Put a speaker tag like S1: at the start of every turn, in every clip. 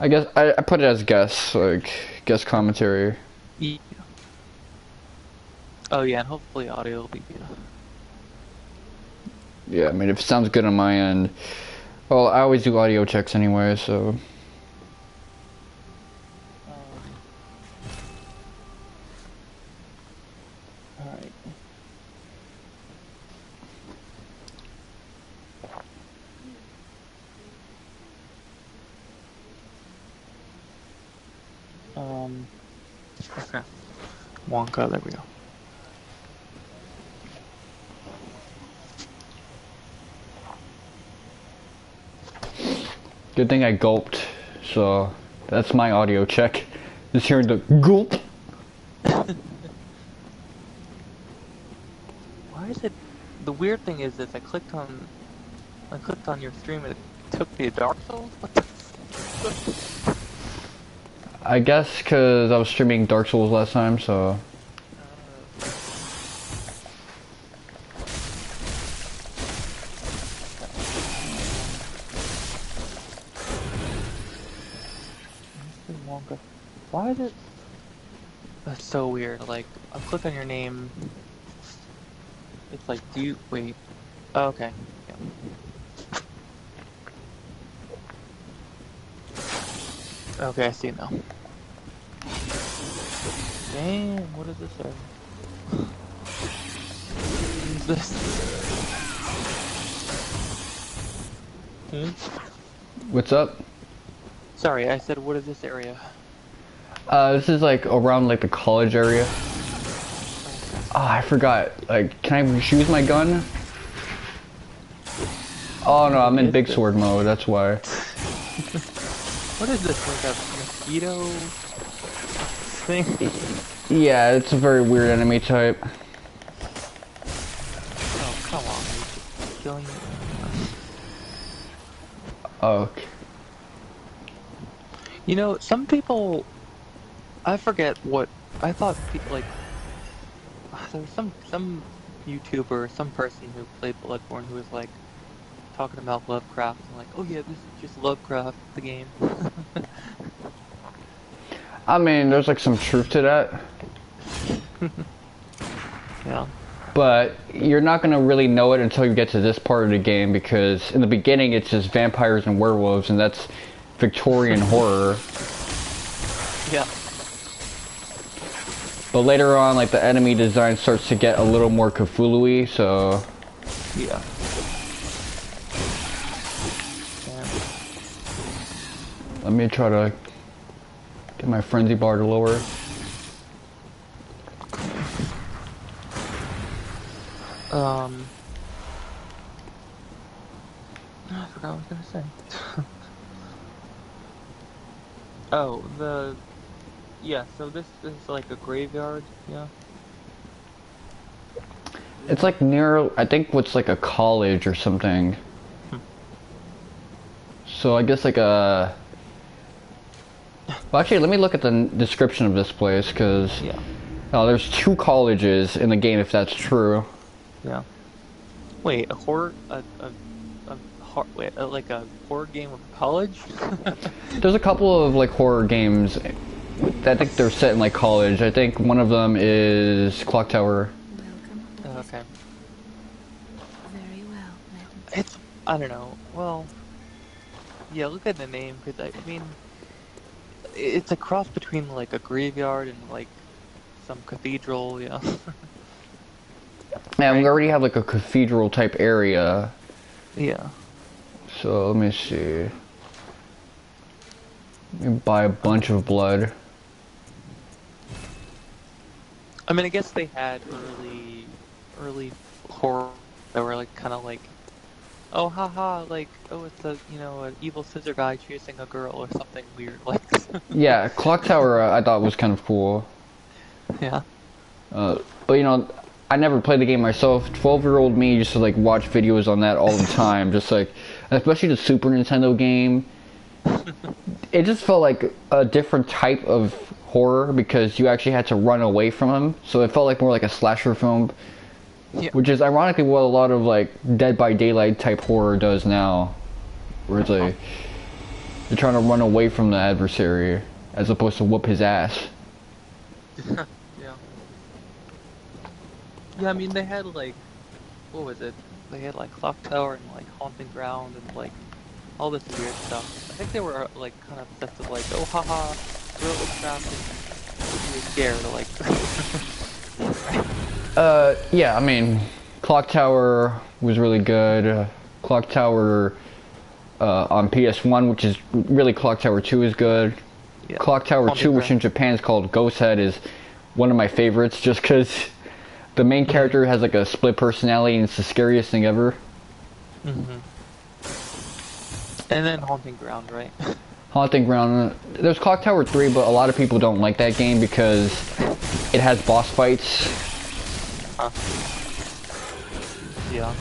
S1: I guess I put it as guest, like guest commentary.
S2: Yeah. Oh yeah, and hopefully audio will be good.
S1: Yeah, I mean if it sounds good on my end. Well, I always do audio checks anyway, so.
S2: All right. Okay. Wonka, there we go.
S1: Good thing I gulped, so that's my audio check. Just hearing the gulp.
S2: Why is it? The weird thing is, I clicked on your stream and it took me to Dark Souls. What the?
S1: I guess because I was streaming Dark Souls last time, so.
S2: Wonka. Why is it? That's so weird. Like, I'll click on your name. It's like, do you wait? Oh, okay. Yeah. Okay, I see it now. Damn, what is this area? What is this?
S1: What's up?
S2: Sorry, I said, what is this area?
S1: This is like around like the college area. Oh, I forgot. Like, can I choose my gun? Oh no, I'm in big sword mode, that's why.
S2: What is this, like a mosquito thing?
S1: Yeah, it's a very weird enemy type.
S2: Oh, come on, are you killing me?
S1: Okay.
S2: You know, some people, I forget what, I thought people like, there was some YouTuber, some person who played Bloodborne who was like, talking about Lovecraft, and like, oh yeah, this is just Lovecraft, the game.
S1: I mean, there's like some truth to that.
S2: Yeah.
S1: But you're not gonna really know it until you get to this part of the game, because in the beginning it's just vampires and werewolves, and that's Victorian horror.
S2: Yeah.
S1: But later on, like, the enemy design starts to get a little more Cthulhu-y, so...
S2: Yeah.
S1: Let me try to get my frenzy bar to lower.
S2: I forgot what I was gonna say. Oh, yeah, so this is like a graveyard, yeah?
S1: It's like near, I think what's like a college or something. So I guess like a... Well, actually, let me look at the description of this place, because...
S2: Yeah.
S1: Oh, there's 2 colleges in the game, if that's true.
S2: Yeah. Wait, a horror, like a horror game of college?
S1: There's a couple of like horror games. I think they're set in like college. I think one of them is Clock Tower.
S2: Oh, okay.
S3: Very well.
S2: It's, I don't know. Well, yeah. Look at the name, because I mean, it's a cross between like a graveyard and like some cathedral. Yeah.
S1: Yeah, we already have like a cathedral type area.
S2: Yeah.
S1: So let me see. Let me buy a bunch of blood.
S2: I mean, I guess they had early horror that were like kind of like, oh haha, like, oh, it's a, you know, an evil scissor guy chasing a girl or something weird like.
S1: Yeah, Clock Tower I thought was kind of cool.
S2: Yeah.
S1: But you know, I never played the game myself. 12-year-old me used to like watch videos on that all the time, just like, especially the Super Nintendo game. It just felt like a different type of horror because you actually had to run away from him. So it felt like more like a slasher film,
S2: Yeah.
S1: which is ironically what a lot of like Dead by Daylight type horror does now, where it's like, They're trying to run away from the adversary as opposed to whoop his ass.
S2: Yeah. Yeah, I mean, they had, like, what was it? They had, like, Clock Tower and, like, Haunting Ground and, like, all this weird stuff. I think they were, like, kind of obsessed with, like, oh, haha, gorilla trap and you were scared, like...
S1: Yeah, I mean, Clock Tower was really good. Clock Tower on PS1, which is really Clock Tower 2 is good.
S2: Yeah.
S1: Clock Tower 2, which in Japan is called Ghost Head, is one of my favorites just because the main character has like a split personality and it's the scariest thing ever.
S2: Mm-hmm. And then Haunting Ground, right?
S1: Haunting Ground. There's Clock Tower 3, but a lot of people don't like that game because it has boss fights.
S2: Huh. Yeah.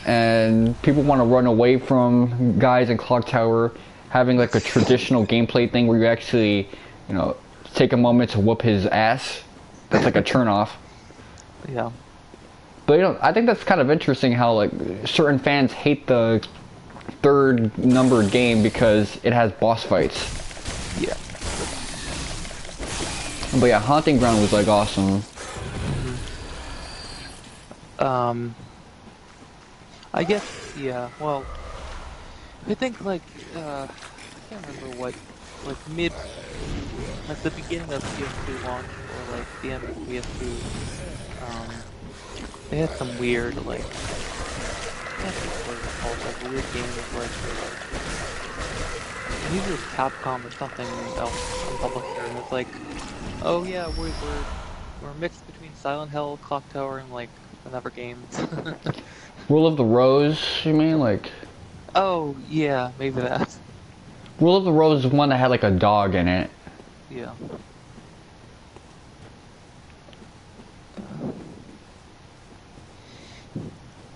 S1: And people want to run away from guys in Clock Tower having like a traditional gameplay thing where you actually, you know, take a moment to whoop his ass. That's like a turnoff.
S2: Yeah.
S1: But you know, I think that's kind of interesting how like certain fans hate the third numbered game because it has boss fights.
S2: Yeah.
S1: But yeah, Haunting Ground was like awesome.
S2: I guess, yeah, well, I think, like, I can't remember what, like, like, the beginning of PS2 launch, or, like, the end of PS2, they had some weird, like, I can't think what it's called, like, weird games where it's, I think it was Capcom or something else, some publisher, and it's like, oh yeah, we're mixed between Silent Hill, Clock Tower, and, like, another game.
S1: Rule of the Rose, you mean? Like...
S2: Oh, yeah, maybe that.
S1: Rule of the Rose is one that had like a dog in it.
S2: Yeah.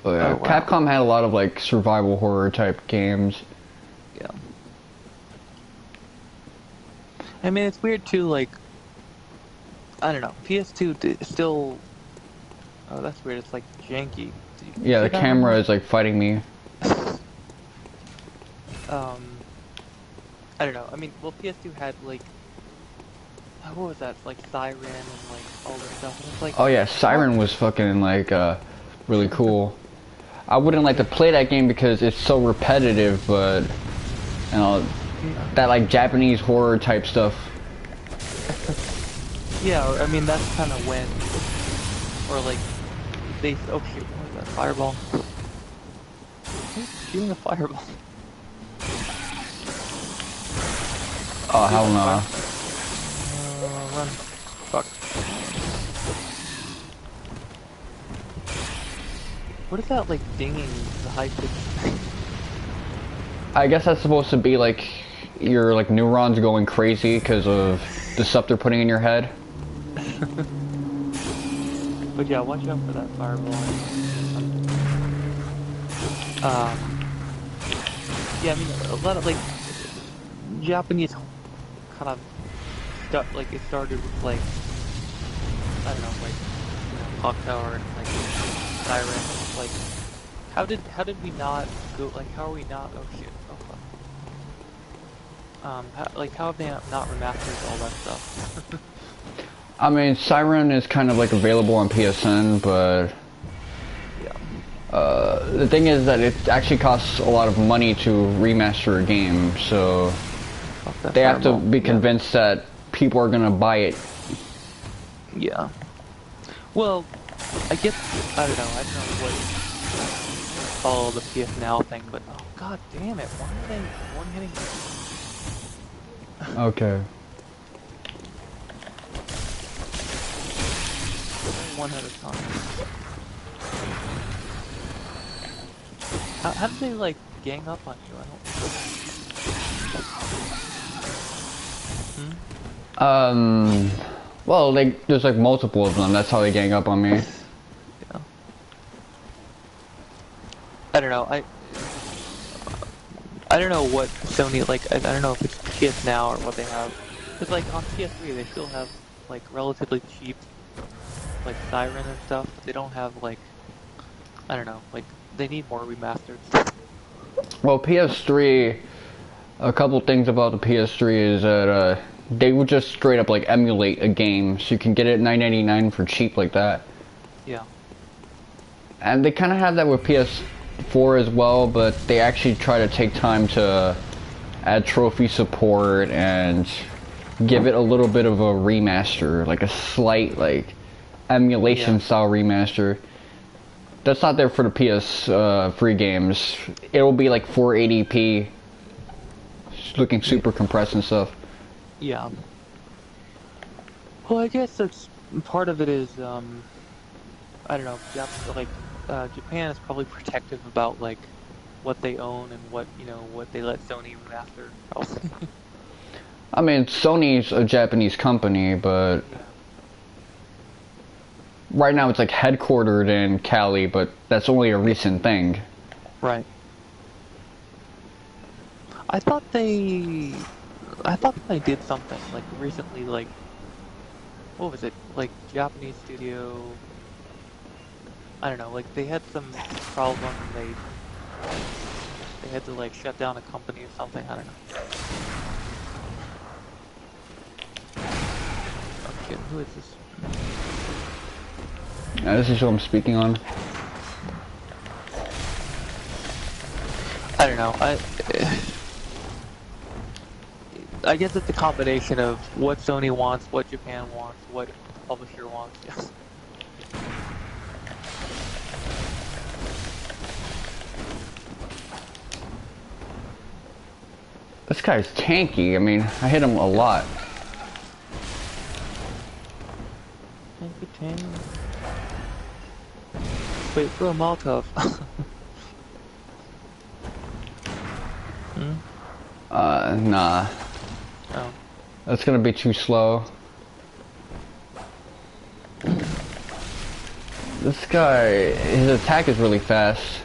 S1: But yeah,
S2: Oh, wow.
S1: Capcom had a lot of like survival horror type games.
S2: Yeah. I mean, it's weird too, like, I don't know, PS2 still, oh, that's weird, it's like janky.
S1: Yeah, the camera is like fighting me.
S2: I don't know, I mean, well, PS2 had, like, what was that, like, Siren and, like, all this stuff, and it's like...
S1: Oh yeah, Siren was fucking like, really cool. I wouldn't like to play that game because it's so repetitive, but, you know, that like Japanese horror type stuff.
S2: Yeah, I mean, that's kind of when, or like, they, oh shoot, what was that, fireball? Who's shooting a fireball?
S1: Oh, hell no.
S2: Run. Fuck. What is that, like, dinging, the high-pitched thing?
S1: I guess that's supposed to be like your like neurons going crazy because of the stuff they're putting in your head.
S2: But yeah, watch out for that fireball. Yeah, I mean, a lot of, like, Japanese kind of stuff, like, it started with, like, I don't know, like, you know, Clock Tower and, like, Siren, like, how did we not go, like, how are we not, oh shit, oh fuck. How have they not remastered all that stuff?
S1: I mean, Siren is kind of like available on PSN, but
S2: Yeah.
S1: the thing is that it actually costs a lot of money to remaster a game, so
S2: Fuck that
S1: they have to
S2: fireball.
S1: be convinced that people are gonna buy it.
S2: Yeah. Well, I guess, I don't know what, follow the PS Now thing, but, oh god damn it, why are they one-hitting me?
S1: Okay.
S2: One at a time. How did they, like, gang up on you? I don't...
S1: Well, there's like multiple of them. That's how they gang up on me.
S2: Yeah. I don't know, I don't know what Sony, like, I don't know if it's PS Now or what they have. Because, like, on PS3 they still have, like, relatively cheap, like, Siren and stuff, but they don't have, like, I don't know, like, they need more remastered stuff.
S1: Well, PS3, A couple things about the PS3 is that they would just straight up like emulate a game, so you can get it $9.99 for cheap like that.
S2: Yeah.
S1: And they kind of have that with PS4 as well, but they actually try to take time to add trophy support and give it a little bit of a remaster, like a slight like emulation style remaster. That's not there for the PS3 games. It'll be like 480p, looking super compressed and stuff.
S2: Yeah. Well, I guess that's part of it is I don't know. Japan is probably protective about like what they own and what what they let Sony remaster. Probably.
S1: I mean, Sony's a Japanese company, but right now it's like headquartered in Cali, but that's only a recent thing.
S2: Right. I thought they did something like recently, like what was it? Like Japanese studio. I don't know. Like they had some problem. They had to like shut down a company or something. I don't know. Okay, who is this?
S1: This is what I'm speaking on.
S2: I don't know. I guess it's a combination of what Sony wants, what Japan wants, what the publisher wants. Yes.
S1: This guy's tanky. I mean, I hit him a lot.
S2: Tanky. Wait, throw a Molotov.
S1: Nah.
S2: Oh.
S1: That's gonna be too slow. This guy, his attack is really fast.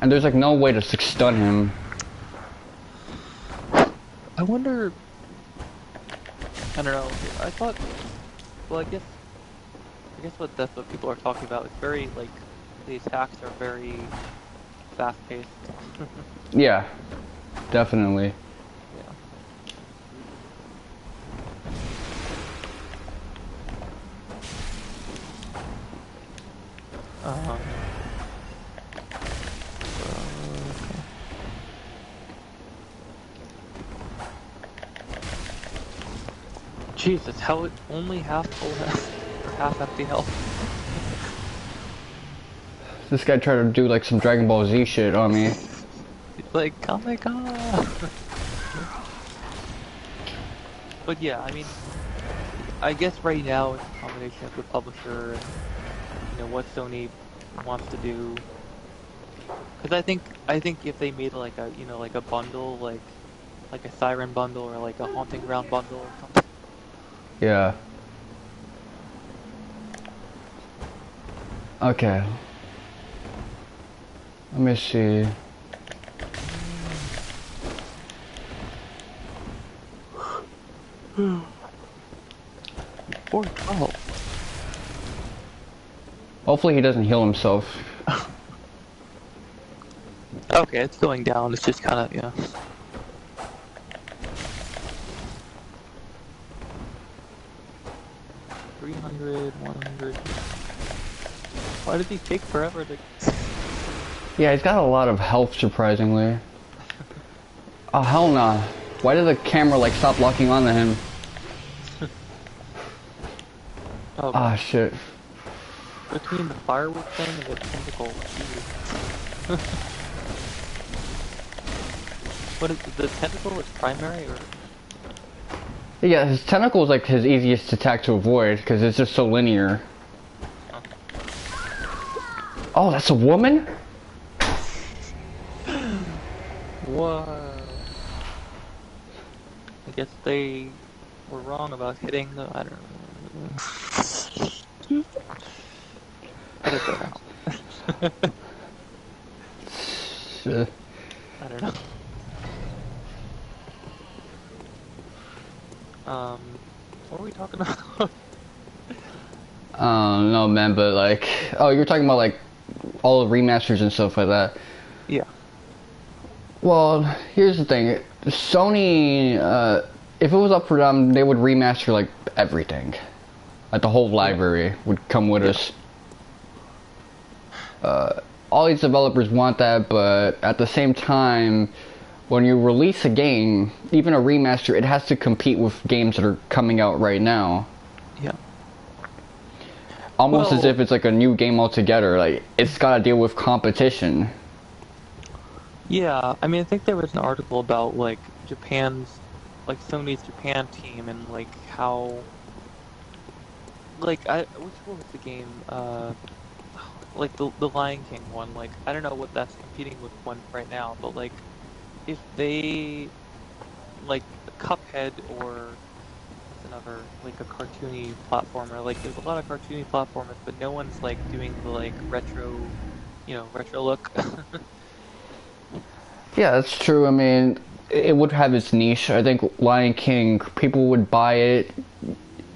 S1: And there's like no way to stun him.
S2: I wonder. I don't know. I thought. Well, I guess that's what people are talking about. It's very like the attacks are very fast-paced.
S1: Yeah, definitely.
S2: Yeah. Okay. Jesus, how it only half full health or half empty health?
S1: This guy tried to do like some Dragon Ball Z shit on me.
S2: It's like, oh my god! But yeah, I mean, I guess right now it's a combination of the publisher and what Sony wants to do. Because I think if they made like a like a bundle like a Siren bundle or like a Haunting Ground bundle or something.
S1: Yeah. Okay. Let me see.
S2: Poor girl.
S1: Hopefully he doesn't heal himself.
S2: Okay, it's going down. It's just kind of, yeah. $300, $100. Why did he take forever to...
S1: Yeah, he's got a lot of health, surprisingly. Oh, hell nah. Why did the camera, like, stop locking onto him?
S2: Oh,
S1: Ah, shit.
S2: between the firework thing and the tentacle. What is the tentacle? Is primary or?
S1: Yeah, his tentacle is, like, his easiest attack to avoid, because it's just so linear. Oh, that's a woman?
S2: What? I guess they were wrong about hitting the. I don't know. Edit that out. I don't know. What were we talking about?
S1: No, man, but like, oh, you're talking about like all the remasters and stuff like that.
S2: Yeah.
S1: Well, here's the thing. Sony, if it was up for them, they would remaster like everything. Like the whole library would come with us. All these developers want that, but at the same time, when you release a game, even a remaster, it has to compete with games that are coming out right now.
S2: Yeah.
S1: Almost as
S2: Well,
S1: if it's like a new game altogether. Like, it's gotta deal with competition.
S2: yeah, I mean, I think there was an article about like Sony's Japan team and like how, which one was the game? Like the Lion King one. Like I don't know what that's competing with one right now, but like if they like Cuphead or what's another like a cartoony platformer. Like there's a lot of cartoony platformers, but no one's like doing the like retro, retro look.
S1: Yeah, that's true. I mean, it would have its niche. I think Lion King, people would buy it,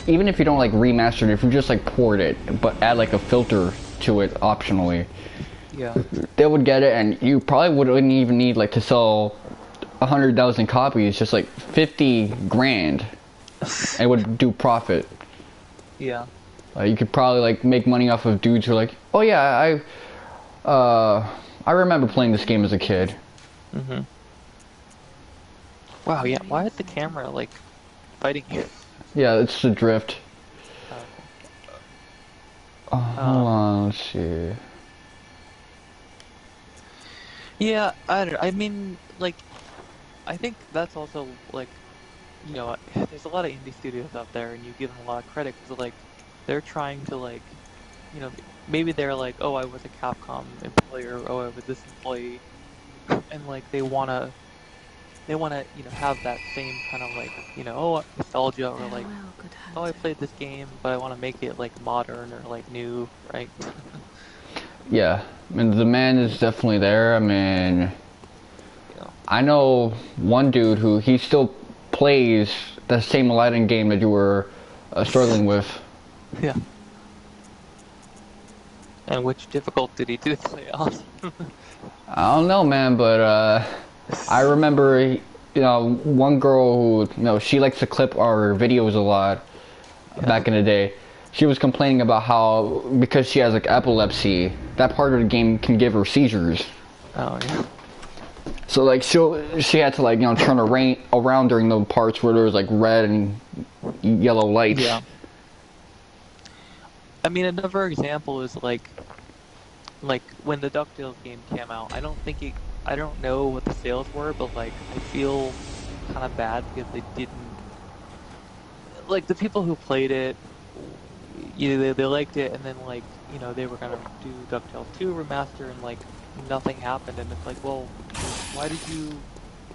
S1: even if you don't like remaster it, if you just like port it, but add like a filter to it optionally.
S2: Yeah.
S1: They would get it, and you probably wouldn't even need like to sell 100,000 copies, just like 50 grand. It would do profit.
S2: Yeah.
S1: You could probably like make money off of dudes who are like, oh yeah, I remember playing this game as a kid.
S2: Mhm. Wow. Yeah. Why is the camera like fighting you?
S1: Yeah, it's the drift.
S2: Oh,
S1: Hold on, let's see.
S2: yeah. I don't. I mean, like, I think that's also like, there's a lot of indie studios out there, and you give them a lot of credit because like, they're trying to like, maybe they're like, oh, I was a Capcom employee, or oh, I was this employee, and like they wanna have that same kind of like oh nostalgia or like
S3: Farewell, good
S2: oh I
S3: hunter.
S2: played this game but I want to make it like modern or like new, right?
S1: Yeah, I mean, the demand is definitely there. I mean,
S2: Yeah.
S1: I know one dude who he still plays the same Aladdin game that you were struggling with.
S2: Yeah. And which difficult did he do play on?
S1: I don't know, man, but I remember, one girl who, she likes to clip our videos a lot back in the day. She was complaining about how, because she has like epilepsy, that part of the game can give her seizures.
S2: Oh yeah.
S1: So like she had to like turn around during the parts where there was like red and yellow lights.
S2: Yeah. I mean, another example is like when the DuckTales game came out. I don't know what the sales were, but like I feel kind of bad because they didn't like the people who played it. They liked it, and then like they were gonna do DuckTales 2 remaster, and like nothing happened, and it's like, well, why did you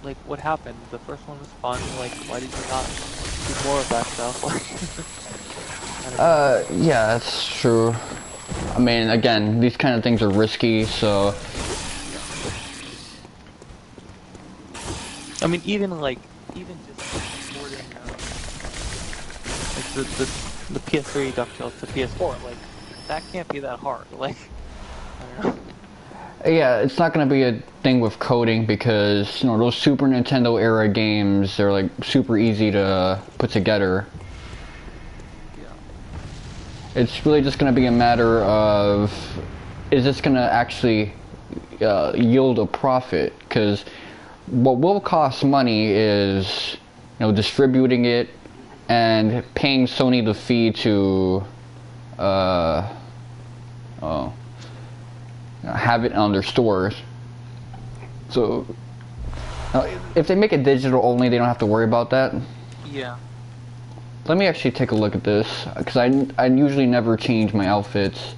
S2: like what happened? The first one was fun. Like, why did you not do more of that stuff? I don't know.
S1: Yeah, that's true. I mean, again, these kind of things are risky, so
S2: I mean, even just porting like the PS3 DuckTales to PS4, like that can't be that hard. Like, I don't know.
S1: yeah, it's not going to be a thing with coding because those Super Nintendo era games, they're like super easy to put together.
S2: Yeah.
S1: It's really just going to be a matter of, is this going to actually yield a profit? Because what will cost money is distributing it and paying Sony the fee to have it on their stores. So if they make it digital only, they don't have to worry about that.
S2: Yeah.
S1: Let me actually take a look at this, because I usually never change my outfits.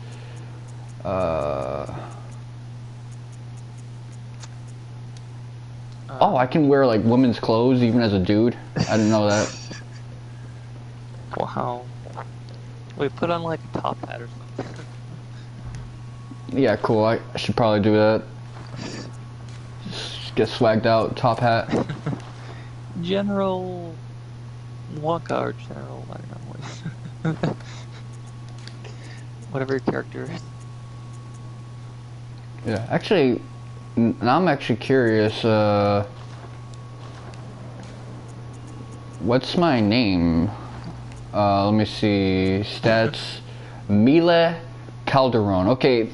S1: Oh, I can wear like women's clothes even as a dude. I didn't know that.
S2: Wow. Wait, put on like a top hat or something.
S1: Yeah, cool. I should probably do that. Just get swagged out, top hat.
S2: General Wonka or General, I don't know. Whatever your character is.
S1: Yeah, actually, now I'm actually curious, what's my name? Let me see, stats, Mila Calderon. Okay,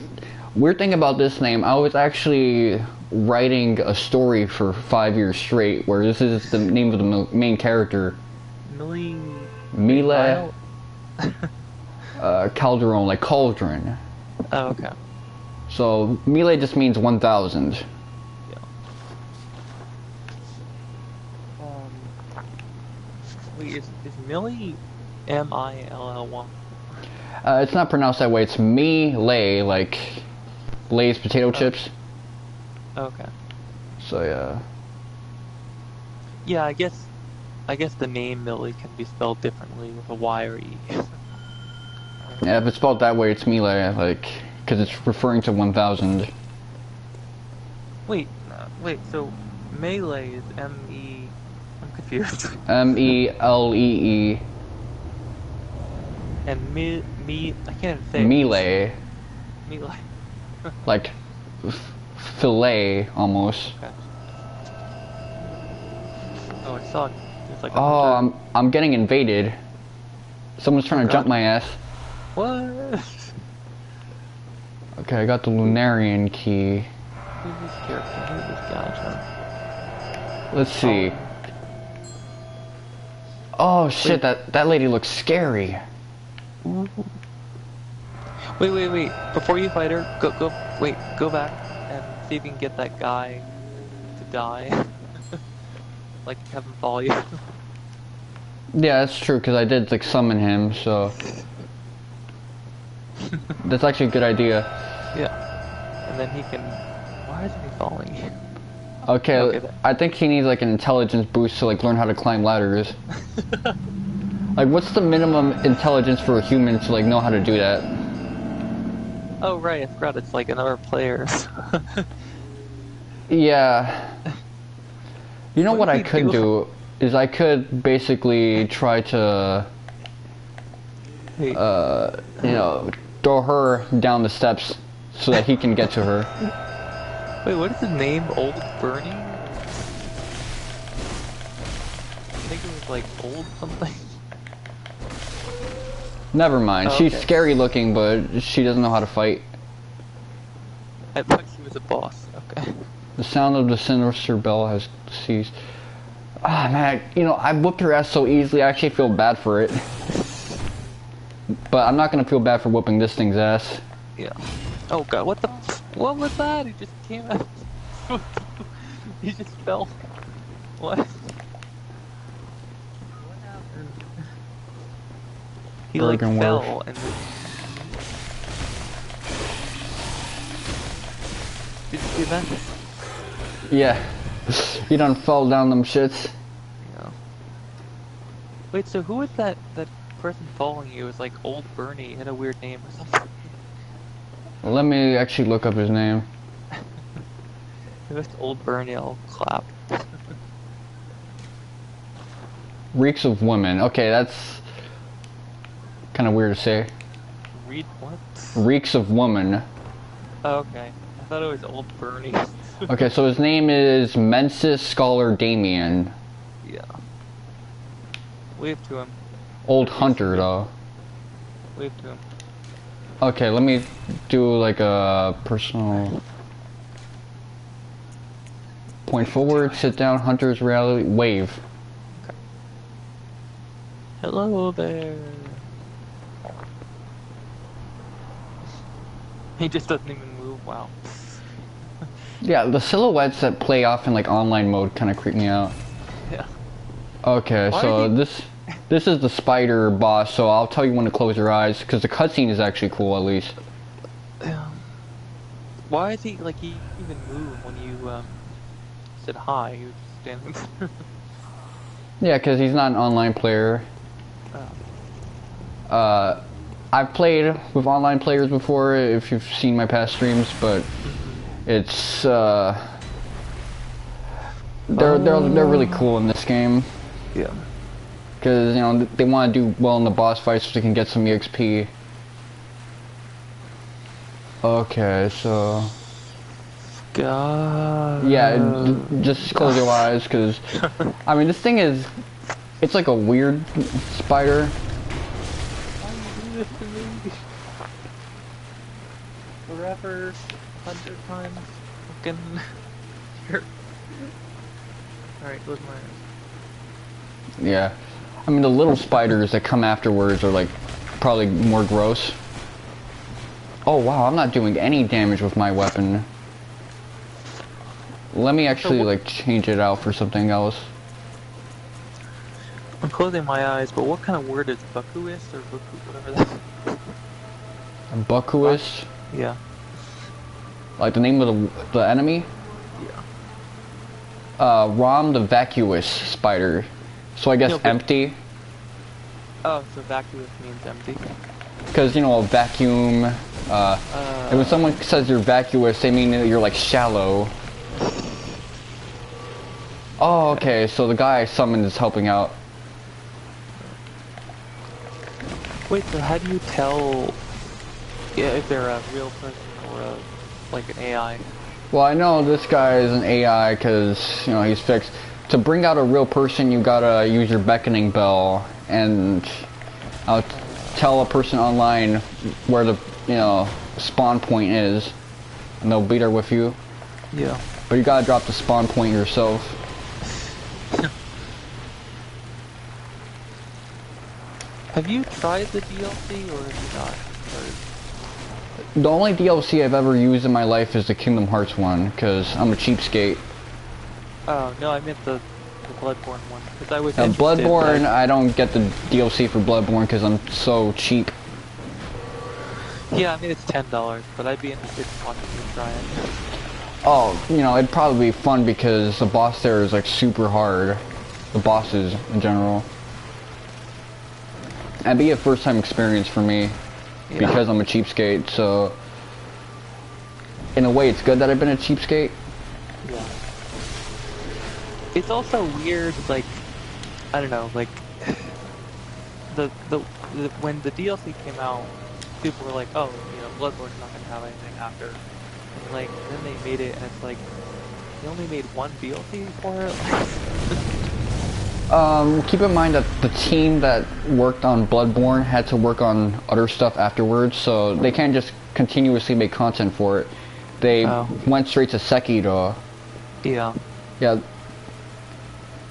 S1: weird thing about this name, I was actually writing a story for 5 years straight, where this is the name of the main character. Mila Calderon, like cauldron.
S2: Oh, okay.
S1: So, Mila just means 1,000.
S2: Yeah. Wait, is Millie M-I-L-L-Y?
S1: It's not pronounced that way, it's Melee, like Lay's potato chips.
S2: Okay.
S1: So, yeah.
S2: Yeah, I guess the name Millie can be spelled differently with a Y or E.
S1: Yeah, if it's spelled that way, it's Melee, like, because it's referring to 1,000.
S2: Wait, so melee is M-E... I'm confused.
S1: Melee.
S2: And I can't even say it.
S1: Melee.
S2: Melee.
S1: Like, fillet, almost.
S2: Okay. Oh, I saw it. It's like
S1: Oh, I'm getting invaded. Someone's trying to jump my ass.
S2: What?
S1: Okay, I got the Lunarian key.
S2: Who's this character? Who's this guy?
S1: Let's see. Oh shit, that lady looks scary.
S2: Wait. Before you fight her, go back and see if you can get that guy to die. Like, have him follow you.
S1: Yeah, that's true, because I did, like, summon him, so... That's actually a good idea.
S2: Yeah. And then he can... Why isn't he following you?
S1: Okay, I think he needs, like, an intelligence boost to, like, learn how to climb ladders. Like, what's the minimum intelligence for a human to, like, know how to do that?
S2: Oh, right, I forgot it's, like, another player.
S1: Yeah. You know what I could do? Is I could basically try to... you know, throw her down the steps so that he can get to her.
S2: Wait, what is his name? Old Bernie? I think it was like Old something.
S1: Never mind.
S2: Oh,
S1: She's
S2: okay.
S1: scary looking, but she doesn't know how to fight.
S2: I thought she was a boss. Okay.
S1: The sound of the sinister bell has ceased. Ah, man, you know, I whooped her ass so easily, I actually feel bad for it. But I'm not gonna feel bad for whooping this thing's ass.
S2: Yeah. Oh god, what was that? He just came out. He just fell. What? What happened? He like
S1: Bergen
S2: fell
S1: Werf.
S2: and... Did you see that?
S1: Yeah. You done fell down them shits.
S2: Yeah. Wait, so who was that person following you? It was like Old Bernie, he had a weird name or something.
S1: Let me actually look up his name.
S2: It was Old Bernie, I'll clap.
S1: Reeks of women. Okay, that's kind of weird to say.
S2: Read what?
S1: Reeks of woman.
S2: Oh, okay. I thought it was Old Bernie.
S1: Okay, so his name is Mensis Scholar Damien.
S2: Yeah. Wave to him.
S1: Old Hunter, though.
S2: Wave to him.
S1: Okay, let me do like a personal... Point forward, sit down, Hunter's reality, wave.
S2: Okay. Hello there. He just doesn't even move, wow.
S1: Yeah, the silhouettes that play off in like online mode kind of creep me out.
S2: Yeah.
S1: Okay,
S2: Why
S1: so
S2: did
S1: this is the spider boss, so I'll tell you when to close your eyes, because the cutscene is actually cool, at least.
S2: Why is he, like, he even move when you, said hi? He was just standing there.
S1: Yeah, because he's not an online player. I've played with online players before, if you've seen my past streams, but it's, they're really cool in this game.
S2: Yeah.
S1: Because, you know, they want to do well in the boss fights so they can get some EXP. Okay, so...
S2: God.
S1: just close your eyes, because, I mean, this thing is, it's like a weird spider.
S2: Why you do this to me? Forever, 100 times. Fucking. Alright, close my eyes.
S1: Yeah. I mean, the little spiders that come afterwards are, like, probably more gross. Oh, wow, I'm not doing any damage with my weapon. Let me actually, like, change it out for something else.
S2: I'm closing my eyes, but what kind of word is Bukuis or Buku, whatever that is?
S1: Buckuous?
S2: Yeah.
S1: Like the name of the enemy?
S2: Yeah.
S1: Rom the vacuous spider. So I guess
S2: No, but-
S1: empty.
S2: Oh, so vacuous means empty.
S1: Because, you know, a vacuum, and when someone says you're vacuous, they mean that you're, like, shallow. Oh, okay, so the guy I summoned is helping out.
S2: Wait, so how do you tell if they're a real person or like an AI?
S1: Well, I know this guy is an AI because, you know, he's fixed. To bring out a real person, you gotta use your beckoning bell, and I'll tell a person online where the, you know, spawn point is, and they'll be there with you.
S2: Yeah.
S1: But you gotta drop the spawn point yourself.
S2: Have you tried the DLC or have you not?
S1: The only DLC I've ever used in my life is the Kingdom Hearts one, because I'm a cheapskate.
S2: Oh no, I meant the Bloodborne one. Because I was interested,
S1: Bloodborne,
S2: but
S1: I don't get the DLC for Bloodborne because I'm so cheap.
S2: yeah, I mean it's $10, but I'd be interested in watching you try it.
S1: Oh, you know, it'd probably be fun because the boss there is like super hard. The bosses in general. It'd be a first time experience for me
S2: Yeah.
S1: because I'm a cheapskate, so in a way it's good that I've been a cheapskate.
S2: Yeah. It's also weird, like, I don't know, like, the when the DLC came out, people were like, oh, you know, Bloodborne's not gonna have anything after. And, like, then they made it, and it's like, they only made one DLC for it?
S1: Keep in mind that the team that worked on Bloodborne had to work on other stuff afterwards, so they can't just continuously make content for it. They went straight to Sekiro.
S2: Yeah.
S1: Yeah.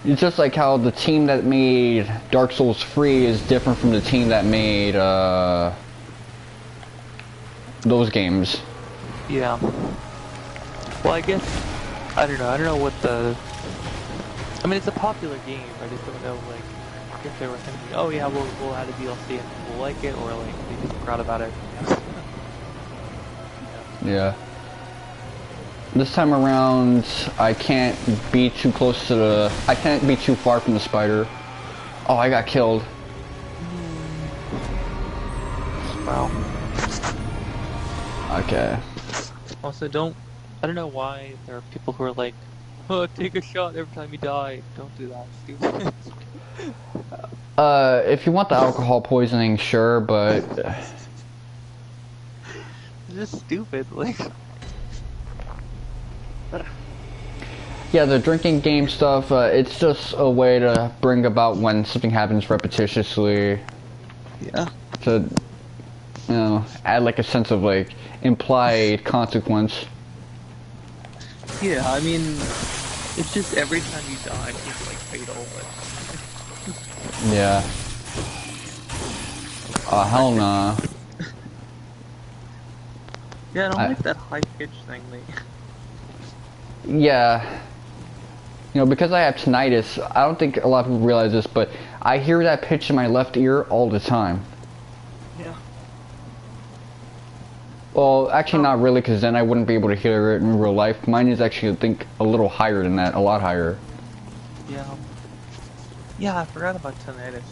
S1: It's just like how the team that made Dark Souls 3 is different from the team that made, those games.
S2: Yeah. Well, I guess, I don't know what the... I mean, it's a popular game, I just don't know, like, if they were thinking, oh yeah, we'll add a DLC and we'll like it, or like, they just forgot about it.
S1: Yeah. This time around, I can't be too close to the... I can't be too far from the spider. Oh, I got killed.
S2: Wow.
S1: Okay.
S2: Also, I don't know why there are people who are like, oh, take a shot every time you die. Don't do that, stupid.
S1: If you want the alcohol poisoning, sure, but...
S2: It's just stupid, like...
S1: Yeah, the drinking game stuff, it's just a way to bring about when something happens repetitiously.
S2: Yeah.
S1: To, you know, add like a sense of like implied consequence.
S2: Yeah, I mean, it's just every time you die, it's like fatal, but...
S1: Yeah. Oh, hell nah.
S2: Yeah, I don't like that high-pitched thing, like...
S1: Yeah. You know, because I have tinnitus, I don't think a lot of people realize this, but I hear that pitch in my left ear all the time.
S2: Yeah.
S1: Well, actually not really, because then I wouldn't be able to hear it in real life. Mine is actually, I think, a little higher than that, a lot higher.
S2: Yeah. Yeah, I forgot about tinnitus.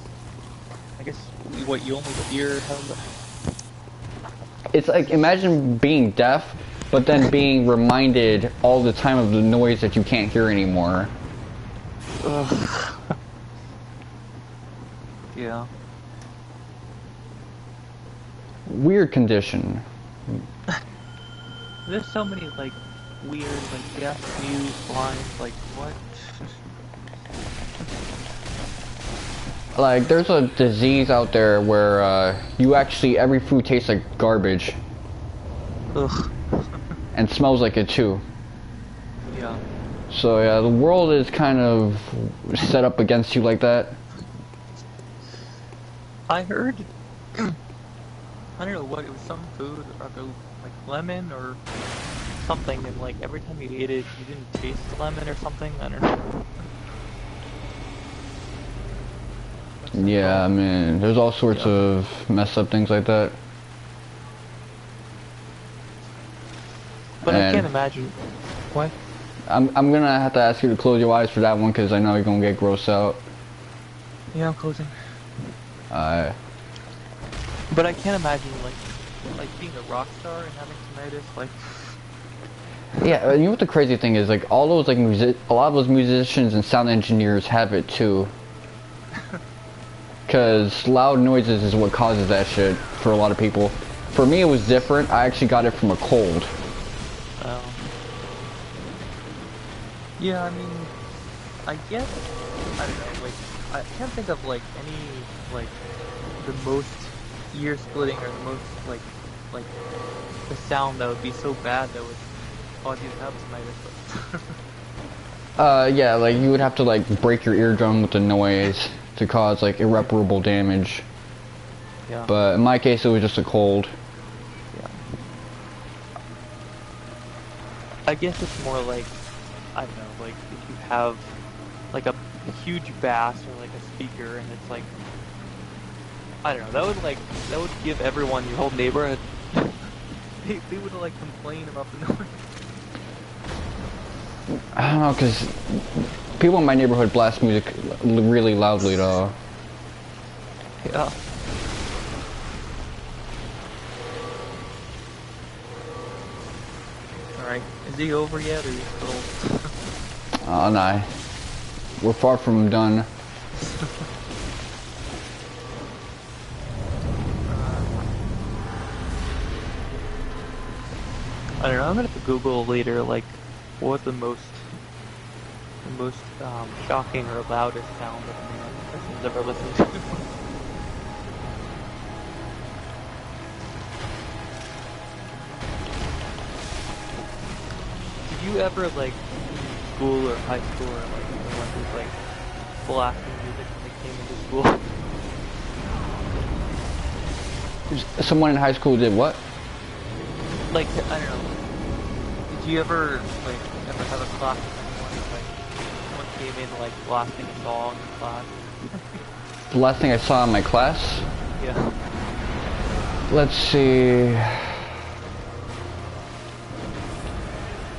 S2: I guess, what, you only hear how the...
S1: It's like, imagine being deaf, but then being reminded all the time of the noise that you can't hear anymore.
S2: Ugh. Yeah.
S1: Weird condition.
S2: There's so many, like, weird, like deaf, mute, blind, like what?
S1: Like, there's a disease out there where you actually, every food tastes like garbage
S2: Ugh.
S1: and smells like it too.
S2: Yeah.
S1: So yeah, the world is kind of set up against you like that.
S2: I heard, I don't know what, it was some food, like lemon or something, and like every time you ate it, you didn't taste lemon or something, I don't know.
S1: Yeah, I mean, there's all sorts
S2: Yeah.
S1: of messed up things like that.
S2: But I
S1: And
S2: can't imagine, what?
S1: I'm gonna have to ask you to close your eyes for that one because I know you're gonna get grossed out.
S2: Yeah, I'm closing.
S1: Uh,
S2: But I can't imagine like being a rock star and having tinnitus, like,
S1: yeah, you know what the crazy thing is? Like all those like a lot of those musicians and sound engineers have it too. Cause loud noises is what causes that shit for a lot of people. For me, it was different. I actually got it from a cold.
S2: yeah, I mean, I guess, I don't know, like, I can't think of, like, any, like, the most ear splitting or the most, like, the sound that would be so bad that would cause you to have tinnitus.
S1: Yeah, like you would have to like break your eardrum with the noise to cause like irreparable damage.
S2: Yeah.
S1: But in my case, it was just a cold.
S2: Yeah. I guess it's more like, I don't know, like if you have like a huge bass or like a speaker and it's like, I don't know, that would give everyone, your whole neighborhood, they would like complain about the noise.
S1: I don't know, cause people in my neighborhood blast music really loudly though.
S2: Yeah. Alright, is he over yet or are you still...
S1: Oh no, we're far from done.
S2: I don't know, I'm gonna have to Google later, like, what the most shocking or loudest sound that a person's ever listened to. Did you ever, like, in school or high school or, like, someone who's, like, blasting music when they came into school?
S1: Someone in high school did what?
S2: Like, I don't know, did you ever, like, ever have a class with anyone that, like, someone came in, like, blasting a song in class?
S1: The last thing I saw in my class?
S2: Yeah.
S1: Let's see.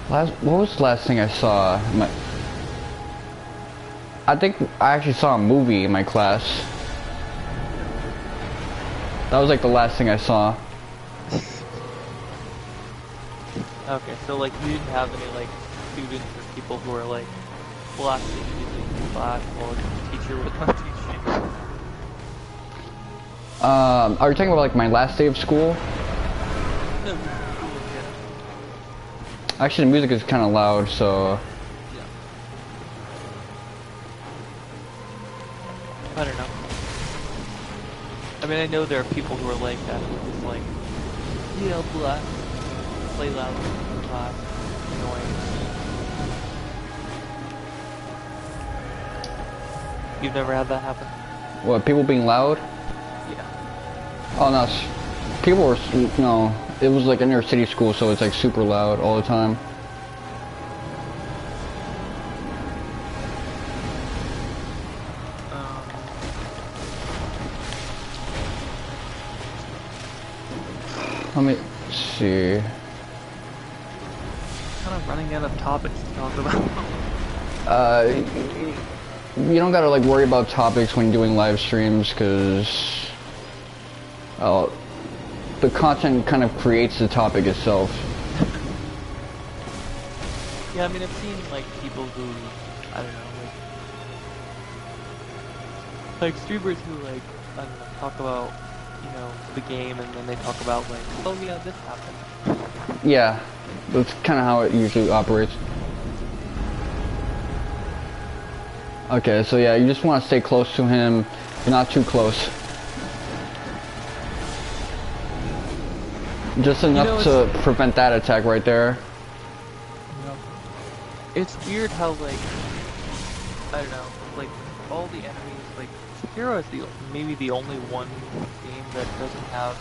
S1: What was the last thing I saw? I think I actually saw a movie in my class. That was like the last thing I saw.
S2: Okay, so like you didn't have any like students or people who were like blasting music in class while the teacher was not teaching.
S1: Are you talking about like my last day of school?
S2: No, school, yeah.
S1: Actually, the music is kind of loud, so...
S2: Yeah. I don't know. I mean, I know there are people who are like that, who are just like, yeah, blast, play loud in class, annoying. You've never had that happen?
S1: What, people being loud?
S2: Yeah.
S1: Oh no, people were, no, it was like an inner city school, so it's like super loud all the time. Let me see.
S2: Kind of running out of topics to talk about.
S1: You don't gotta like worry about topics when doing live streams, cause the content kind of creates the topic itself.
S2: Yeah, I mean, I've seen like people who, I don't know, like streamers who like, I don't know, talk about, you know, the game, and then they talk about like, oh yeah, this happened.
S1: Yeah, that's kind of how it usually operates. Okay, so yeah, you just want to stay close to him, but not too close. Just enough to prevent that attack right there.
S2: It's weird how, like, I don't know, like, all the enemies, like, Sekiro is maybe the only one game that doesn't have,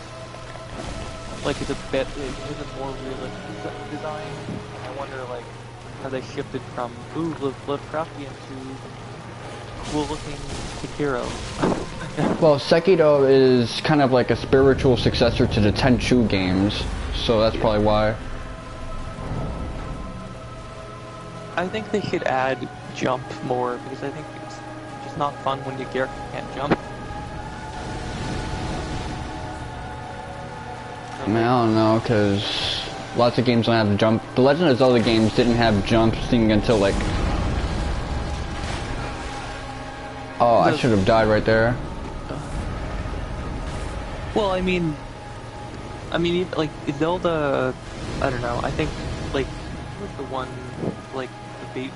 S2: like, it's a more realistic design. I wonder, like, how they shifted from, ooh, Lovecraftian to cool-looking Sekiro.
S1: Well, Sekiro is kind of like a spiritual successor to the Tenchu games, so that's probably why.
S2: I think they should add jump more, because I think it's just not fun when your character can't jump.
S1: I mean, I don't know, because lots of games don't have jump. The Legend of Zelda games didn't have jumping until, like... Oh, I should have died right there.
S2: Well, I mean, like, Zelda, I don't know, I think, like, who was the one, like, the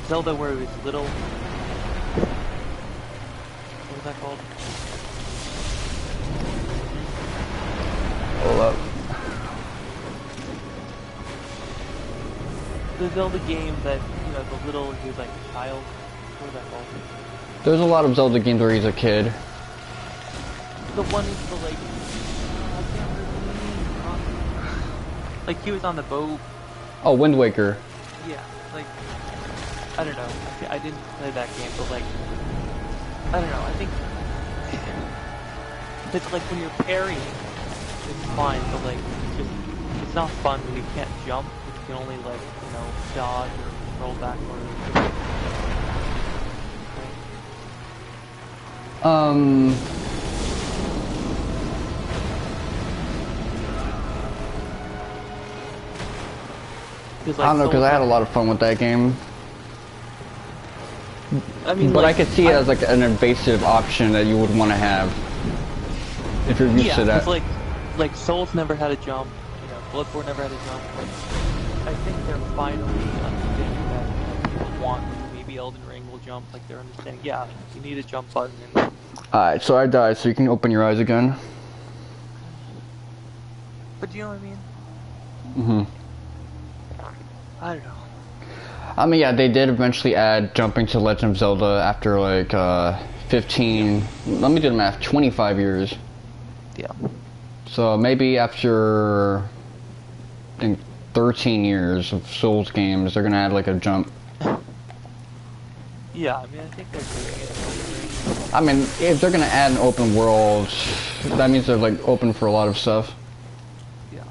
S2: Zelda where it was little, what was that called?
S1: Hold up.
S2: The Zelda game that, you know, the little, he was like a child, what was that called?
S1: There's a lot of Zelda games where he's a kid.
S2: The one with the, like, I can't remember, like, he was on the boat.
S1: Oh, Wind Waker.
S2: Yeah, like, I don't know. I didn't play that game, but, like, I don't know. I think it's like when you're parrying, it's fine, but, like, it's not fun when you can't jump. You can only, like, you know, dodge or roll backwards.
S1: I don't know, because I had a lot of fun with that game.
S2: I mean,
S1: but
S2: like,
S1: I could see it as like an invasive option that you would want to have if you're used to that.
S2: Yeah, like Souls never had a jump, you know, Bloodborne never had a jump. Like, I think they're finally understanding that, you know, people want, maybe Elden Ring will jump, like they're understanding, yeah, you need a jump button.
S1: Alright, so I died, so you can open your eyes again.
S2: But you know what I mean?
S1: Mm-hmm.
S2: I don't know.
S1: I mean, yeah, they did eventually add jumping to Legend of Zelda after like 15, let me do the math, 25 years.
S2: Yeah.
S1: So maybe after, I think, 13 years of Souls games, they're gonna add like a jump.
S2: Yeah, I mean, I think they're doing it.
S1: I mean, if they're gonna add an open world, that means they're like open for a lot of stuff.
S2: Yeah.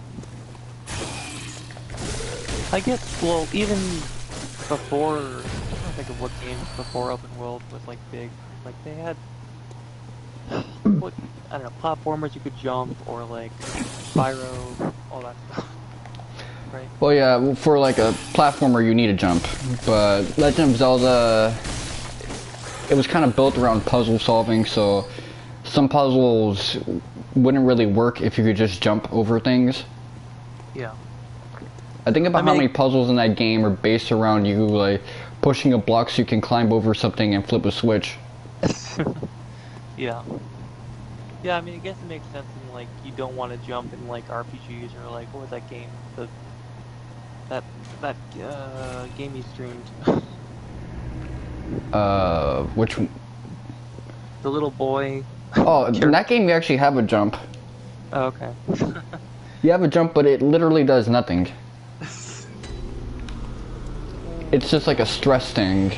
S2: I guess, well, even before, I'm trying to think of what games before open world was like big. Like they had, what, I don't know, platformers you could jump, or like Spyro, all that stuff. Right?
S1: Well, yeah, for like a platformer you need a jump, but Legend of Zelda, it was kind of built around puzzle solving, so some puzzles wouldn't really work if you could just jump over things.
S2: Yeah.
S1: I think about how many puzzles in that game are based around you like pushing a block so you can climb over something and flip a switch.
S2: Yeah. Yeah, I mean, I guess it makes sense in, like, you don't want to jump in, like, RPGs, or, like, what was that game? That game you streamed.
S1: Which one?
S2: The little boy.
S1: Oh, in that game you actually have a jump.
S2: Oh, okay.
S1: You have a jump, but it literally does nothing. It's just like a stress thing,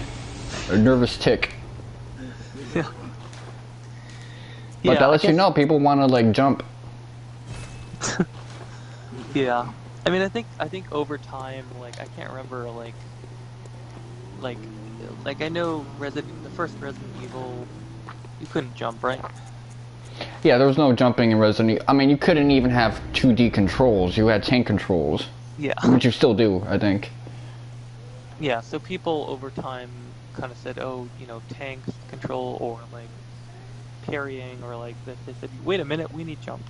S1: a nervous tick.
S2: Yeah.
S1: But that lets you know people want to like jump.
S2: Yeah. I mean, I think over time, like, I can't remember, like I know the first Resident Evil, you couldn't jump, right?
S1: Yeah, there was no jumping in Resident Evil. I mean, you couldn't even have 2D controls. You had tank controls.
S2: Yeah.
S1: Which you still do, I think.
S2: Yeah, so people over time kind of said, oh, you know, tank control, or, like, parrying, or, like, this. They said, wait a minute, we need jump.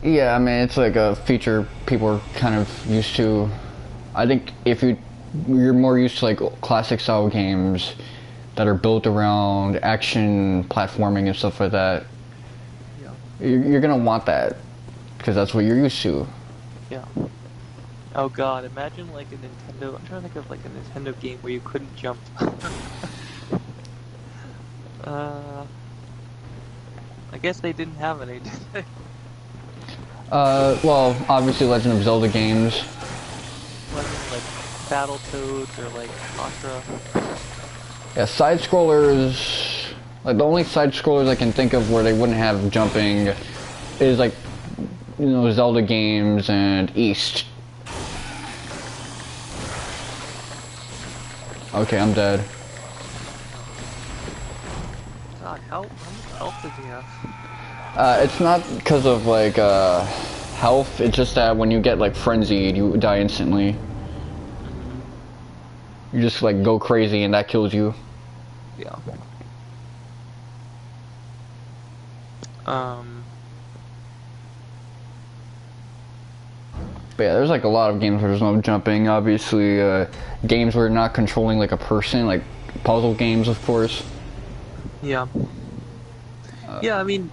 S1: Yeah, I mean, it's like a feature people are kind of used to. I think if you're more used to like classic style games that are built around action, platforming, and stuff like that,
S2: Yeah.
S1: you're gonna want that because that's what you're used to.
S2: Yeah. Oh god, imagine like a Nintendo. I'm trying to think of like a Nintendo game where you couldn't jump. uh, I guess they didn't have any, did they?
S1: Well, obviously Legend of Zelda games.
S2: Wasn't like Battletoads or like Contra.
S1: Yeah, side scrollers. Like the only side scrollers I can think of where they wouldn't have jumping is like, you know, Zelda games and East. Okay, I'm dead.
S2: God, how much health does he have?
S1: It's not because of like health. It's just that when you get like frenzied, you die instantly. You just like go crazy and that kills you.
S2: Yeah.
S1: But yeah, there's like a lot of games where there's no jumping. Obviously, games where you're not controlling like a person, like puzzle games, of course.
S2: Yeah. Yeah, I mean,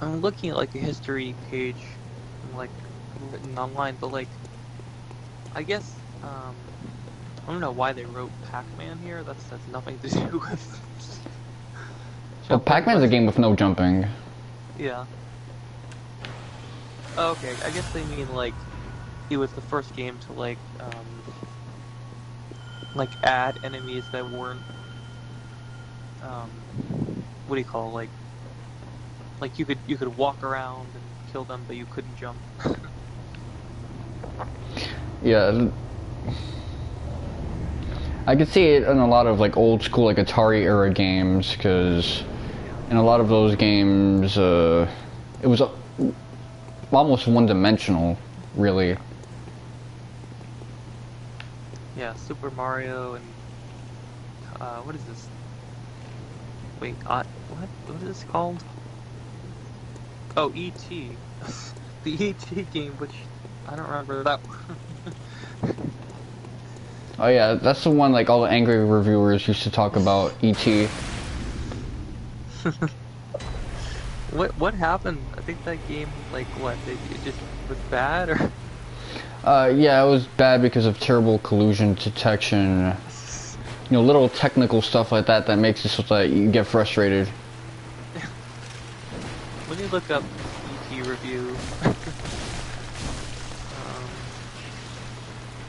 S2: I'm looking at like a history page, like written online, but like, I guess I don't know why they wrote Pac-Man here. That's nothing to do with.
S1: Well, Pac-Man's a game with no jumping.
S2: Yeah. Oh, okay, I guess they mean like it was the first game to like add enemies that weren't what do you call it? Like you could walk around and kill them, but you couldn't jump.
S1: Yeah. I could see it in a lot of like old school like Atari era games because in a lot of those games it was almost one-dimensional, really.
S2: Yeah, Super Mario and what is this? Wait, what is this called? Oh, E.T. The E.T. game, which I don't remember that one.
S1: Oh yeah, that's the one like all the angry reviewers used to talk about, E.T.
S2: What happened? I think that game, like, what? It just was bad, or?
S1: Yeah, it was bad because of terrible collusion detection. You know, little technical stuff like that that makes it so that you get frustrated.
S2: Let me look up E.T. review.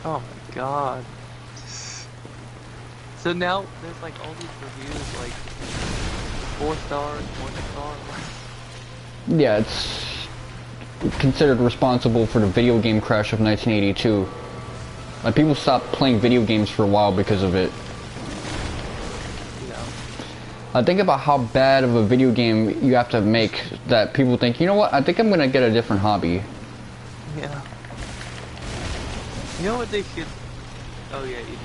S2: Oh my god. So now there's like all these reviews, like 4 stars, 1 star.
S1: Yeah, it's considered responsible for the video game crash of 1982. Like, people stopped playing video games for a while because of it.
S2: Yeah.
S1: Think about how bad of a video game you have to make that people think, you know what, I think I'm gonna get a different hobby.
S2: Yeah. You know what they should... Oh yeah, 82.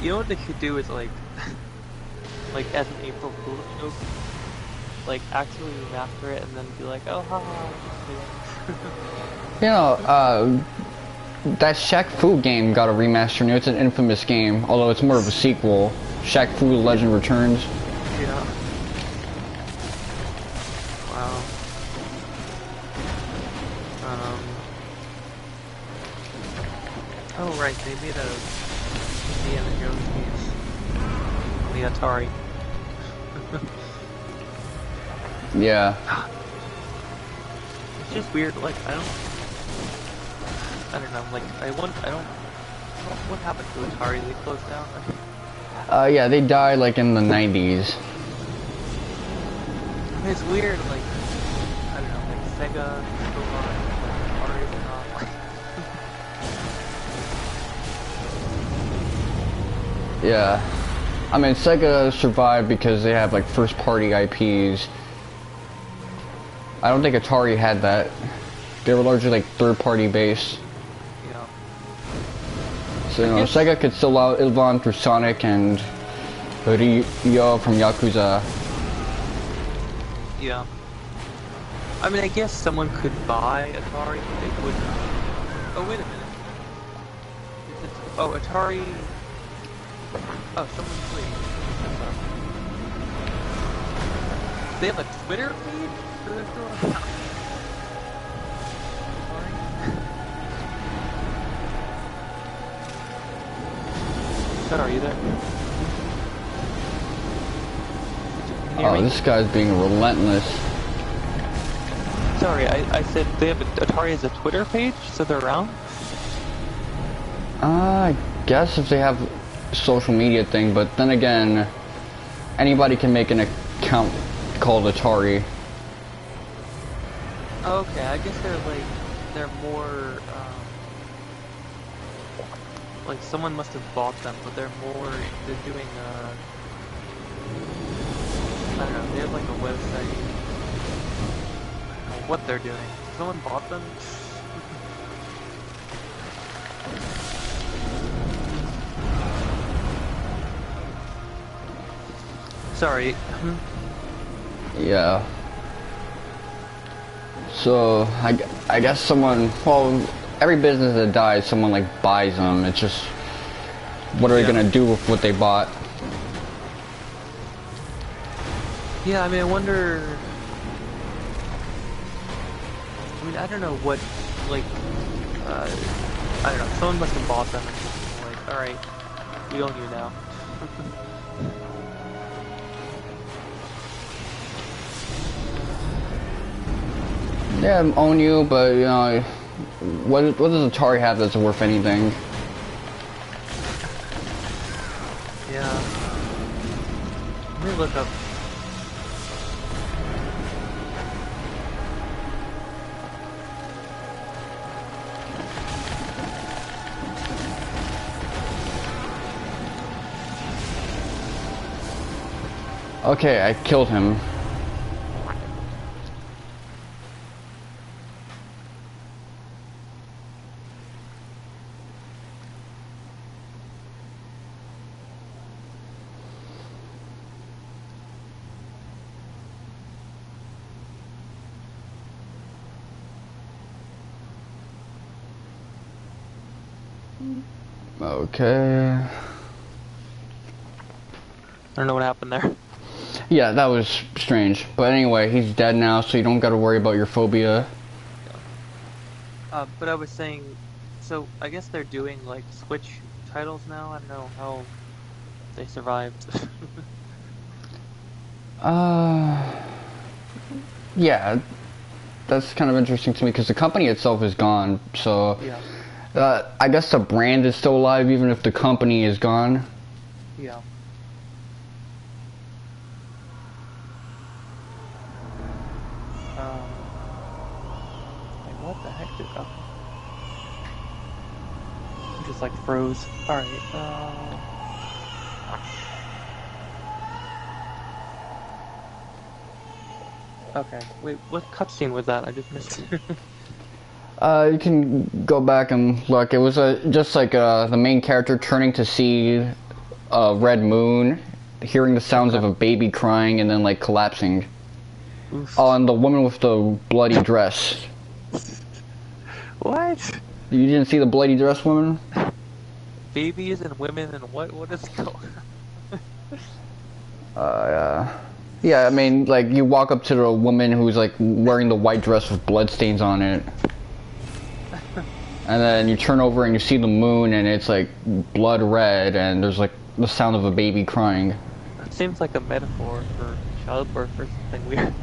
S2: You know what they should do is like as an April Fool's joke, like actually remaster it and then be like, oh haha.
S1: You know, that Shaq Fu game got a remaster. It's an infamous game, although it's more of a sequel. Shaq Fu Legend Returns.
S2: Yeah. Wow. Oh right, they made a Indiana Jones game on the Atari.
S1: Yeah.
S2: It's just weird. Like I don't know. Like what happened to Atari? They closed down.
S1: Yeah, they died like in the 90s.
S2: It's weird. Like I don't know. Like Sega still on, like Atari's not. Like
S1: Yeah. I mean, Sega survived because they have like first-party IPs. I don't think Atari had that. They were largely like third-party based.
S2: yeah.
S1: So, you know, Sega could still live on through Sonic and Ryo from Yakuza.
S2: Yeah. I mean, I guess someone could buy Atari, but they wouldn't. Oh, wait a minute. Oh, Atari. Oh, someone please. They have a Twitter feed for their store? Sorry. Are you there? Can you hear
S1: Oh,
S2: me?
S1: this guy's being relentless.
S2: Sorry, I said they have Atari has a Twitter page, so they're around?
S1: I guess if they have a social media thing, but then again, anybody can make an account called Atari.
S2: Okay, I guess they're more, like someone must have bought them, but they're doing, I don't know, they have like a website. I don't know what they're doing. Someone bought them? Sorry.
S1: Yeah. So, I guess someone, well, every business that dies, someone like buys them. It's just, what are they gonna do with what they bought?
S2: Yeah, I mean, I wonder. I mean, I don't know what, like, I don't know. Someone must have bought them and just been like, all right, we own you now.
S1: Yeah, own you, but you know, what does Atari have that's worth anything?
S2: Yeah. Let me look up.
S1: Okay, I killed him. Okay.
S2: I don't know what happened there.
S1: Yeah, that was strange. But anyway, he's dead now, so you don't gotta worry about your phobia.
S2: But I was saying, so I guess they're doing like Switch titles now. I don't know how they survived.
S1: Yeah, that's kind of interesting to me because the company itself is gone. So,
S2: Yeah.
S1: I guess the brand is still alive even if the company is gone.
S2: Yeah. Like what the heck did? Oh. I just like froze. All right. Okay. Wait, what cutscene was that? I just missed it.
S1: You can go back and look. It was just like the main character turning to see a red moon, hearing the sounds of a baby crying, and then like collapsing.
S2: Oof.
S1: Oh, and the woman with the bloody dress.
S2: What?
S1: You didn't see the bloody dress woman?
S2: Babies and women and what is going
S1: Yeah. Yeah, I mean, like, you walk up to the woman who's, like, wearing the white dress with bloodstains on it. And then you turn over and you see the moon and it's, like, blood red and there's, like, the sound of a baby crying.
S2: It seems like a metaphor for childbirth or something weird.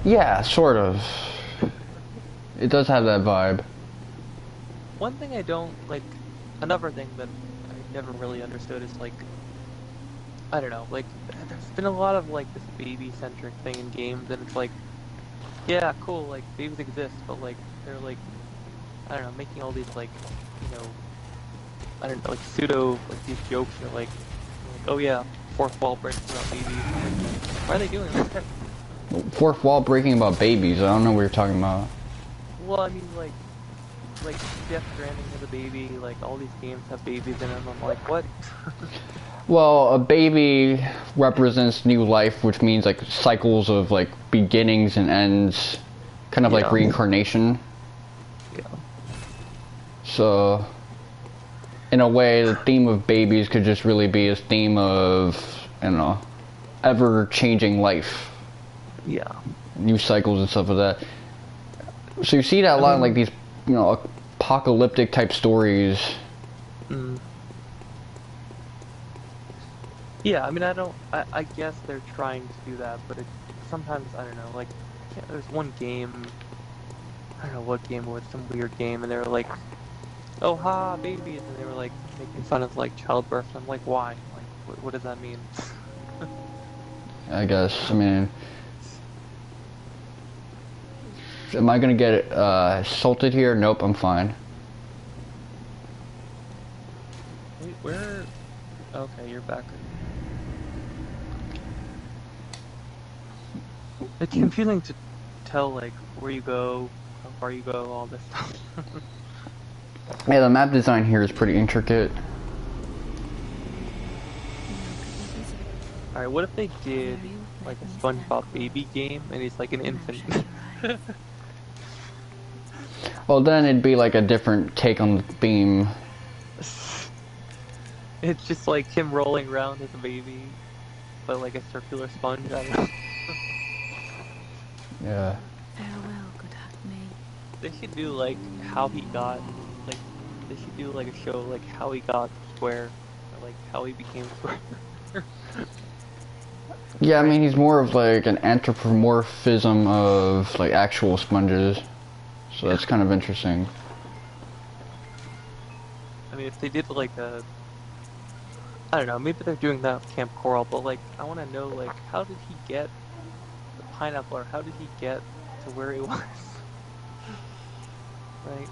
S1: Yeah, sort of. It does have that vibe.
S2: One thing I don't, like, another thing that I never really understood is, like, I don't know, like, there's been a lot of, like, this baby-centric thing in games, and it's like, yeah, cool, like, babies exist, but, like, they're, like, I don't know, making all these, like, you know, I don't know, like, pseudo, like, these jokes are like oh yeah, fourth wall breaking about babies. Why are they doing that?
S1: Fourth wall breaking about babies, I don't know what you're talking about.
S2: Well, I mean, like, like Death Stranding has a baby, like all these games have babies in them. I'm like, what?
S1: Well, a baby represents new life, which means like cycles of like beginnings and ends, kind of like
S2: Yeah.
S1: reincarnation.
S2: Yeah.
S1: So, in a way, the theme of babies could just really be a theme of, I don't know, ever-changing life,
S2: Yeah.
S1: new cycles and stuff like that. So you see that a lot in like these, you know, apocalyptic type stories.
S2: Mm. Yeah, I mean, I guess they're trying to do that, but sometimes, I don't know, like, there's one game, I don't know what game it was, some weird game, and they were like, oh ha, babies, and they were like, making fun of, like, childbirth, and I'm like, why? Like, what does that mean?
S1: I guess. I mean, am I gonna get assaulted here? Nope, I'm fine.
S2: Wait, where? Okay, you're back. It's confusing to tell, like, where you go, how far you go, all this stuff.
S1: Yeah, the map design here is pretty intricate.
S2: Alright, what if they did, like, a SpongeBob baby game, and he's like an infant?
S1: Well, then it'd be like a different take on the theme.
S2: It's just like him rolling around as a baby, but like a circular sponge, I don't know.
S1: Yeah.
S3: Farewell, good Hackney.
S2: They should do like how he got, like, they should do like a show like how he got square, or like how he became square.
S1: Yeah, I mean, he's more of like an anthropomorphism of like actual sponges. So that's kind of interesting.
S2: I mean, if they did like a, I don't know, maybe they're doing that with Camp Coral, but like, I want to know, like, how did he get the pineapple, or how did he get to where he was? Right?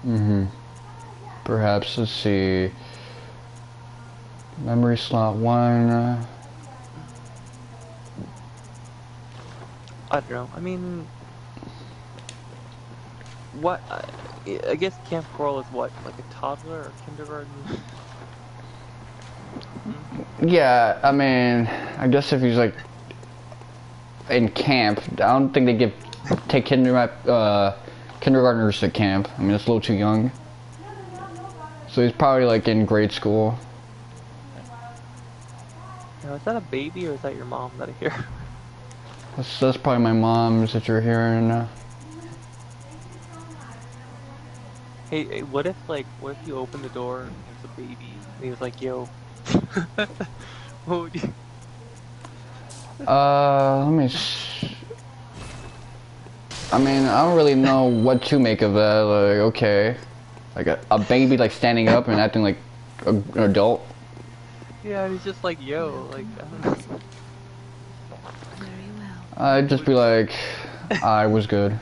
S1: Mm-hmm. Perhaps, let's see. Memory slot 1.
S2: I don't know. I mean, what? I guess Camp Coral is what, like a toddler or kindergarten?
S1: Yeah, I mean, I guess if he's like in camp, I don't think they take kindergartners to camp. I mean, it's a little too young. So he's probably like in grade school.
S2: Now, is that a baby or is that your mom that I hear?
S1: That's probably my mom's that you're hearing.
S2: Hey, what if you open the door and there's a baby and he was like, yo, what would you?
S1: Let me. I mean, I don't really know what to make of that. Like, okay, like a baby like standing up and acting like an adult.
S2: Yeah, and he's just like, yo, like, I don't know.
S3: Very well.
S1: I'd just be like, I was good.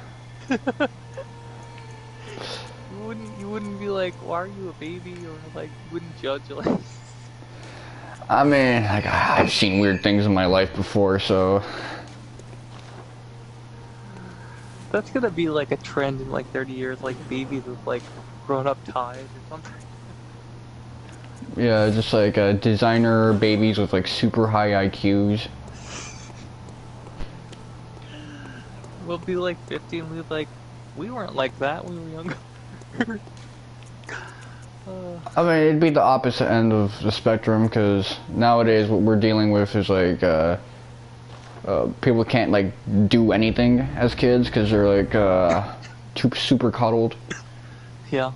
S2: You wouldn't be like, why are you a baby, or like, you wouldn't judge, like.
S1: I mean, like, I've seen weird things in my life before, so.
S2: That's gonna be like a trend in like 30 years, like babies with like grown-up ties or something.
S1: Yeah, just like designer babies with like super high IQs.
S2: We'll be like 50 and we'll be like, we weren't like that when we were younger.
S1: I mean, it'd be the opposite end of the spectrum, because nowadays what we're dealing with is like people can't like do anything as kids because they're like too super coddled.
S2: Yeah.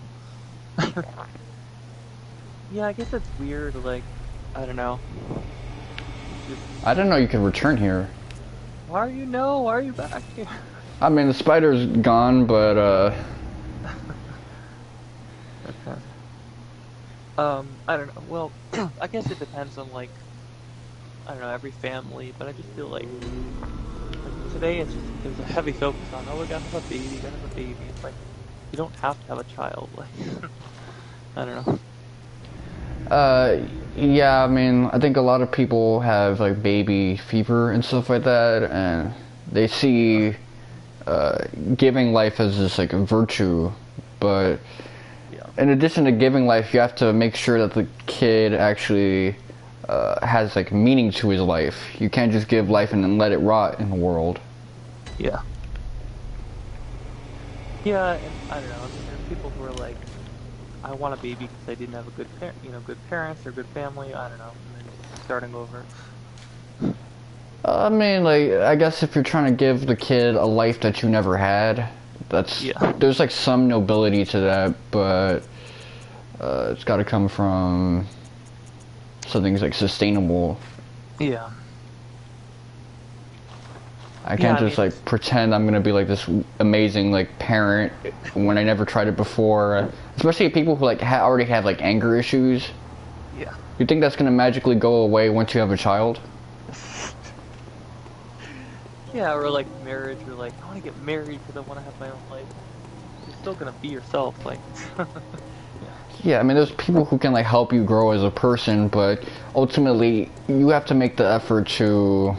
S2: Yeah, I guess it's weird, like, I don't know.
S1: I didn't know you could return here.
S2: Why are you back here?
S1: I mean, the spider's gone, but
S2: Okay. I don't know, well, I guess it depends on, like, I don't know, every family, but I just feel like today it's just, there's a heavy focus on, oh, we gotta have a baby, It's like, you don't have to have a child, like, I don't know.
S1: yeah, I mean, I think a lot of people have like baby fever and stuff like that, and they see giving life as this like a virtue, but
S2: Yeah.
S1: in addition to giving life, you have to make sure that the kid actually has like meaning to his life. You can't just give life and then let it rot in the world.
S2: Yeah. Yeah, and I don't know. I mean, there's people who are like, I want a baby because they didn't have a good good parents or good family. I don't know, and then just starting over.
S1: I mean, like, I guess if you're trying to give the kid a life that you never had,
S2: Yeah.
S1: there's like some nobility to that, but it's got to come from something like sustainable.
S2: Yeah.
S1: I can't
S2: I
S1: just
S2: mean,
S1: like pretend I'm gonna be like this amazing like parent when I never tried it before. Especially people who like already have like anger issues.
S2: yeah.
S1: You think that's gonna magically go away once you have a child?
S2: Yeah, or like marriage, or like, I want to get married because I want to have my own life. You're still gonna be yourself, like.
S1: Yeah, I mean, there's people who can like help you grow as a person, but ultimately you have to make the effort to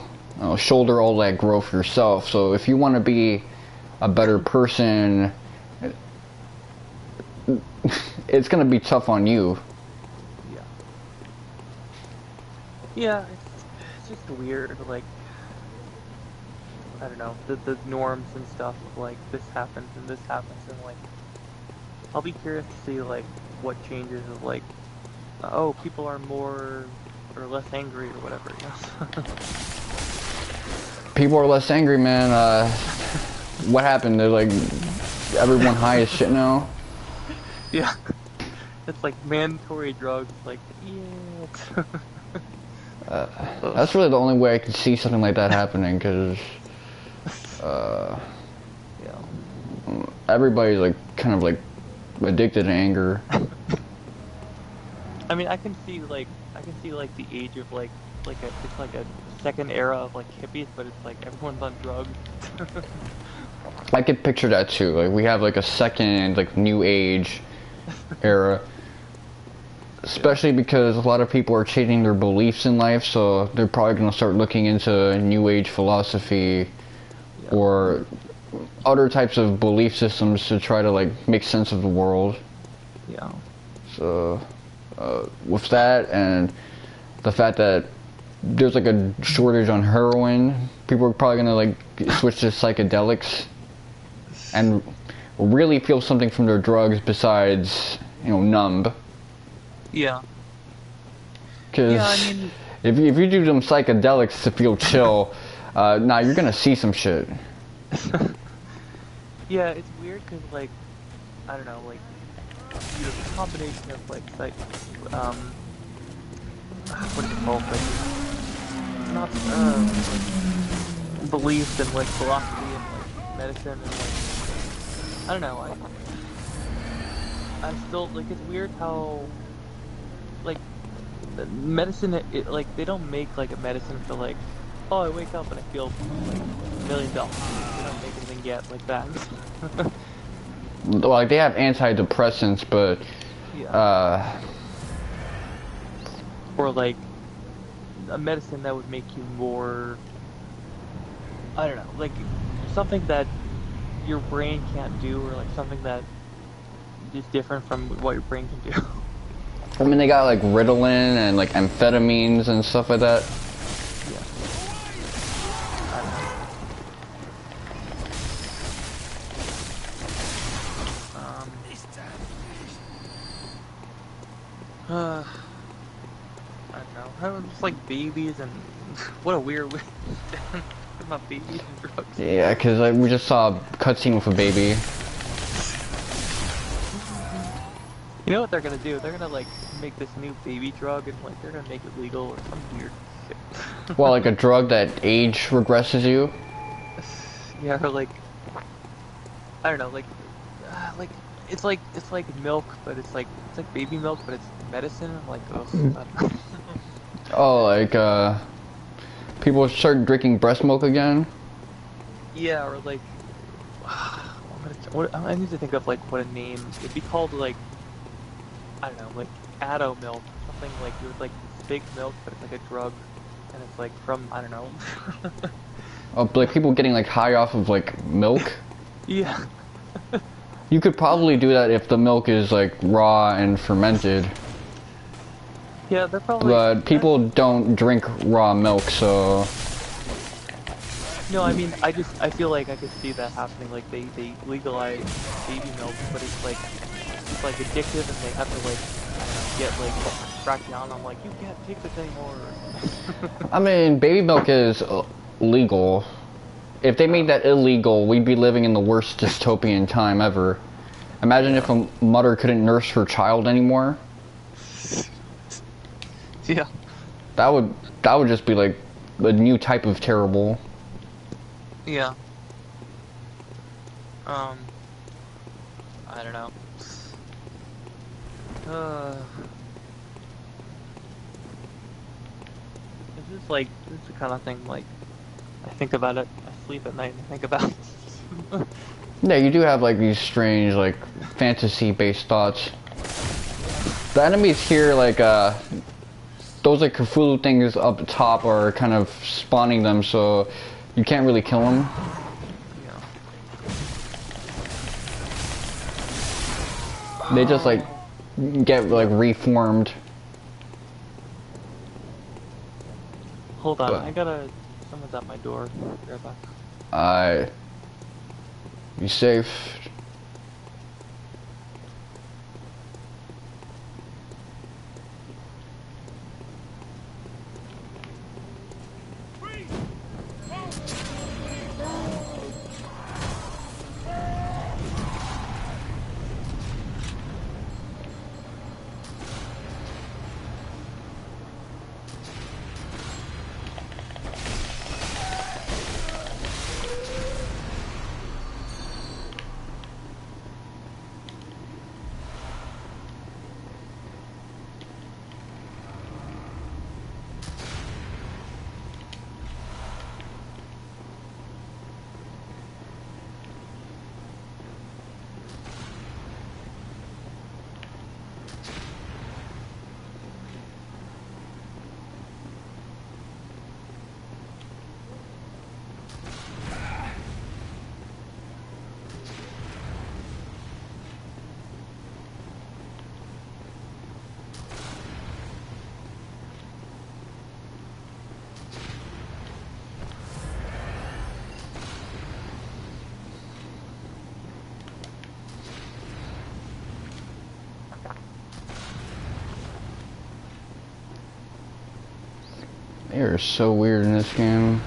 S1: shoulder all that growth yourself. So if you want to be a better person, it's gonna be tough on you.
S2: Yeah. Yeah, it's just weird, like, I don't know, the norms and stuff of like, this happens and this happens, and like, I'll be curious to see like, what changes of like, oh, people are more or less angry or whatever, you know?
S1: People are less angry, man. What happened? They're like everyone high as shit now.
S2: Yeah. It's like mandatory drugs, like, yeah.
S1: That's really the only way I could see something like that happening, because
S2: Yeah.
S1: everybody's like kind of like addicted to anger.
S2: I mean, I can see like the age of like it's like a second era of like hippies, but it's like everyone's on drugs.
S1: I could picture that too. Like we have like a second like new age era, especially because a lot of people are changing their beliefs in life, so they're probably going to start looking into new age philosophy or other types of belief systems to try to like make sense of the world.
S2: Yeah.
S1: So with that and the fact that there's like a shortage on heroin, people are probably gonna like switch to psychedelics and really feel something from their drugs besides, numb.
S2: Yeah.
S1: Because
S2: Yeah, I mean,
S1: if you do some psychedelics to feel chill, you're gonna see some shit.
S2: yeah, it's weird because like I don't know, like the combination of like what is it called, like not like, beliefs and like philosophy and like medicine and like I don't know, I'm still like it's weird how like the medicine like they don't make like a medicine for like, oh, I wake up and I feel like $1 million. They don't make anything yet like that.
S1: Like they have antidepressants, but
S2: Yeah. Or like a medicine that would make you more, I don't know, like something that your brain can't do, or like something that is different from what your brain can do.
S1: I mean they got like Ritalin and like amphetamines and stuff like that.
S2: Yeah. I don't know. How just like babies and what a weird way about babies and drugs.
S1: Yeah, because like, we just saw a cutscene with a baby.
S2: You know what they're gonna do? They're gonna like make this new baby drug and like they're gonna make it legal or some weird shit.
S1: Well, like a drug that age regresses you.
S2: Yeah, or like I don't know, like it's like milk, but it's like baby milk, but it's medicine. I'm like, oh, I don't know.
S1: Oh, like people start drinking breast milk again.
S2: Yeah, or like I need to think of like what a name it'd be called, like I don't know, like Addo milk, something like it was like fake milk, but it's like a drug, and it's like from I don't know.
S1: Oh, like people getting like high off of like milk.
S2: Yeah.
S1: You could probably do that if the milk is like raw and fermented.
S2: Yeah, they're probably.
S1: But people don't drink raw milk, so.
S2: No, I mean, I feel like I could see that happening. Like they legalize baby milk, but it's like addictive, and they have to like I don't know, get like crack down on like you can't take this anymore.
S1: I mean, baby milk is legal. If they made that illegal, we'd be living in the worst dystopian time ever. Imagine if a mother couldn't nurse her child anymore.
S2: Yeah.
S1: That would just be like a new type of terrible.
S2: Yeah. I don't know. This is the kind of thing like I think about it. I sleep at night and think about it.
S1: Yeah, you do have like these strange like fantasy-based thoughts. The enemies here, like those like Cthulhu things up the top are kind of spawning them, so you can't really kill them.
S2: Yeah.
S1: They just like get like reformed.
S2: Hold on,
S1: But
S2: I gotta. Someone's at my door. Be right back.
S1: be safe. They are so weird in this game.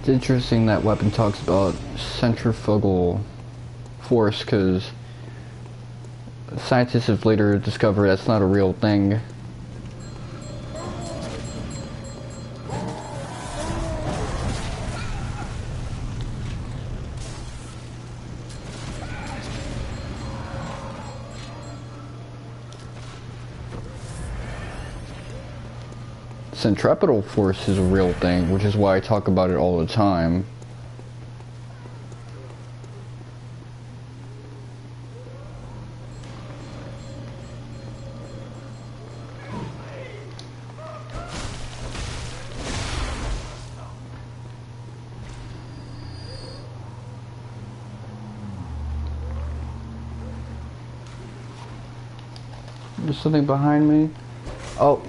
S1: It's interesting that weapon talks about centrifugal force, because scientists have later discovered that's not a real thing. Centripetal force is a real thing, which is why I talk about it all the time. There's something behind me. Oh.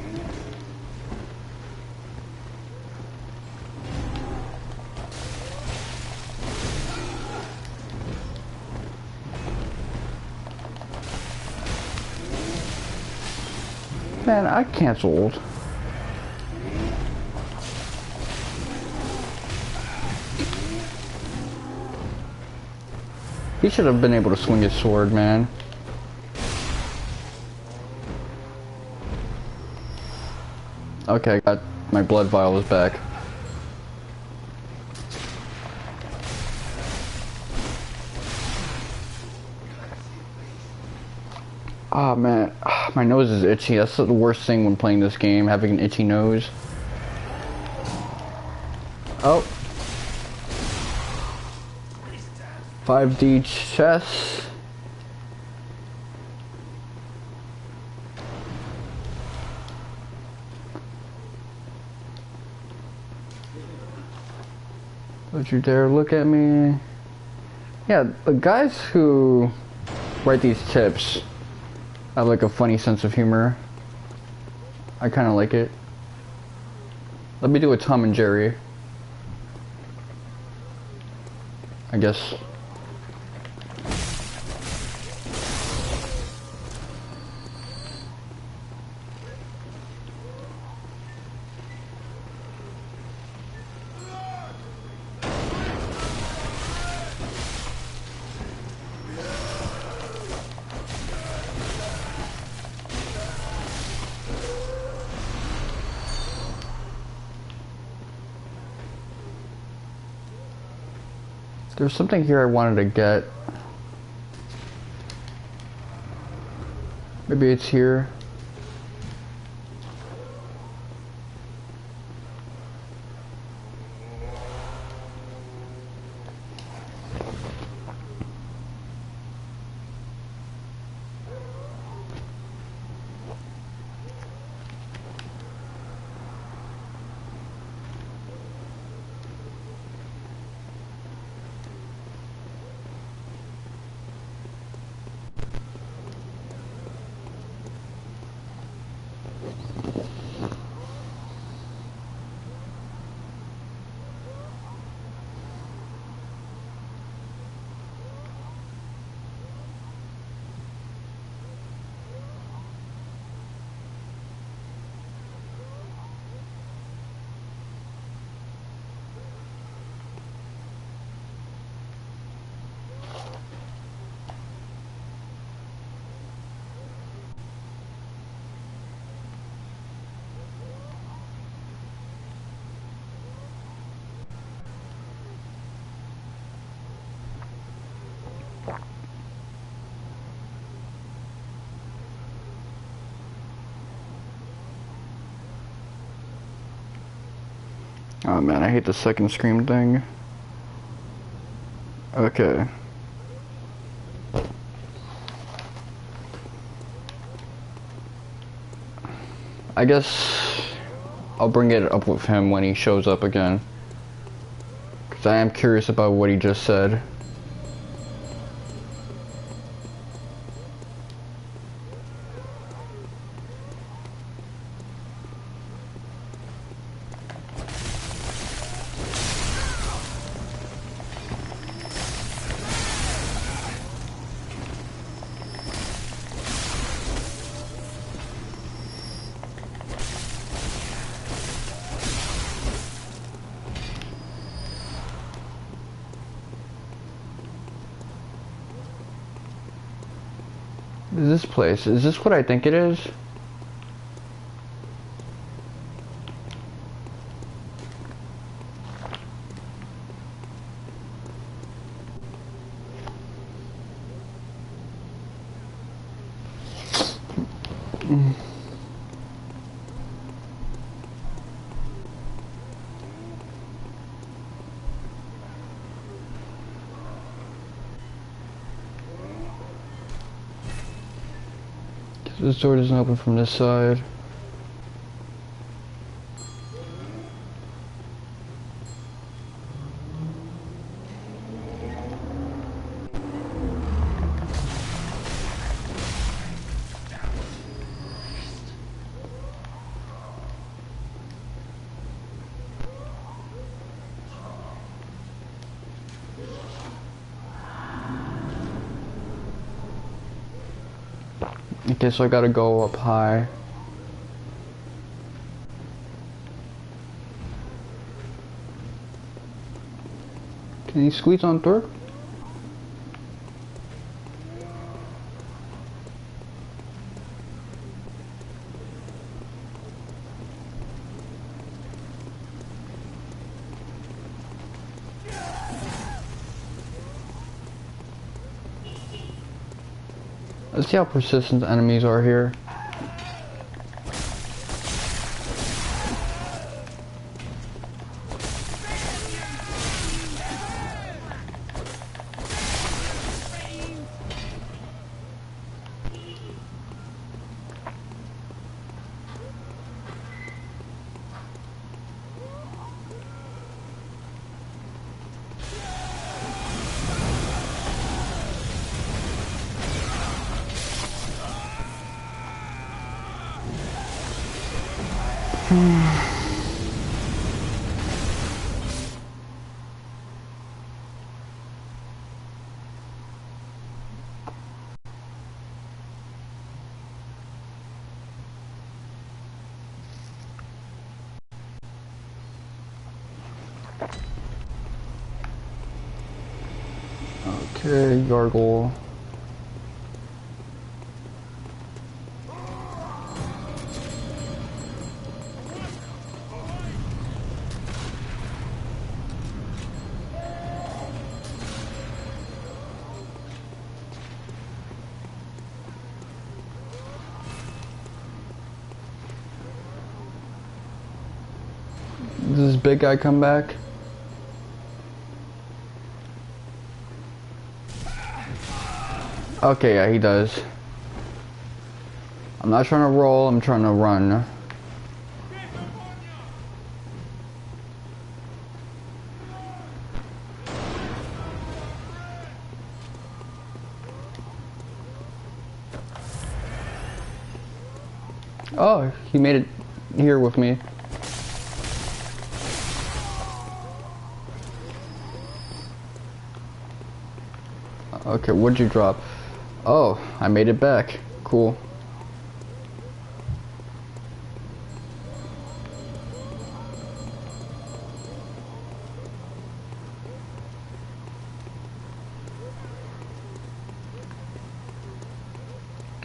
S1: Man, I canceled. He should have been able to swing his sword, man. Okay, I got my blood vial is back. Ah, man, my nose is itchy. That's the worst thing when playing this game, having an itchy nose. Oh. 5D chess. Don't you dare look at me. Yeah, the guys who write these tips have like a funny sense of humor. I kind of like it. Let me do a Tom and Jerry. I guess. There's something here I wanted to get. Maybe it's here. Oh man, I hate the second scream thing. Okay. I guess I'll bring it up with him when he shows up again. Because I am curious about what he just said. What is this place? Is this what I think it is? This door doesn't open from this side. Okay, so I gotta go up high. Can you squeeze on through? Let's see how persistent the enemies are here. Okay, gargle. Does this big guy come back? Okay, yeah, he does. I'm not trying to roll, I'm trying to run. Oh, he made it here with me. Okay, what'd you drop? Oh, I made it back. Cool.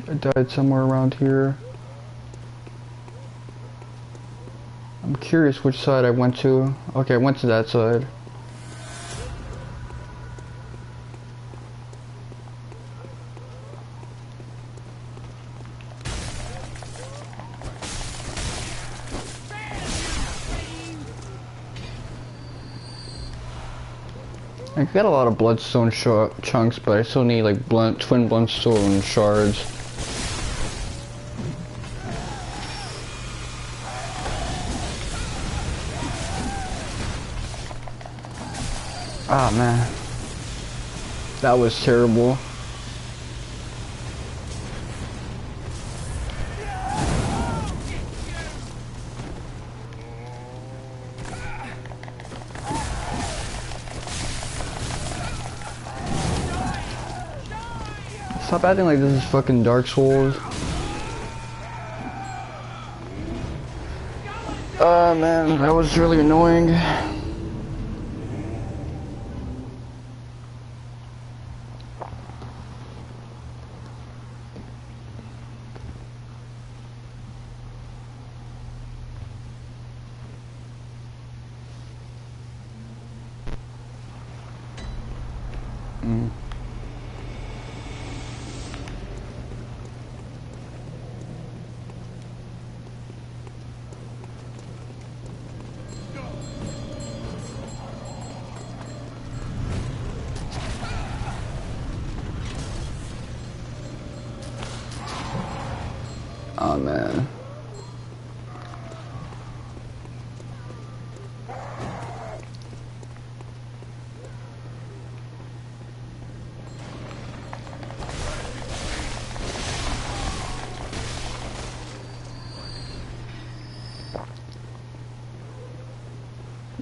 S1: I died somewhere around here. I'm curious which side I went to. Okay, I went to that side. I got a lot of bloodstone chunks, but I still need like twin bloodstone shards. Ah man, that was terrible. Stop acting like this is fucking Dark Souls. Man, that was really annoying. Oh man.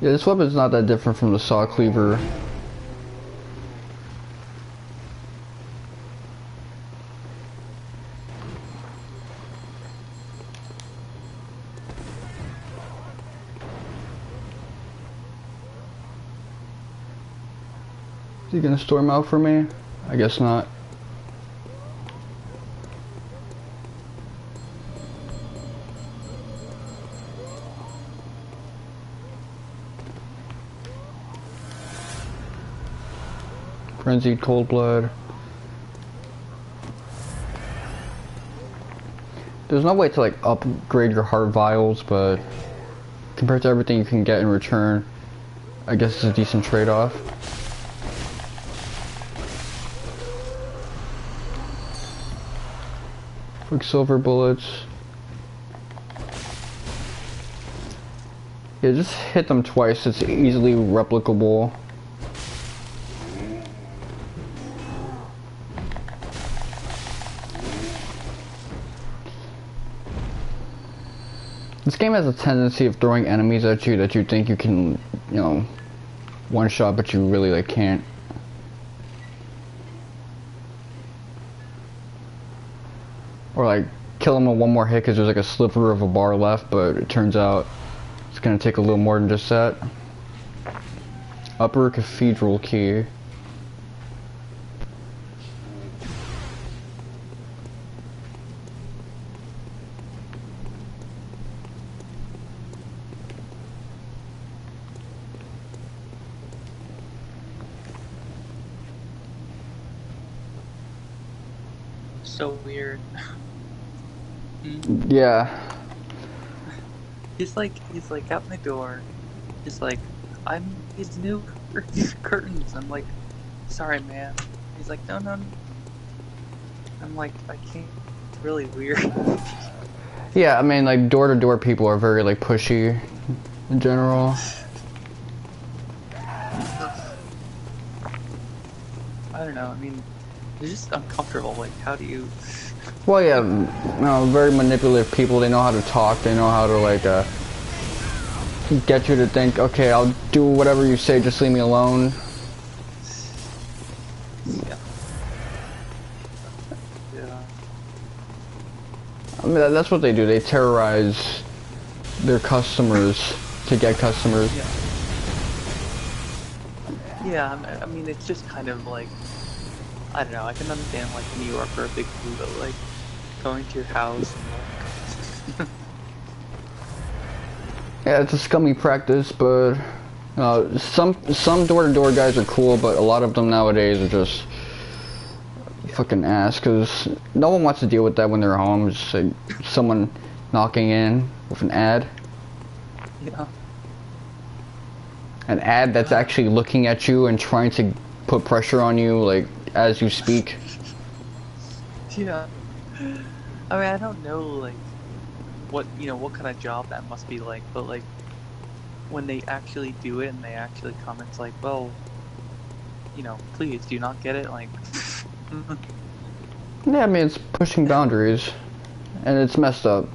S1: Yeah, this weapon's not that different from the saw cleaver. Is he gonna storm out for me? I guess not. Frenzied cold blood. There's no way to like upgrade your heart vials, but compared to everything you can get in return, I guess it's a decent trade-off. Quicksilver bullets. Yeah, just hit them twice. It's easily replicable. This game has a tendency of throwing enemies at you that you think you can, you know, one shot, but you really like can't. Or like kill them with one more hit because there's like a sliver of a bar left, but it turns out it's gonna take a little more than just that. Upper Cathedral Key.
S2: So weird.
S1: Yeah.
S2: He's like at my door. He's like, I'm these new curtains. I'm like, sorry, man. He's like, no, no. I'm like, I can't. It's really weird.
S1: Yeah, I mean, like door-to-door people are very like pushy in general.
S2: I don't know. I mean, it's just uncomfortable. Like, how do you?
S1: Well, yeah, you know, very manipulative people. They know how to talk. They know how to like get you to think, okay, I'll do whatever you say. Just leave me alone.
S2: Yeah. Yeah.
S1: I mean, that's what they do. They terrorize their customers to get customers.
S2: Yeah. Yeah. I mean, it's just kind of like, I don't know. I can understand like New York or a big city, but like going to your house and like.
S1: Yeah, it's a scummy practice, but some door-to-door guys are cool, but a lot of them nowadays are just fucking ass, because no one wants to deal with that when they're home. It's just like someone knocking in with an ad.
S2: Yeah.
S1: An ad that's actually looking at you and trying to put pressure on you, like, as you speak.
S2: Yeah. I mean, I don't know, like, what kind of job that must be like, but like, when they actually do it and they actually comment, it's like, well, please do not get it, like.
S1: Yeah, I mean, it's pushing boundaries, and it's messed up.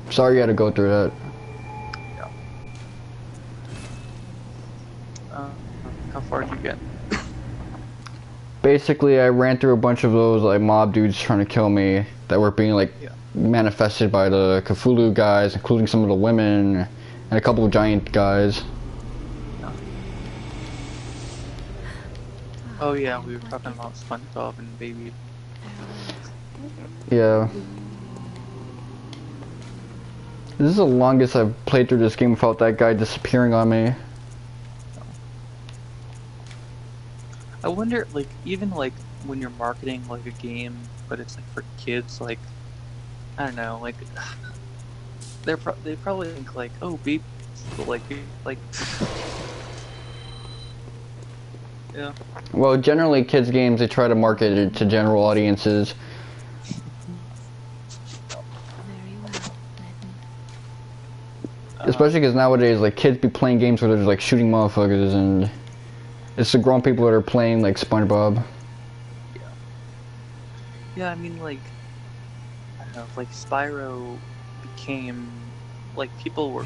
S1: Sorry you had to go through that.
S2: Yeah. How far did you get?
S1: Basically, I ran through a bunch of those like mob dudes trying to kill me that were being like manifested by the Cthulhu guys, including some of the women and a couple of giant guys.
S2: Oh yeah, we were talking about SpongeBob and Baby.
S1: Yeah. This is the longest I've played through this game without that guy disappearing on me.
S2: I wonder, like, even like when you're marketing like a game, but it's like for kids, like, I don't know, like, they probably think like, oh, baby, but like, yeah.
S1: Well, generally kids games, they try to market it to general audiences.
S3: Very well, Letton.
S1: Especially because nowadays, like, kids be playing games where they're just like shooting motherfuckers, and it's the grown people that are playing like SpongeBob.
S2: Yeah. Yeah, I mean, like, I don't know, like Spyro became, like, people were,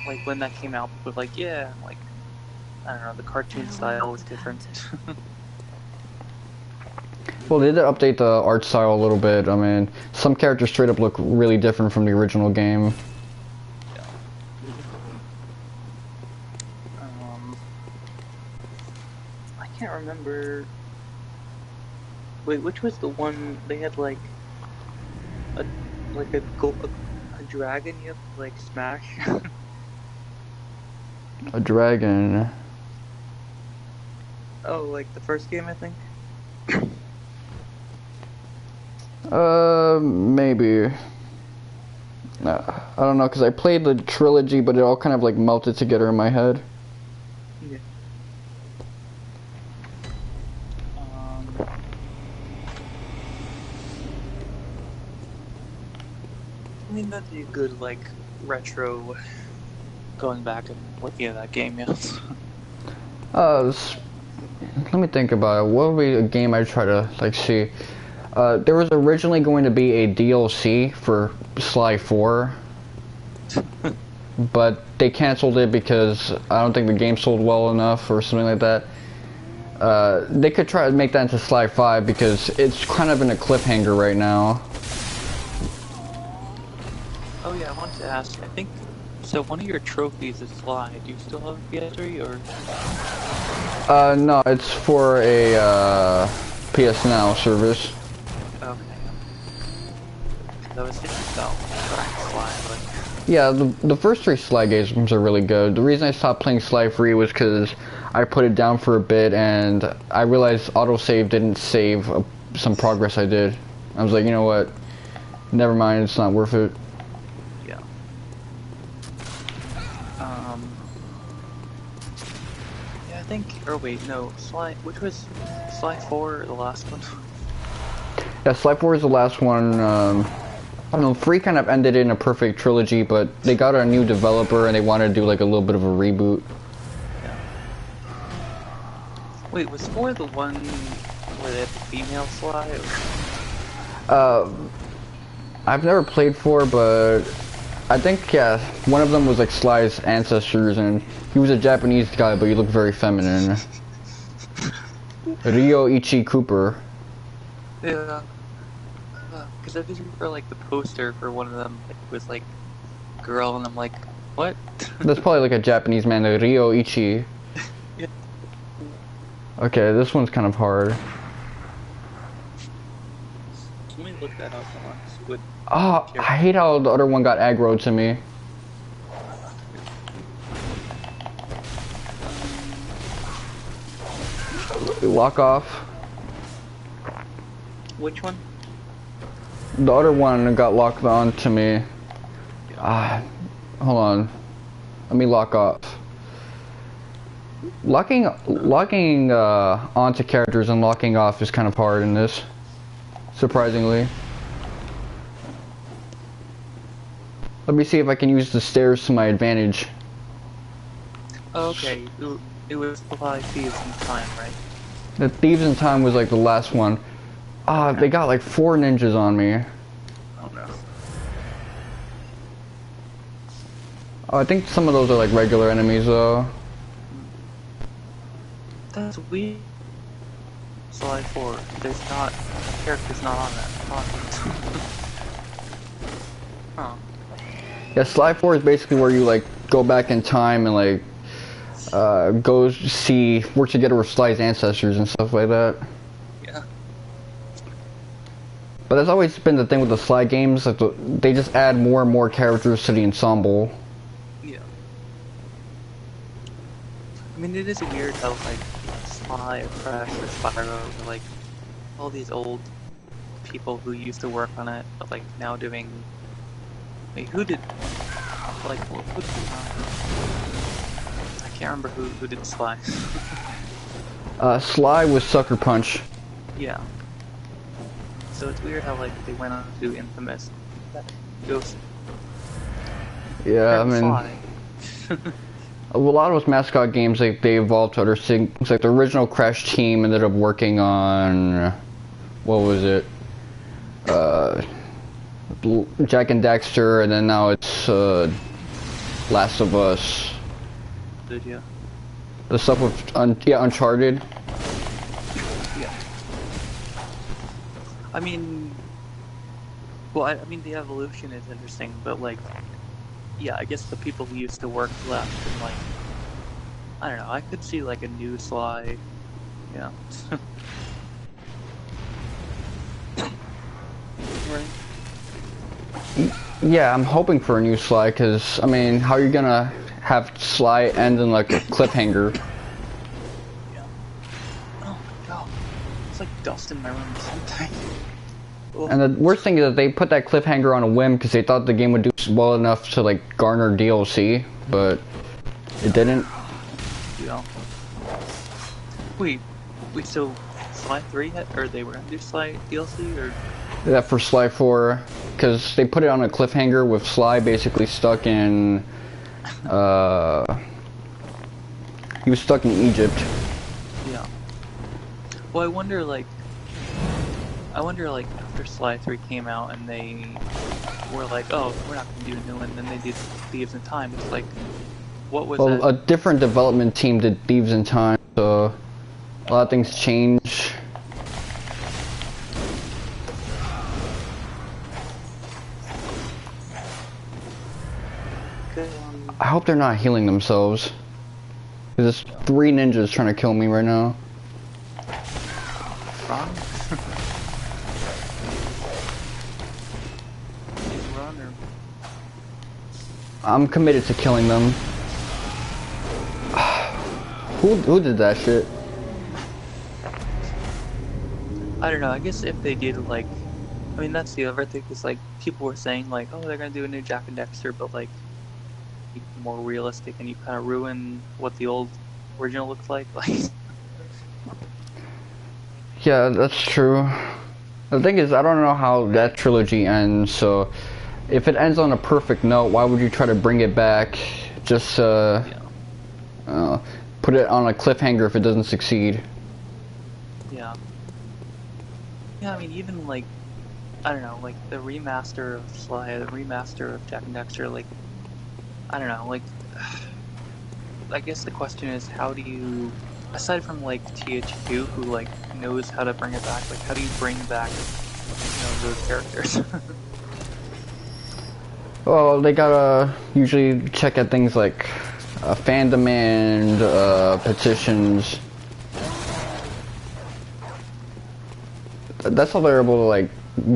S2: like, when that came out, people were like, yeah, like, I don't know, the cartoon style was different.
S1: Well, they did update the art style a little bit. I mean, some characters straight up look really different from the original game.
S2: Yeah. I can't remember. Wait, which was the one they had like a dragon you have to like smash?
S1: A dragon.
S2: Oh, like the first game, I think.
S1: Maybe. I don't know, because I played the trilogy, but it all kind of like melted together in my head.
S2: Yeah. I mean, that'd be a good, like, retro going back and looking at that game, yes.
S1: Let me think about it. What would be a game I'd try to, like, see? There was originally going to be a DLC for Sly 4, but they canceled it because I don't think the game sold well enough or something like that. They could try to make that into Sly 5 because it's kind of in a cliffhanger right now.
S2: Oh yeah, I wanted to ask, I think, so one of your trophies is Sly. Do you still have a PS3, or?
S1: No, it's for a, PS Now service.
S2: Okay. I was thinking about trying Sly, but...
S1: Yeah, the first 3 Sly games are really good. The reason I stopped playing Sly 3 was because I put it down for a bit and I realized autosave didn't save some progress I did. I was like, you know what? Never mind, it's not worth it.
S2: Yeah. Yeah, I think... Or wait, no. Sly... Which was... Sly 4 or the last one?
S1: Yeah, Sly 4 is the last one. I don't know, 3 kind of ended in a perfect trilogy, but they got a new developer and they wanted to do like a little bit of a reboot.
S2: Yeah. Wait, was 4 the one where they had the female Sly?
S1: I've never played 4, but I think, yeah, one of them was like Sly's ancestors, and he was a Japanese guy, but he looked very feminine. Ryoichi Cooper.
S2: Yeah. Because I just remember like the poster for one of them was like girl, and I'm like, what?
S1: That's probably like a Japanese man, Ryoichi.
S2: Yeah.
S1: Okay, this one's kind of hard.
S2: Let me look that up on Squid.
S1: Oh, I hate how the other one got aggro to me. Lock off.
S2: Which one?
S1: The other one got locked on to me. Hold on. Let me lock off. Locking onto characters and locking off is kind of hard in this, surprisingly. Let me see if I can use the stairs to my advantage.
S2: Oh, okay, it was Fly Thieves in Time, right?
S1: The Thieves in Time was like the last one. Ah,
S2: Okay.
S1: they got like 4 ninjas on me.
S2: Oh no.
S1: Oh, I think some of those are like regular enemies though.
S2: That's weird. Slide 4. There's not characters not on that. Huh.
S1: Yeah, Slide 4 is basically where you like go back in time and like go see, work together with Sly's ancestors and stuff like that.
S2: Yeah.
S1: But that's always been the thing with the Sly games, like they just add more and more characters to the ensemble.
S2: Yeah. I mean, it is weird how like Sly or Crash or Spyro or like all these old people who used to work on it, but like now doing. Wait, who did? Like, what I can't remember who did Sly.
S1: Sly was Sucker Punch.
S2: Yeah. So it's weird how like they went on to do Infamous. That Ghost.
S1: Yeah, I mean,
S2: Sly.
S1: a lot of those mascot games they evolved to other things. Like the original Crash team ended up working on, what was it? Jack and Daxter, and then now it's Last of Us.
S2: Did you?
S1: The stuff with Uncharted.
S2: Yeah. I mean, well, I mean the evolution is interesting, but like, yeah, I guess the people who used to work left, and like, I don't know, I could see like a new Sly, yeah. Right.
S1: Yeah, I'm hoping for a new Sly, because, I mean, how are you gonna have Sly end in like a cliffhanger?
S2: Yeah. Oh my god. It's like dust in my room sometimes. Oh.
S1: And the worst thing is that they put that cliffhanger on a whim because they thought the game would do well enough to like garner DLC, but it didn't.
S2: Yeah. Wait, so Sly 3 had, or they were gonna do Sly DLC, or?
S1: That for Sly 4, because they put it on a cliffhanger with Sly basically stuck in, he was stuck in Egypt.
S2: Yeah. Well, I wonder like after Sly 3 came out and they were like, oh, we're not gonna do a new one, and then they did Thieves in Time. It's like, what was
S1: Well,
S2: that?
S1: a different development team did Thieves in Time, so a lot of things change. I hope they're not healing themselves. There's 3 ninjas trying to kill me right now.
S2: Run? Run or...
S1: I'm committed to killing them. Who did that shit?
S2: I don't know, I guess if they did like, I mean that's the other thing, is like people were saying like, oh, they're gonna do a new Jack and Dexter, but like more realistic, and you kind of ruin what the old original looks like.
S1: Yeah, that's true. The thing is, I don't know how that trilogy ends, so if it ends on a perfect note, why would you try to bring it back? Just
S2: Yeah.
S1: put it on a cliffhanger if it doesn't succeed.
S2: Yeah. Yeah, I mean, even like, I don't know, like the remaster of Sly, the remaster of Jack and Dexter, like, I don't know, like, I guess the question is, how do you, aside from like THQ, who like knows how to bring it back, like, how do you bring back, those characters?
S1: Well, they gotta usually check at things like fan demand, petitions. That's how they're able to like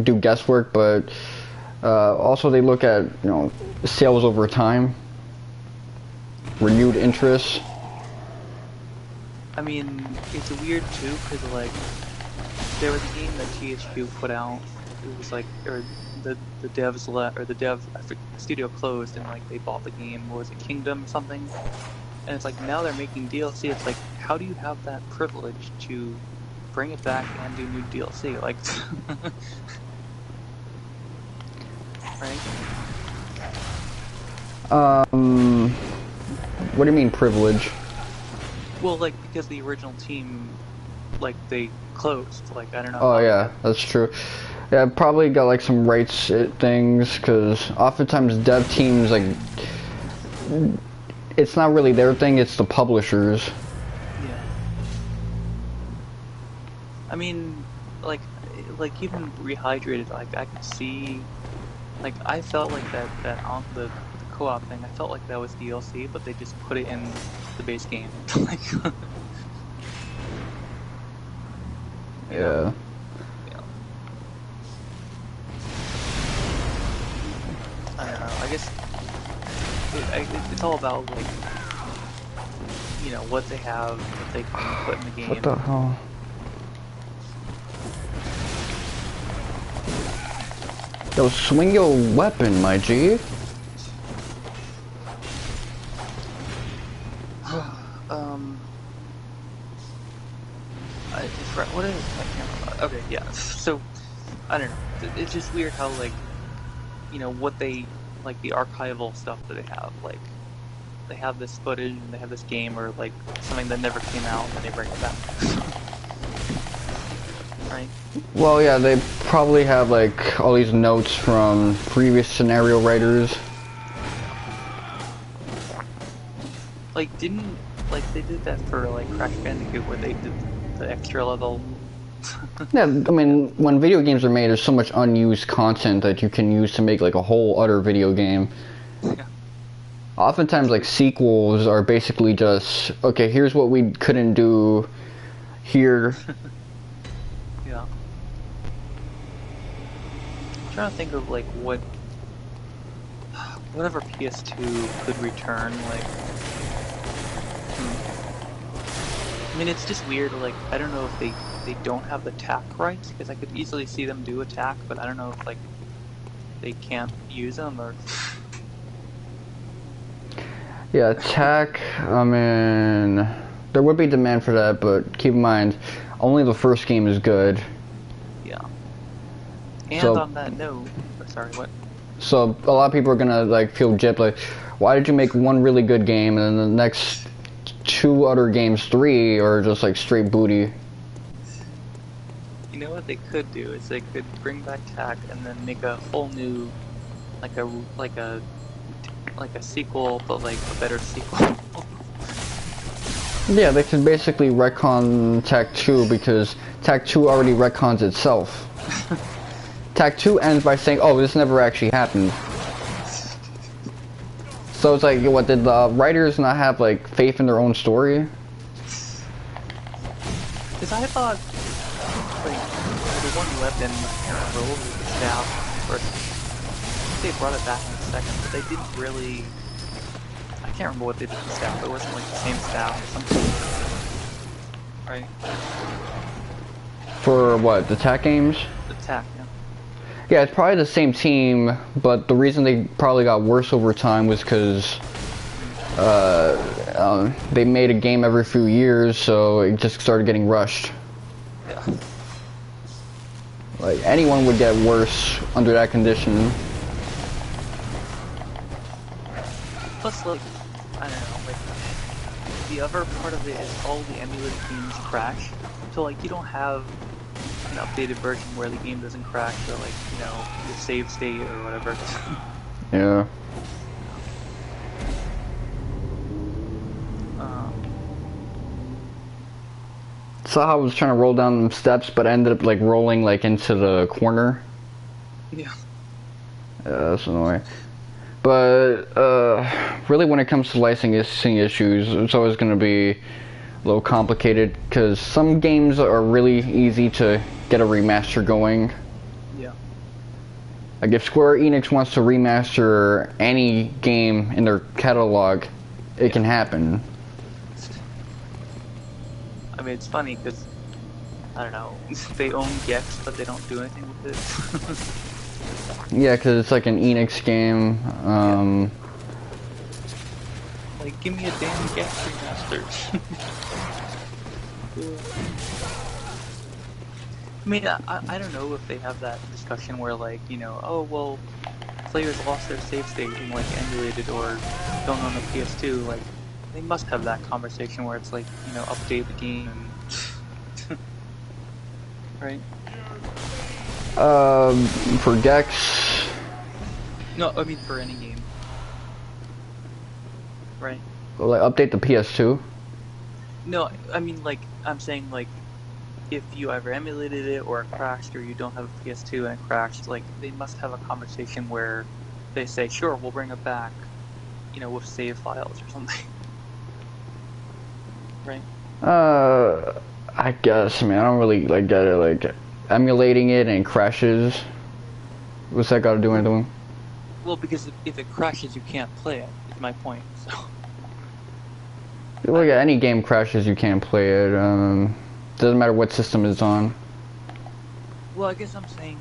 S1: do guesswork, but also they look at sales over time, renewed interest.
S2: I mean, it's weird too, because like, there was a game that THQ put out, it was like, or the devs left, or the studio closed, and like they bought the game. What was it, Kingdom something? And it's like now they're making DLC. It's like, how do you have that privilege to bring it back and do new DLC? Like, right?
S1: What do you mean privilege?
S2: Well, like because the original team, like they closed. Like I don't know.
S1: Oh yeah, that's true. Yeah, probably got like some rights things, because oftentimes dev teams, like, it's not really their thing, it's the publishers.
S2: Yeah. I mean, like even Rehydrated, like I could see, like I felt like that on the co-op thing, I felt like that was DLC, but they just put it in the base game. Like,
S1: Yeah.
S2: yeah. I don't know. I guess it's all about like, you know, what they have, what they can put in the game.
S1: What the hell? Yo, swing your weapon, my G.
S2: What is it? I can't remember. Okay, yeah. So, I don't know. It's just weird how, like, you know, what they, like, the archival stuff that they have, like, they have this footage and they have this game or, like, something that never came out and they bring it back. Right?
S1: Well, yeah, they probably have, like, all these notes from previous scenario writers.
S2: Like, they did that for, like, Crash Bandicoot where they did the extra level.
S1: Yeah, I mean, when video games are made, there's so much unused content that you can use to make, like, a whole other video game.
S2: Yeah.
S1: Oftentimes, like, sequels are basically just, okay, here's what we couldn't do here.
S2: Yeah. I'm trying to think of, like, whatever PS2 could return, like, I mean, it's just weird, like, I don't know if they don't have the TAC rights, because I could easily see them do a TAC, but I don't know if, like, they can't use them, or...
S1: Yeah, TAC, I mean, there would be demand for that, but keep in mind, only the first game is good.
S2: Yeah. And
S1: So-
S2: on that note... Sorry, what?
S1: So, a lot of people are gonna, like, feel gypped, like, why did you make one really good game, and then the next 2 other games, 3, are just, like, straight booty?
S2: You know what they could do is they could bring back TAC and then make a whole new, like a sequel, but like a better sequel.
S1: Yeah, they could basically retcon TAC 2, because TAC 2 already retcons itself. TAC 2 ends by saying, oh, this never actually happened. So it's like, what, did the writers not have, like, faith in their own story?
S2: Because I thought, like, the one weapon, I can't remember what was the staff first. They brought it back in a second, but they didn't really. I can't remember what they did with the staff, but it wasn't like the same staff or something. Right?
S1: For what, the TAC games?
S2: The TAC, yeah.
S1: Yeah, it's probably the same team, but the reason they probably got worse over time was because they made a game every few years, so it just started getting rushed.
S2: Yeah.
S1: Like, anyone would get worse under that condition.
S2: Plus, like, I don't know, like, the other part of it is all the emulated games crash. So, like, you don't have an updated version where the game doesn't crash, or, like, you know, your save state or whatever.
S1: Yeah. Saw how I was trying to roll down them steps, but I ended up, like, rolling, like, into the corner.
S2: Yeah.
S1: That's annoying. But, really when it comes to licensing issues, it's always going to be a little complicated, because some games are really easy to get a remaster going.
S2: Yeah.
S1: Like, if Square Enix wants to remaster any game in their catalog, it can happen.
S2: I mean, it's funny, because, I don't know, they own Gex, but they don't do anything with it.
S1: Yeah, because it's like an Enix game.
S2: Like, give me a damn Gex remaster. I mean, I don't know if they have that discussion where, like, you know, oh, well, players lost their save state and, like, emulated or don't own a PS2. Like, they must have that conversation where it's like, you know, update the game and... right?
S1: For Gex...
S2: No, I mean for any game. Right?
S1: Like, update the PS2?
S2: No, I mean, like, I'm saying, like, if you ever emulated it or it crashed or you don't have a PS2 and it crashed, like, they must have a conversation where they say, sure, we'll bring it back, you know, with save files or something. Right?
S1: I guess, man, I don't really, like, get it, like, emulating it and it crashes. What's that got to do with anything?
S2: Well, because if it crashes, you can't play it, is my point, so...
S1: Look, any game crashes, you can't play it. Doesn't matter what system it's on.
S2: Well, I guess I'm saying,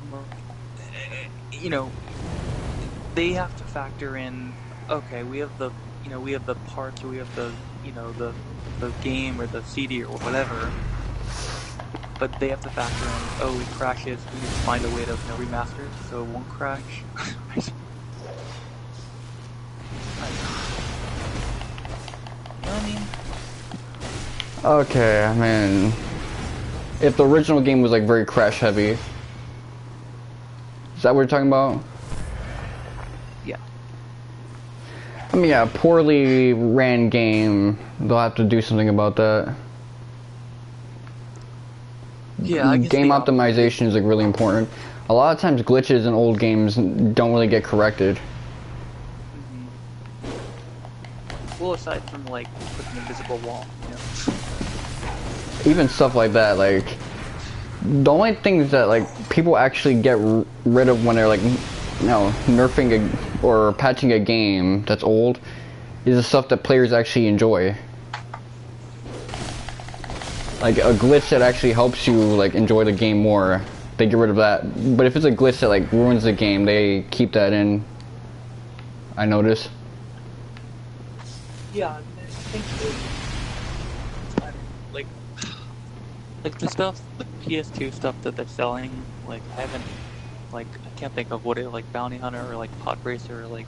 S2: you know, they have to factor in. Okay, we have the, you know, we have the parts, or we have the, you know, the game or the CD or whatever. But they have to factor in. Oh, it crashes. We need to find a way to, you know, remaster it so it won't crash. You know what I mean?
S1: Okay, I mean, if the original game was like very crash heavy, is that what you're talking about?
S2: Yeah.
S1: I mean, yeah, poorly ran game, they'll have to do something about that.
S2: Yeah, I guess
S1: game optimization is like really important. A lot of times glitches in old games don't really get corrected.
S2: Well, aside from like putting an invisible wall, you know.
S1: Even stuff like that, like the only things that like people actually get rid of when they're like, you know, nerfing or patching a game that's old is the stuff that players actually enjoy. Like a glitch that actually helps you like enjoy the game more, they get rid of that. But if it's a glitch that like ruins the game, they keep that in. I notice.
S2: Yeah, I mean, I think like the stuff, the PS2 stuff that they're selling, like I haven't, like I can't think of what it like Bounty Hunter or like Pod Racer or like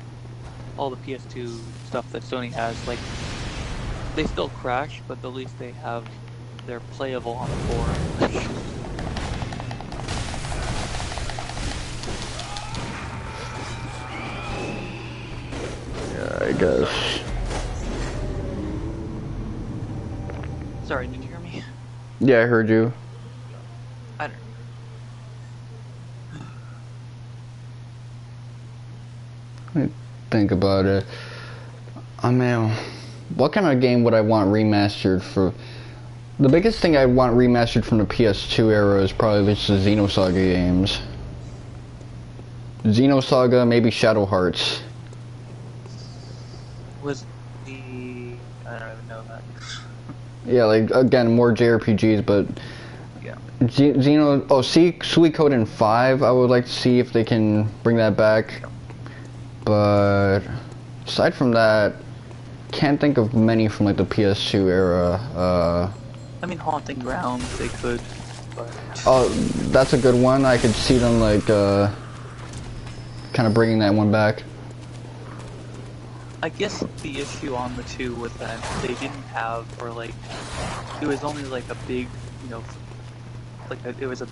S2: all the PS2 stuff that Sony has. Like they still crash, but at least they're playable on the forum.
S1: Yeah, I guess.
S2: Sorry, did you hear me?
S1: Yeah, I heard you.
S2: I don't
S1: Let me think about it. I mean, what kind of game would I want remastered for? The biggest thing I want remastered from the PS2 era is probably just the Xenosaga games. Xenosaga, maybe Shadow Hearts.
S2: was the I don't even know that.
S1: Yeah, like again, more JRPGs, but
S2: Yeah.
S1: Suikoden 5, I would like to see if they can bring that back. But aside from that, can't think of many from like the PS2 era.
S2: I mean, Haunting Grounds, they could, but...
S1: Oh, that's a good one. I could see them like kind of bringing that one back.
S2: I guess the issue on the two was that they didn't have, or like, it was only like a big, you know, it was a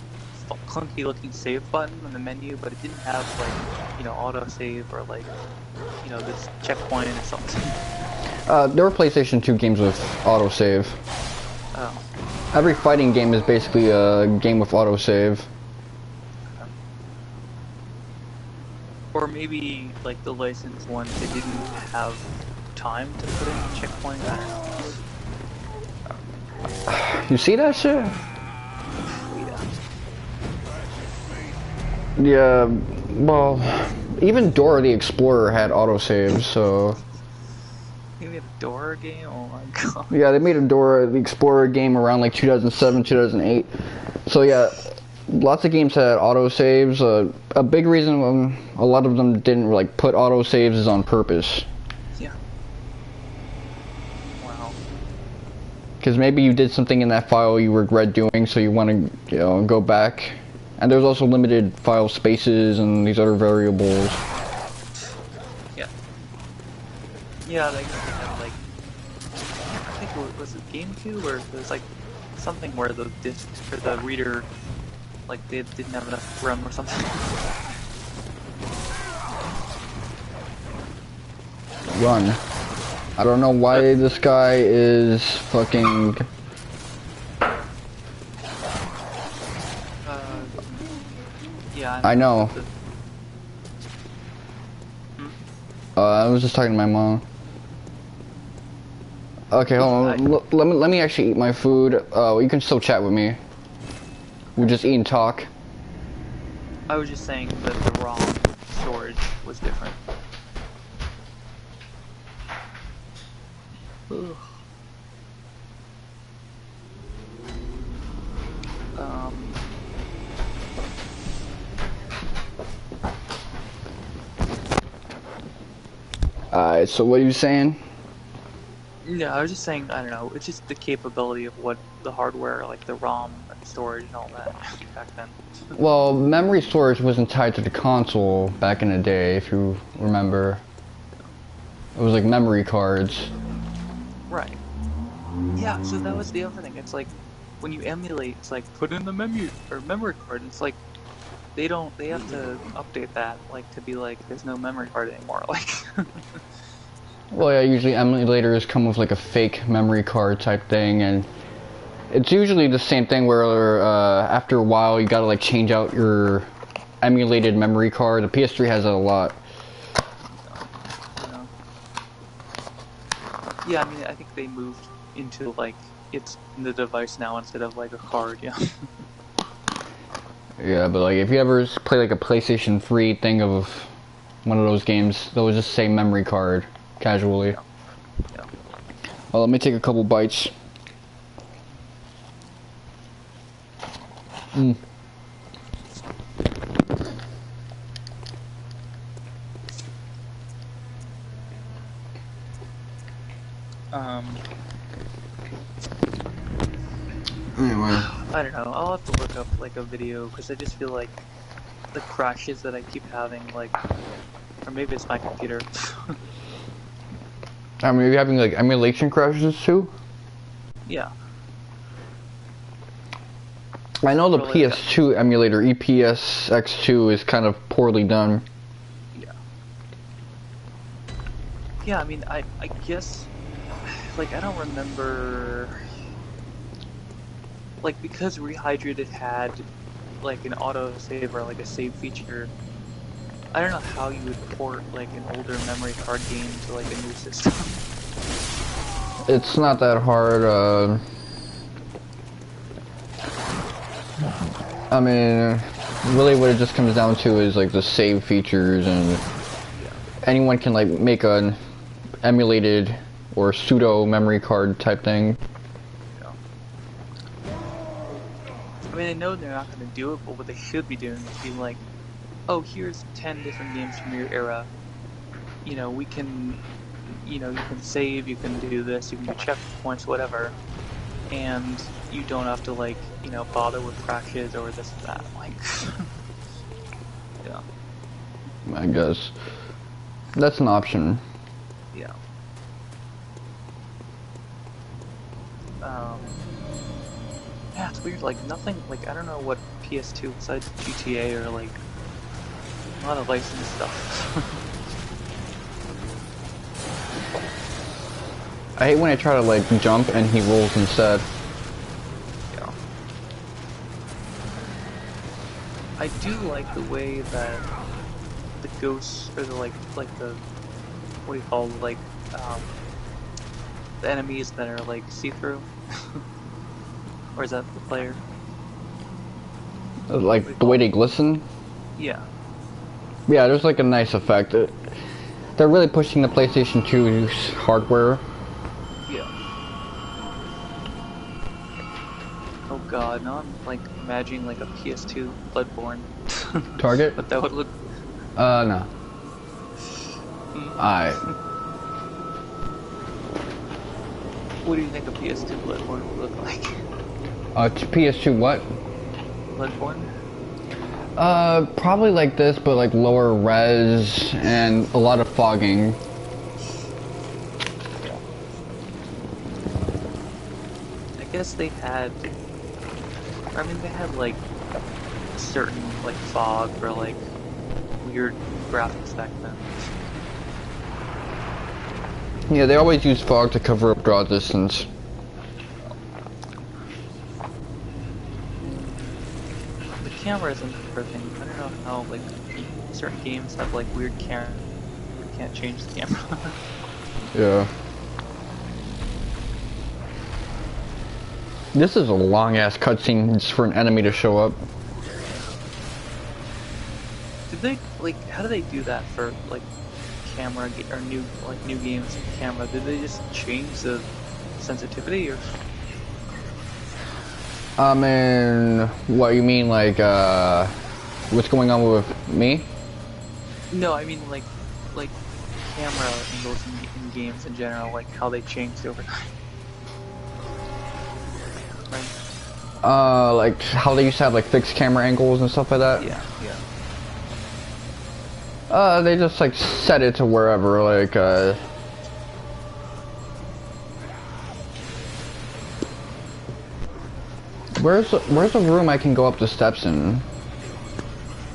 S2: clunky looking save button in the menu, but it didn't have like, you know, auto save or like, you know, this checkpoint or something.
S1: There were PlayStation 2 games with autosave.
S2: Oh.
S1: Every fighting game is basically a game with autosave.
S2: Or maybe, like, the licensed ones, they didn't have time to put in a checkpoint, I don't know.
S1: You see that shit?
S2: Yeah.
S1: Yeah, well, even Dora the Explorer had autosave, so...
S2: You made a Dora game? Oh my god.
S1: Yeah, they made a Dora the Explorer game around like 2007, 2008. So yeah, lots of games had autosaves. A big reason a lot of them didn't like put autosaves is on purpose.
S2: Yeah.
S1: Because maybe you did something in that file you regret doing, so you want to, go back. And there's also limited file spaces and these other variables.
S2: Yeah. Yeah, like, like, I think was it GameCube or there's like something where the disc or the reader, like they didn't have enough RAM or something.
S1: Run. I don't know why this guy is fucking.
S2: Yeah.
S1: I know. I was just talking to my mom. Okay, hold on. Let me actually eat my food. You can still chat with me. We just eat and talk.
S2: I was just saying that the ROM storage was different. Ugh.
S1: Alright, so what are you saying?
S2: Yeah, I was just saying, I don't know, it's just the capability of what the hardware, like the ROM and storage and all that back then.
S1: Well, memory storage wasn't tied to the console back in the day, if you remember. It was like memory cards.
S2: Right. Yeah, so that was the other thing. It's like, when you emulate, it's like, put in the memory card, and it's like, they have to update that, like, to be like, there's no memory card anymore, like.
S1: Well, yeah, usually emulators come with like a fake memory card type thing, and it's usually the same thing where after a while you gotta like change out your emulated memory card. The PS3 has that a lot.
S2: Yeah, I mean, I think they moved into like, it's in the device now instead of like a card, yeah.
S1: Yeah, but like if you ever play like a PlayStation 3 thing of one of those games, they'll just say memory card casually.
S2: Yeah.
S1: Well, let me take a couple bites. Anyway.
S2: I don't know, I'll have to look up like a video, because I just feel like the crashes that I keep having, like, or maybe it's my computer.
S1: I mean, are you having like emulation crashes too?
S2: Yeah.
S1: I know the
S2: Really,
S1: PS2 emulator, EPSX2, is kind of poorly done.
S2: Yeah. Yeah, I mean, I guess, like, I don't remember, like, because Rehydrated had, like, an autosave or, like, a save feature, I don't know how you would port, like, an older memory card game to, like, a new system.
S1: It's not that hard, I mean, really what it just comes down to is, like, the save features, and anyone can, like, make an emulated or pseudo memory card type thing.
S2: I mean, I know they're not going to do it, but what they should be doing is being like, oh, here's 10 different games from your era. You know, we can, you know, you can save, you can do this, you can do checkpoints, whatever. And you don't have to, like, you know, bother with crashes or this and that. Like, yeah.
S1: I guess. That's an option.
S2: Yeah. Yeah, it's weird, like, nothing, like, I don't know what PS2 besides GTA or, like, a lot of licensed stuff.
S1: I hate when I try to, like, jump and he rolls instead.
S2: Yeah. I do like the way that the ghosts, or the, like the, what do you call, like, the enemies that are, like, see-through? Or is that the player?
S1: Like, the way they glisten?
S2: Yeah.
S1: Yeah, there's like a nice effect. They're really pushing the PlayStation 2's hardware.
S2: Yeah. Oh god, now I'm like imagining like a PS2 Bloodborne.
S1: Target?
S2: But that would look...
S1: No. Alright.
S2: What do you think a PS2 Bloodborne would look like?
S1: PS2 what?
S2: Bloodborne?
S1: Probably like this, but like lower res and a lot of fogging.
S2: I guess they had. I mean, they had like certain like fog or like weird graphics back then.
S1: Yeah, they always use fog to cover up draw distance.
S2: The camera is another thing. I don't know how like certain games have like weird camera. You can't change the camera.
S1: Yeah. This is a long ass cutscene just for an enemy to show up.
S2: Did they like? How do they do that for like camera or new games with camera? Did they just change the sensitivity or?
S1: I mean, what you mean, like, what's going on with me?
S2: No, I mean like camera angles in games in general, like how they changed over time. Right.
S1: Like how they used to have like fixed camera angles and stuff like that?
S2: Yeah, yeah.
S1: They just like set it to wherever, like, Where's a room I can go up the steps in?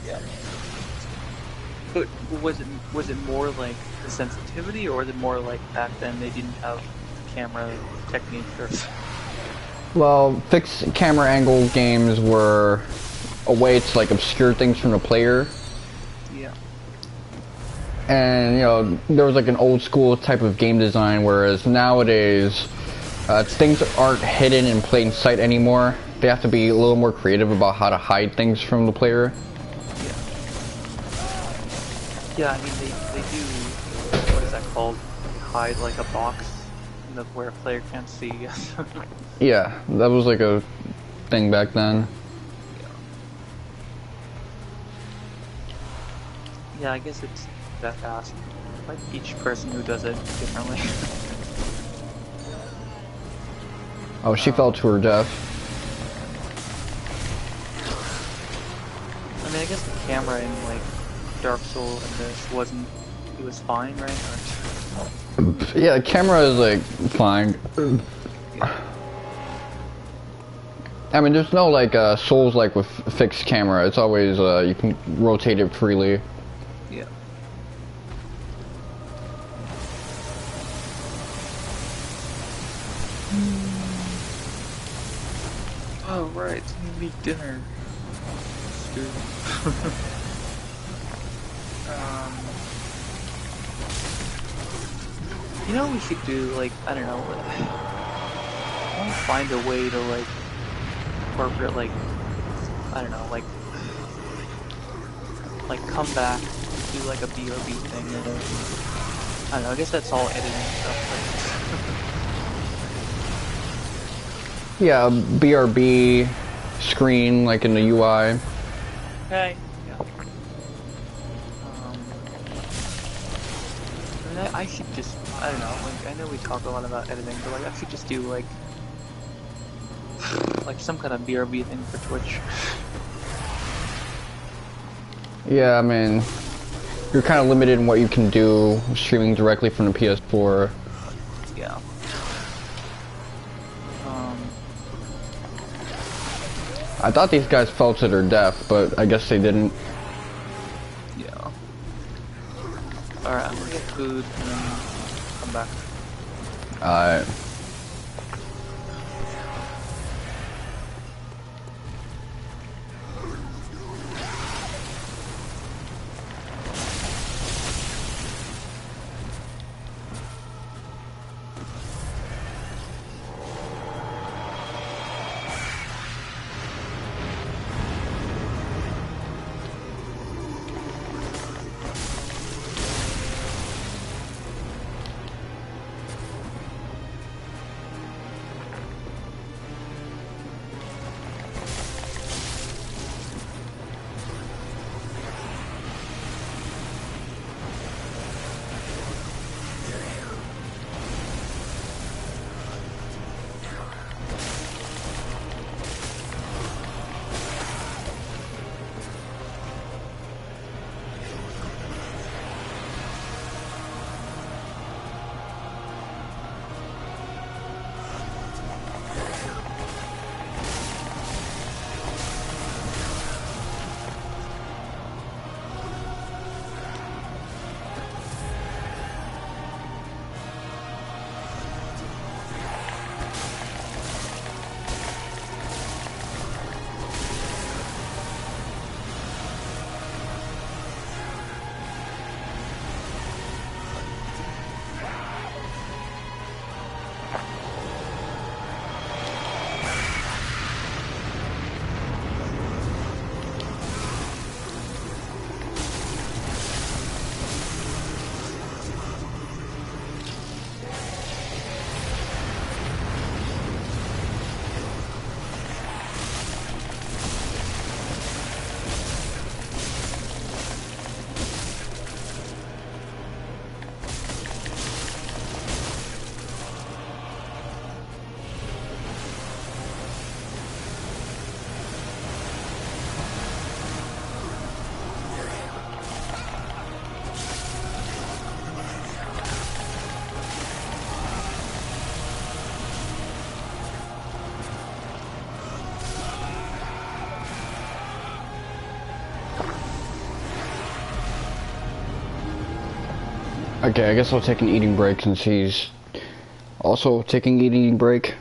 S2: Yeah. But was it more like the sensitivity, or was it more like back then they didn't have camera technique or?
S1: Well, fixed camera angle games were a way to like obscure things from the player.
S2: Yeah.
S1: And you know, there was like an old school type of game design, whereas nowadays things aren't hidden in plain sight anymore. They have to be a little more creative about how to hide things from the player.
S2: Yeah. Yeah, I mean they do. What is that called? They hide like a box where a player can't see.
S1: Yeah, that was like a thing back then.
S2: Yeah, I guess it's that fast. Like each person who does it differently.
S1: Oh, she fell to her death.
S2: I mean, I guess the camera in like Dark Souls and this wasn't. It was fine, right? Or...
S1: Yeah, the camera is like fine. I mean, there's no like Souls like with fixed camera. It's always you can rotate it freely.
S2: Yeah. Oh right, it's gonna be dinner. Dude. You know, we should do like, I don't know. I want to find a way to like incorporate like, I don't know, like come back, do like a BRB thing, and I don't know. I guess that's all editing stuff.
S1: Yeah, BRB screen like in the UI.
S2: Okay. Yeah. I mean, I should just, I don't know, like, I know we talk a lot about editing, but like, I should just do like some kind of BRB thing for Twitch.
S1: Yeah, I mean, you're kind of limited in what you can do streaming directly from the PS4.
S2: Yeah.
S1: I thought these guys fell to their death, but I guess they didn't.
S2: Yeah. Alright, I'm gonna get food and then come back.
S1: Alright. Okay, I guess I'll take an eating break since he's also taking an eating break.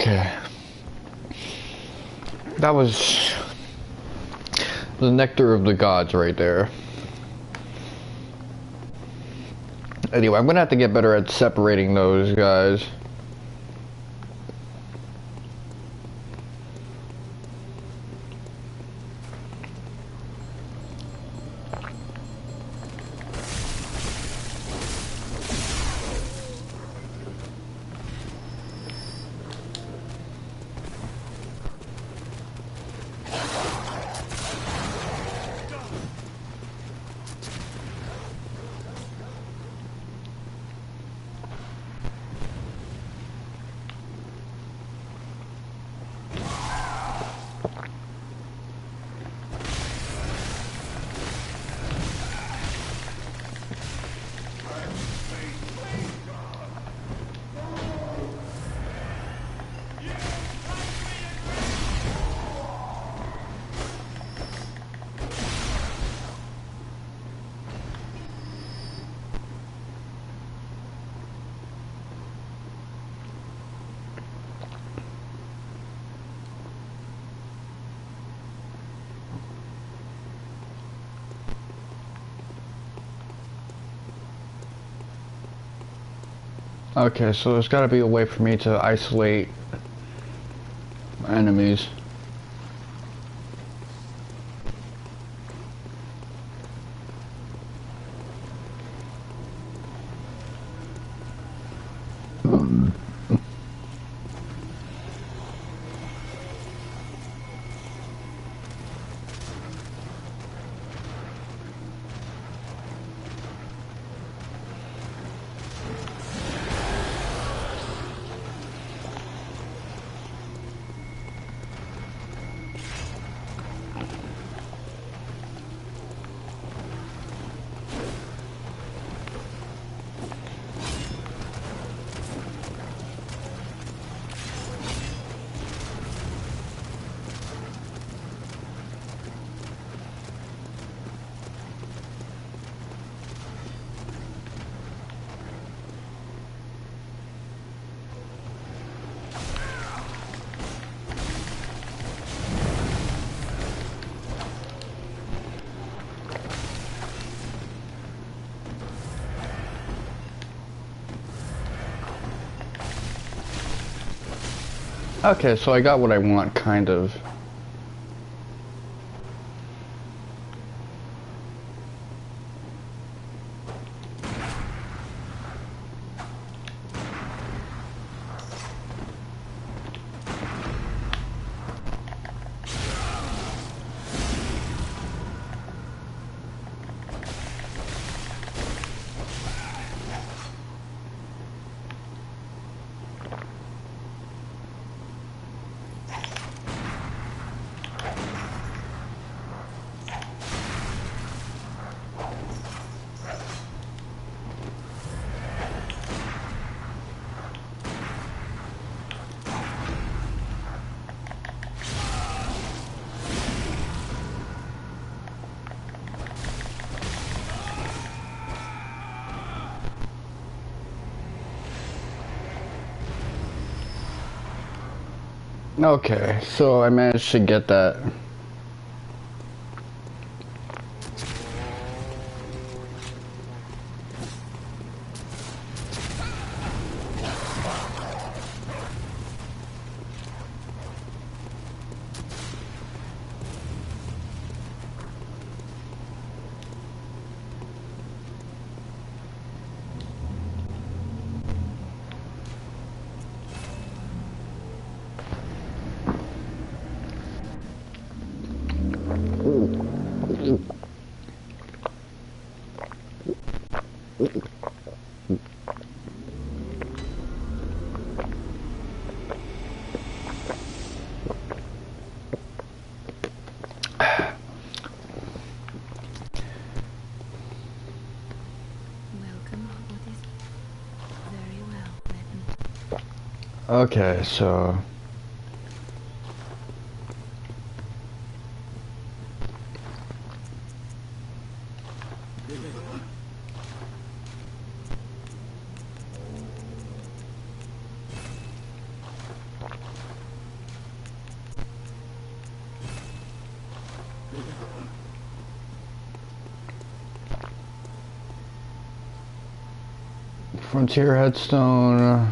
S1: Okay. That was the nectar of the gods right there. Anyway, I'm gonna have to get better at separating those guys. Okay, so there's gotta be a way for me to isolate enemies. Okay, so I got what I want, kind of. Okay, so I managed to get that.
S3: Welcome. What is it? Very well, then.
S1: Okay, so... Frontier Headstone...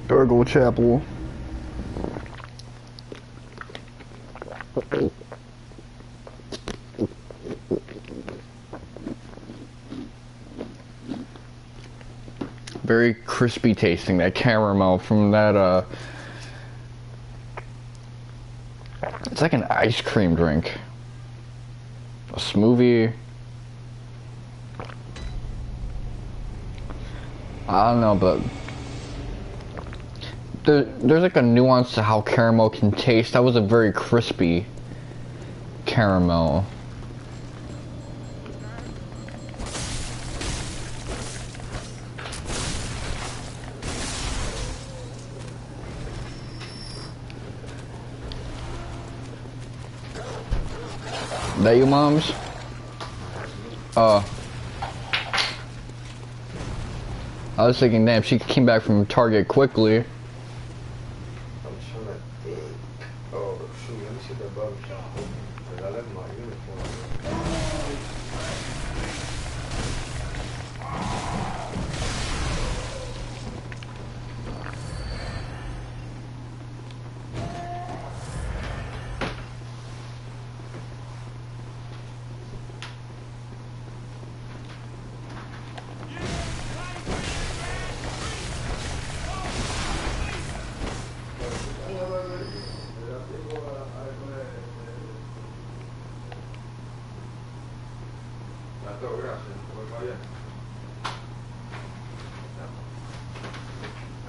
S1: Gargoyle Chapel... Very crispy tasting, that caramel from that, it's like an ice cream drink. A smoothie. I don't know, but... There's like a nuance to how caramel can taste. That was a very crispy caramel. That you, moms? I was thinking, damn, she came back from Target quickly.
S4: I'm trying to think. Oh, shoot, let me see the bug shop. Because I left my uniform.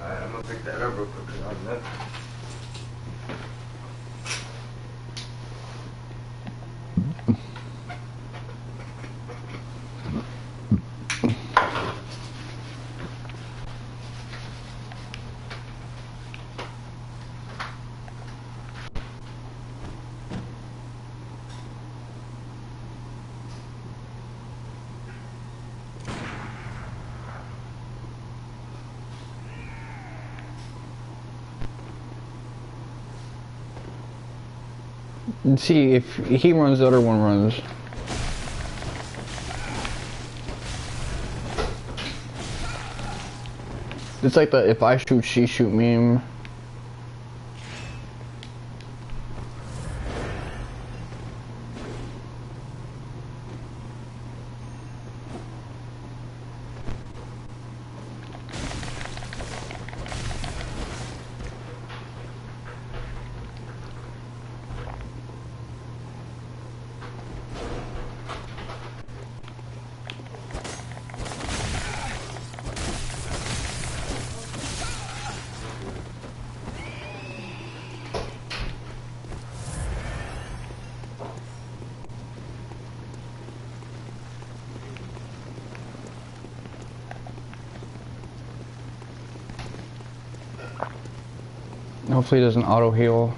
S4: Alright, I'm gonna pick that up real quick because I left.
S1: And see, if he runs, the other one runs. It's like the if I shoot, she shoot meme. Hopefully it doesn't auto heal.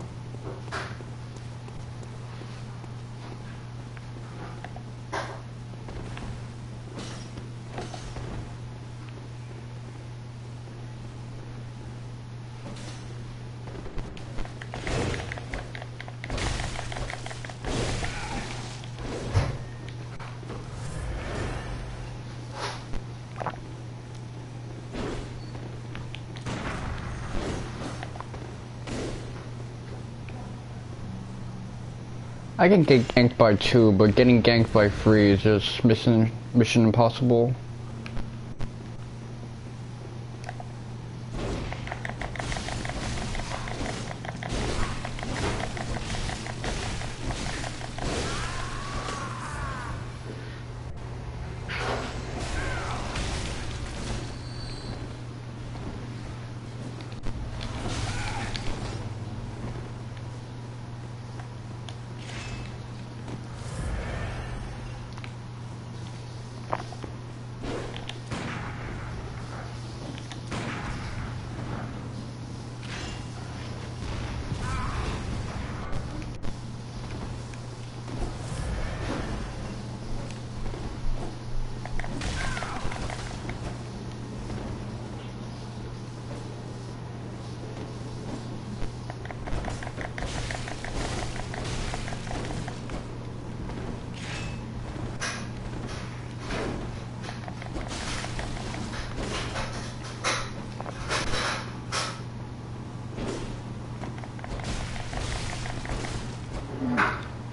S1: I can get ganked by 2, but getting ganked by 3 is just mission impossible.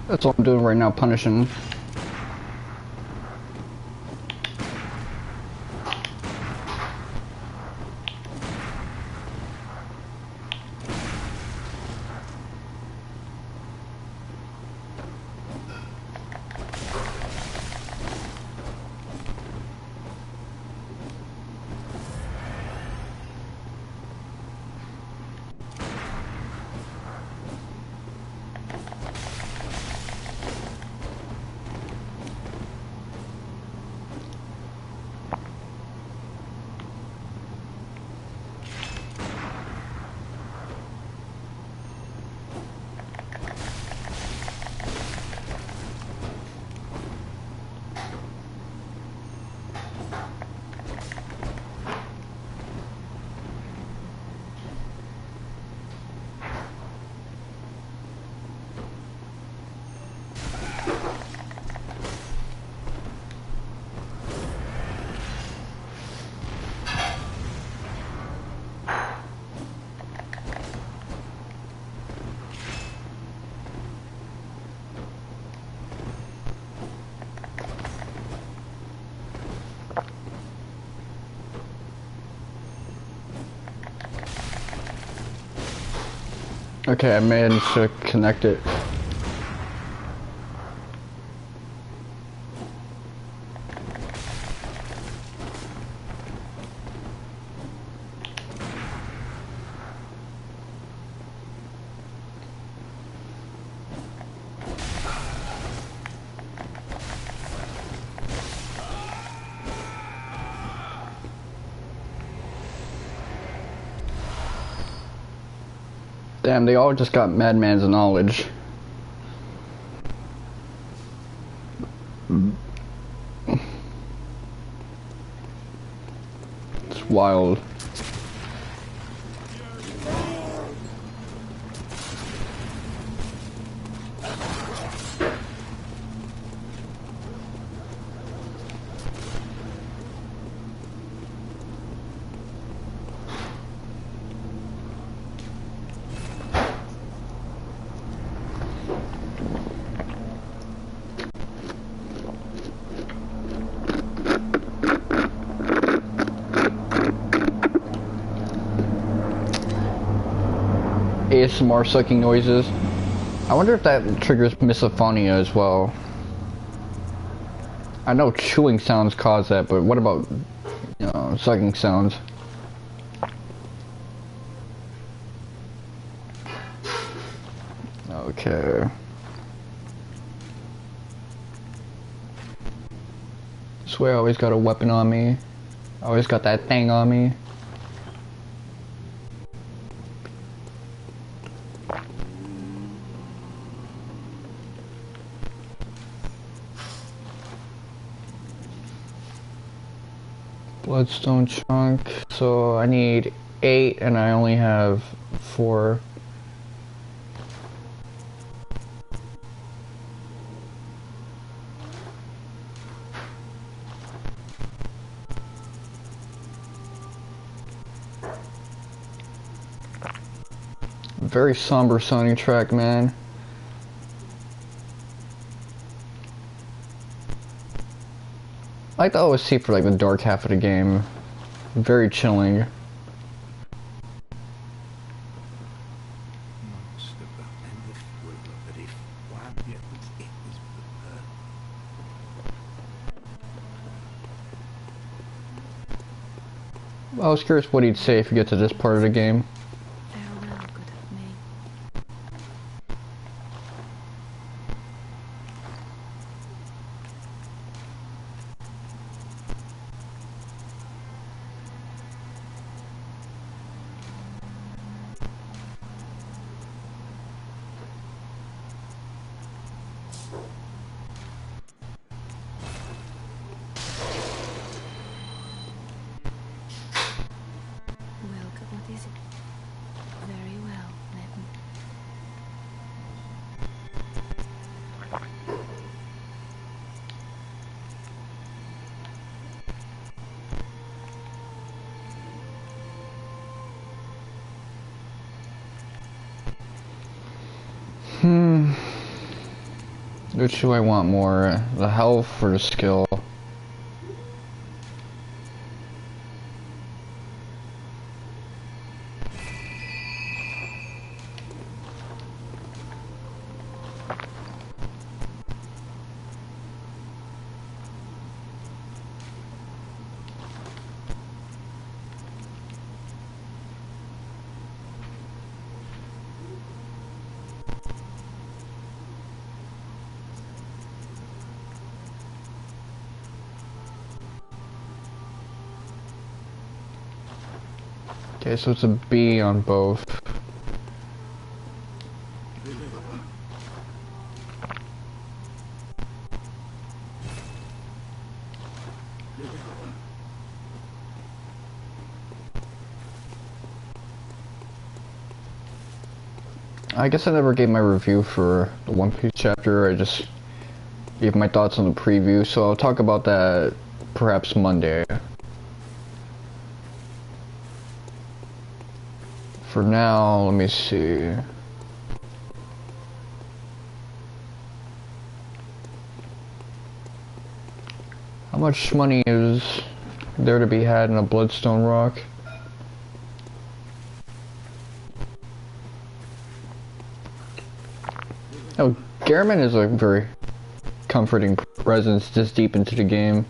S1: That's all I'm doing right now, punishing. Okay, I managed to connect it. Damn, they all just got Madman's knowledge. It's wild. ASMR sucking noises. I wonder if that triggers misophonia as well. I know chewing sounds cause that, but what about, you know, sucking sounds? Okay. Swear I always got a weapon on me. I always got that thing on me. Bloodstone chunk. So I need 8 and I only have 4. Very somber sounding track, man. I like the OSC for like the dark half of the game. Very chilling. I was curious what he'd say if you get to this part of the game.
S3: Farewell, good of me. Welcome, what is it? Very well, let me.
S1: Which do I want more? The health or the skill? Okay, so it's a B on both. I guess I never gave my review for the One Piece chapter. I just gave my thoughts on the preview, so I'll talk about that perhaps Monday. For now, let me see. How much money is there to be had in a Bloodstone rock? Oh, Garamond is a very comforting presence this deep into the game.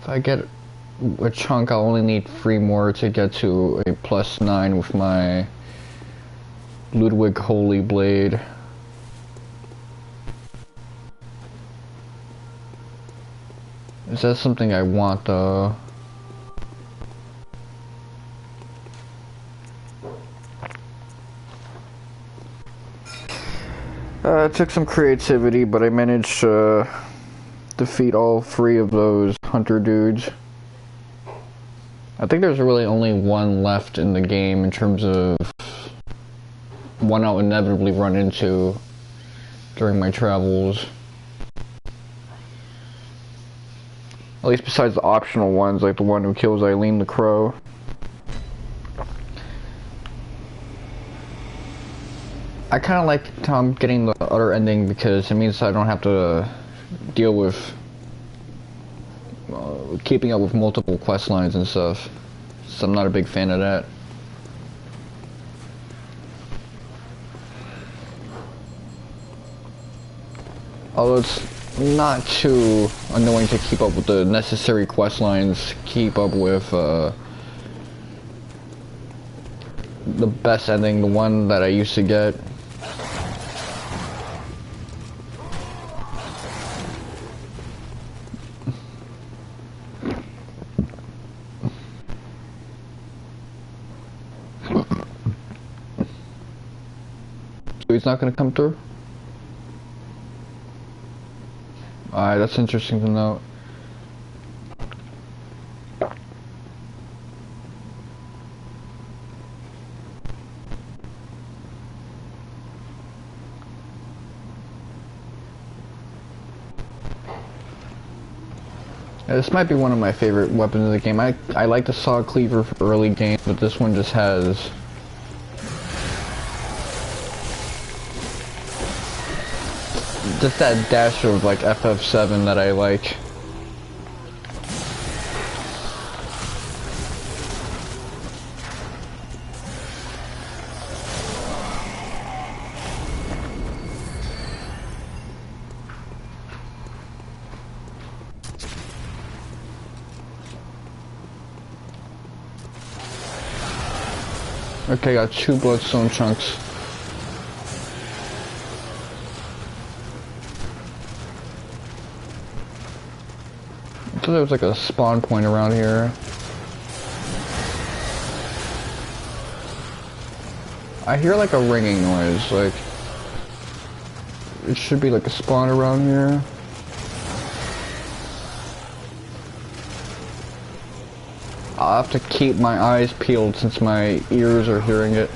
S1: If I get a chunk, I'll only need 3 more to get to a +9 with my Ludwig Holy Blade. Is that something I want though? It took some creativity, but I managed to defeat all 3 of those hunter dudes. I think there's really only one left in the game in terms of one I'll inevitably run into during my travels. At least besides the optional ones, like the one who kills Eileen the Crow. I kind of like Tom getting the other ending because it means I don't have to deal with keeping up with multiple quest lines and stuff. So I'm not a big fan of that. Although it's not too annoying to keep up with the necessary quest lines, keep up with the best ending, the one that I used to get. So he's not gonna come through? Alright, that's interesting to know. Yeah, this might be one of my favorite weapons in the game. I like the saw cleaver for early game, but this one just has just that dash of like FF7 that I like. Okay, got 2 bloodstone chunks. I thought there was like a spawn point around here. I hear like a ringing noise, like it should be like a spawn around here. I'll have to keep my eyes peeled since my ears are hearing it.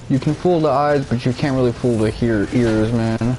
S1: You can fool the eyes, but you can't really fool the ears, man.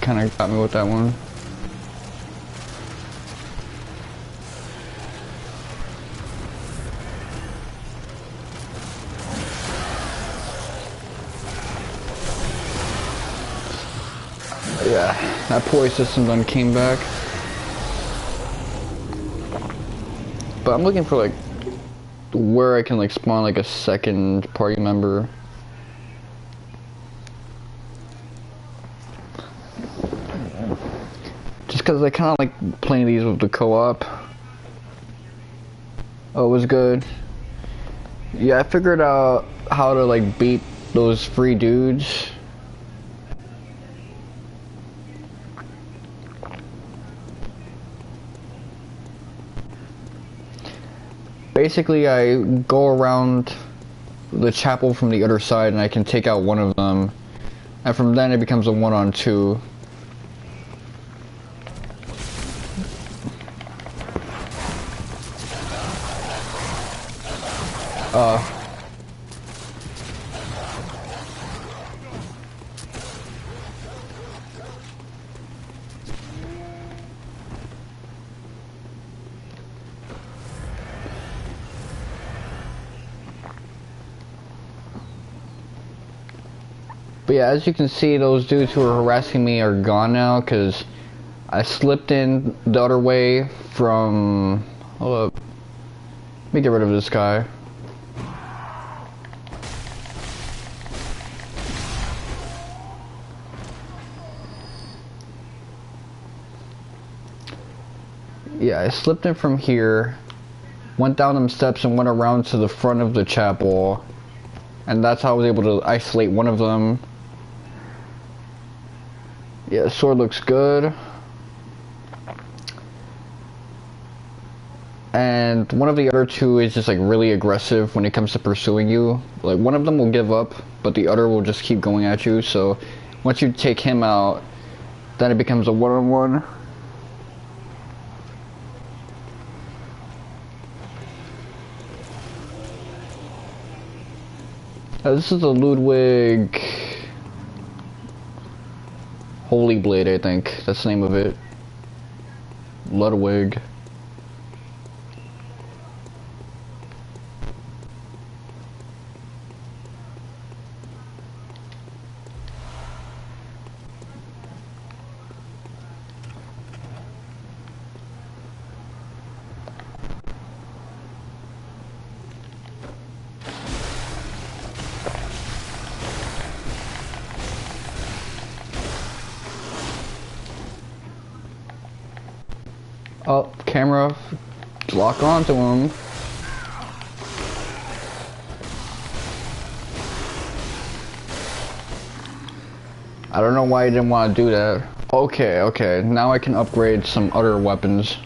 S1: Kinda got me with that one. Yeah, that poise system done came back. But I'm looking for like where I can like spawn like a second party member. Just because I kind of like playing these with the co-op. Oh, it was good. Yeah, I figured out how to like beat those free dudes. Basically, I go around the chapel from the other side and I can take out one of them. And from then it becomes a 1-on-2. But yeah, as you can see, those dudes who are harassing me are gone now, because I slipped in the other way from... Hold up. Let me get rid of this guy. Yeah, I slipped in from here, went down them steps and went around to the front of the chapel, and that's how I was able to isolate one of them. Yeah, the sword looks good. And one of the other two is just like really aggressive when it comes to pursuing you. Like one of them will give up, but the other will just keep going at you. So once you take him out, then it becomes a one-on-one. This is a Ludwig Holy Blade, I think. That's the name of it. Ludwig. Oh, camera, lock onto him. I don't know why I didn't want to do that. Okay, okay, now I can upgrade some other weapons.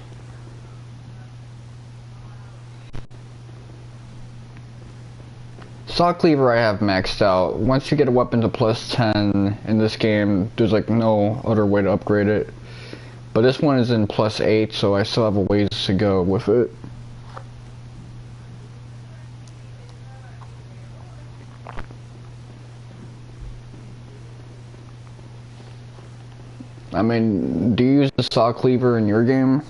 S1: Saw Cleaver I have maxed out. Once you get a weapon to plus 10 in this game, there's like no other way to upgrade it. But this one is in plus 8, so I still have a ways to go with it. I mean, do you use the saw cleaver in your game?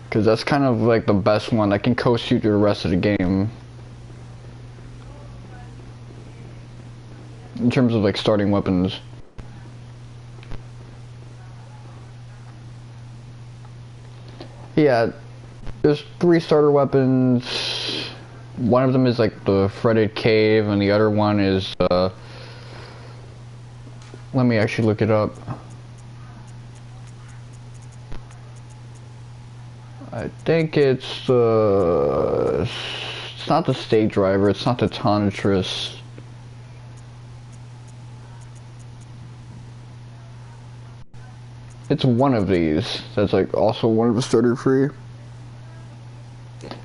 S1: Because that's kind of like the best one that can coast you through the rest of the game. In terms of like starting weapons. Yeah, there's 3 starter weapons. One of them is like the fretted cave, and the other one is, let me actually look it up. I think it's not the state driver, it's not the tonitrus. It's one of these. That's like also one of the starter free.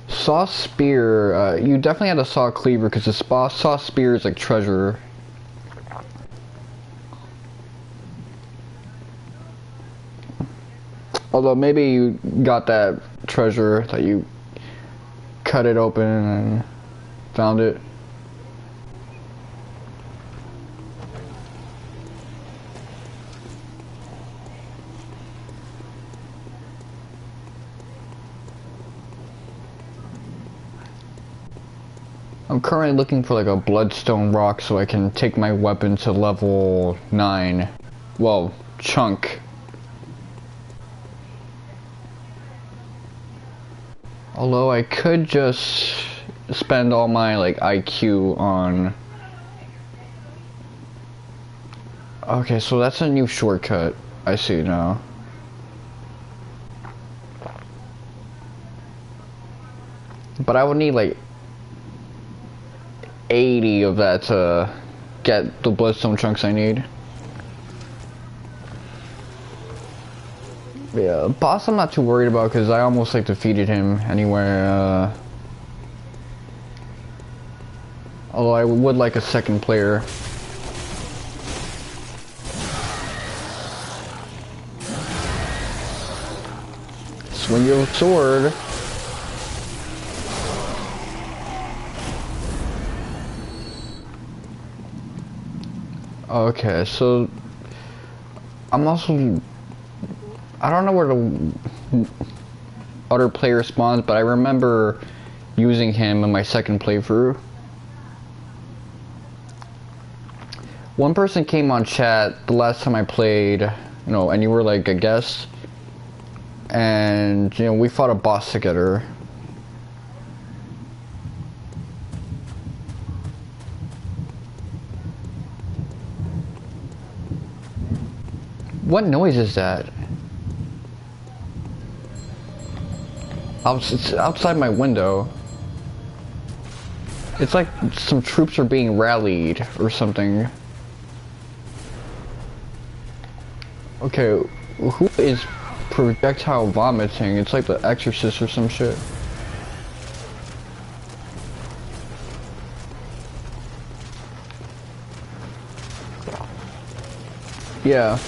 S1: Saw spear. You definitely had a saw cleaver because the saw spear is like treasure. Although maybe you got that treasure that you cut it open and found it. I'm currently looking for like a bloodstone rock so I can take my weapon to level 9. Well, chunk. Although I could just spend all my like IQ on... Okay, so that's a new shortcut. I see now. But I would need like 80 of that to get the bloodstone chunks I need. Yeah, boss I'm not too worried about because I almost like defeated him anyway. Although I would like a second player. Swing your sword. Okay, so I'm also... I don't know where the other player spawns, but I remember using him in my second playthrough. One person came on chat the last time I played, you know, and you were like a guest, and you know we fought a boss together. What noise is that? It's outside my window. It's like some troops are being rallied or something. Okay, who is projectile vomiting? It's like the Exorcist or some shit. Yeah.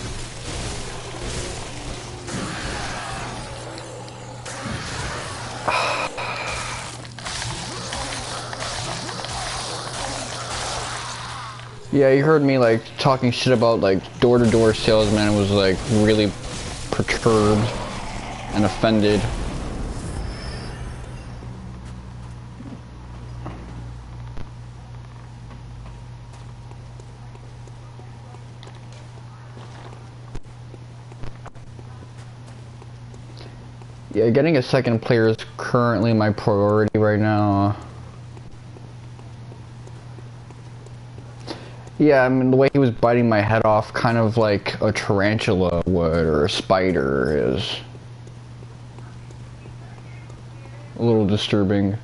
S1: Yeah, you heard me like talking shit about like door-to-door salesman and was like really perturbed and offended. Yeah, getting a second player is currently my priority right now. Yeah, I mean, the way he was biting my head off, kind of like a tarantula would, or a spider is. A little disturbing.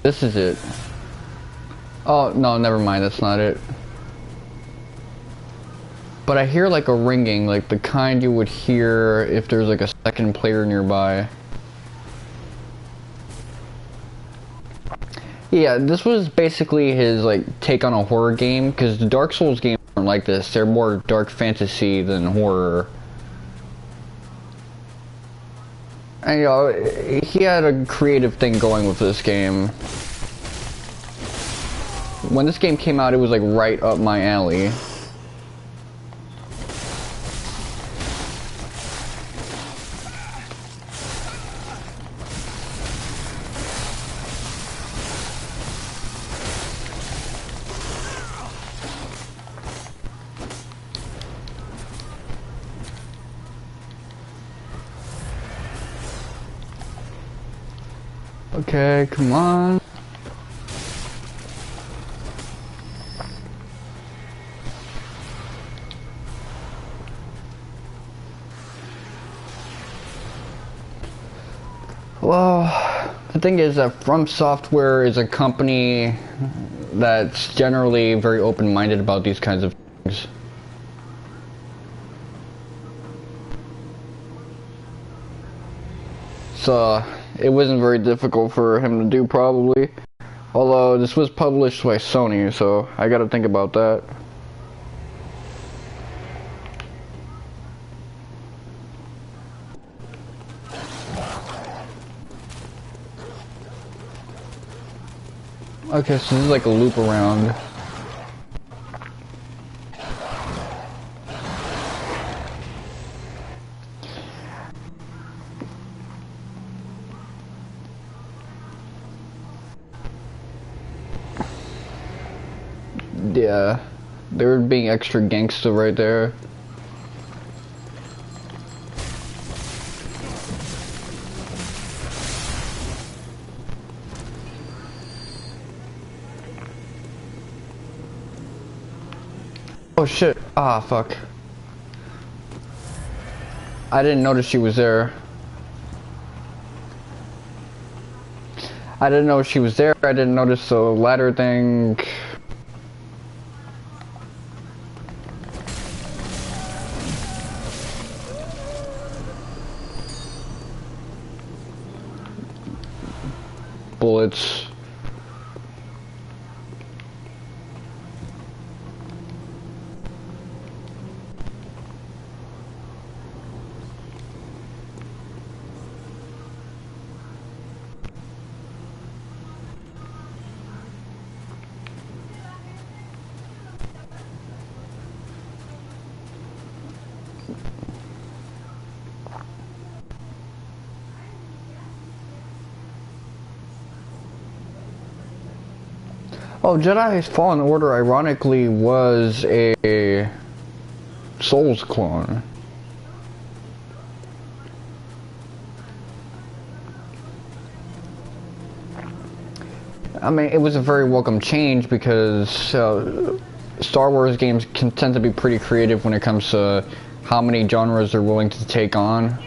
S1: This is it. Oh, no, never mind, that's not it. But I hear like a ringing, like the kind you would hear if there's like a second player nearby. Yeah, this was basically his like take on a horror game, because the Dark Souls games aren't like this. They're more dark fantasy than horror. And you know, he had a creative thing going with this game. When this game came out, it was like right up my alley. Okay, come on. Well, the thing is that From Software is a company that's generally very open-minded about these kinds of things. So, it wasn't very difficult for him to do, probably. Although, this was published by Sony, so I gotta think about that. Okay, so this is like a loop around. Yeah, they were being extra gangsta right there. Oh shit, ah fuck. I didn't notice she was there. I didn't know she was there, I didn't notice the ladder thing. Bullets. Oh, Jedi Fallen Order ironically was a Souls clone. I mean, it was a very welcome change because Star Wars games can tend to be pretty creative when it comes to how many genres they're willing to take on.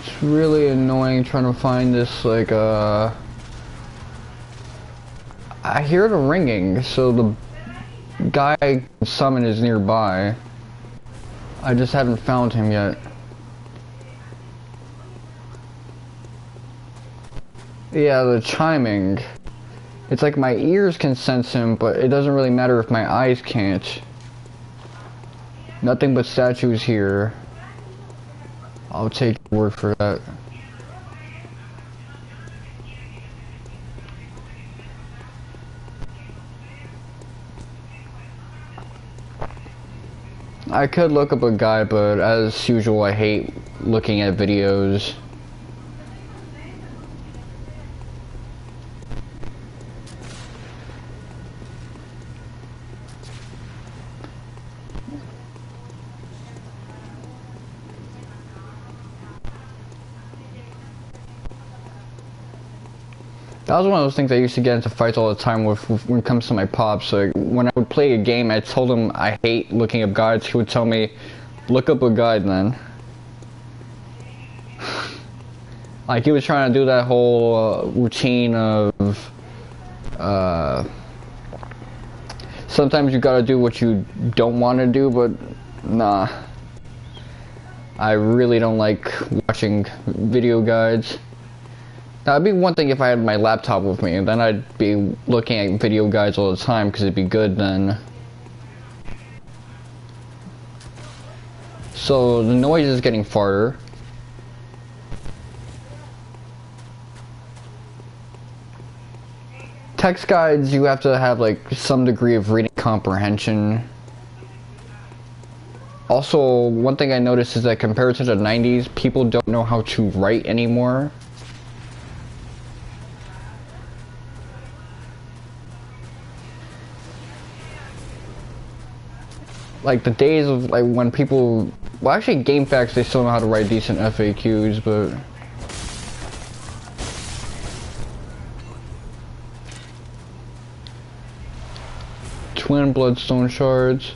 S1: It's really annoying trying to find this, like, I hear the ringing, so the guy summon is nearby. I just haven't found him yet. Yeah, the chiming. It's like my ears can sense him, but it doesn't really matter if my eyes can't. Nothing but statues here. I'll take your word for that. I could look up a guide, but as usual, I hate looking at videos. That was one of those things I used to get into fights all the time with when it comes to my pops. Like, when I would play a game, I told him I hate looking up guides. He would tell me, look up a guide then. Like, he was trying to do that whole routine of, sometimes you gotta do what you don't want to do, but nah. I really don't like watching video guides. Now, it'd be one thing if I had my laptop with me, and then I'd be looking at video guides all the time, because it'd be good then. So, the noise is getting farther. Text guides, you have to have, like, some degree of reading comprehension. Also, one thing I noticed is that compared to the 90s, people don't know how to write anymore. Like, the days of, like, when people... Well, actually, GameFAQs, they still know how to write decent FAQs, but... Twin bloodstone shards.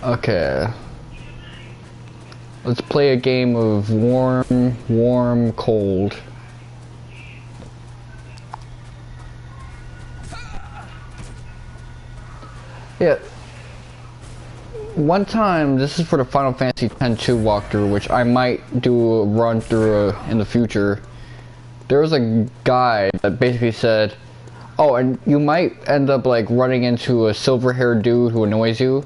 S1: Okay. Let's play a game of warm, cold. Yeah. One time, this is for the Final Fantasy X-2 walkthrough, which I might do a run through in the future. There was a guy that basically said, oh, and you might end up like running into a silver-haired dude who annoys you.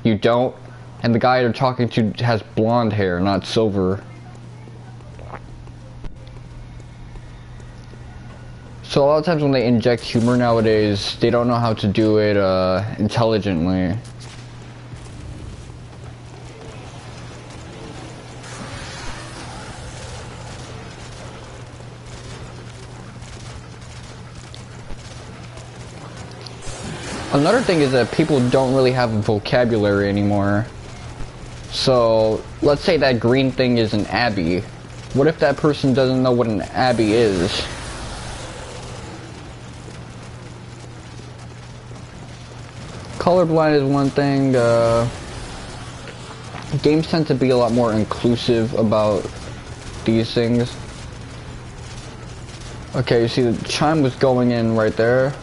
S1: You don't. And the guy you're talking to has blonde hair, not silver. So a lot of times when they inject humor nowadays, they don't know how to do it intelligently. Another thing is that people don't really have a vocabulary anymore. So, let's say that green thing is an abbey. What if that person doesn't know what an abbey is? Colorblind is one thing. Games tend to be a lot more inclusive about these things. Okay, you see the chime was going in right there.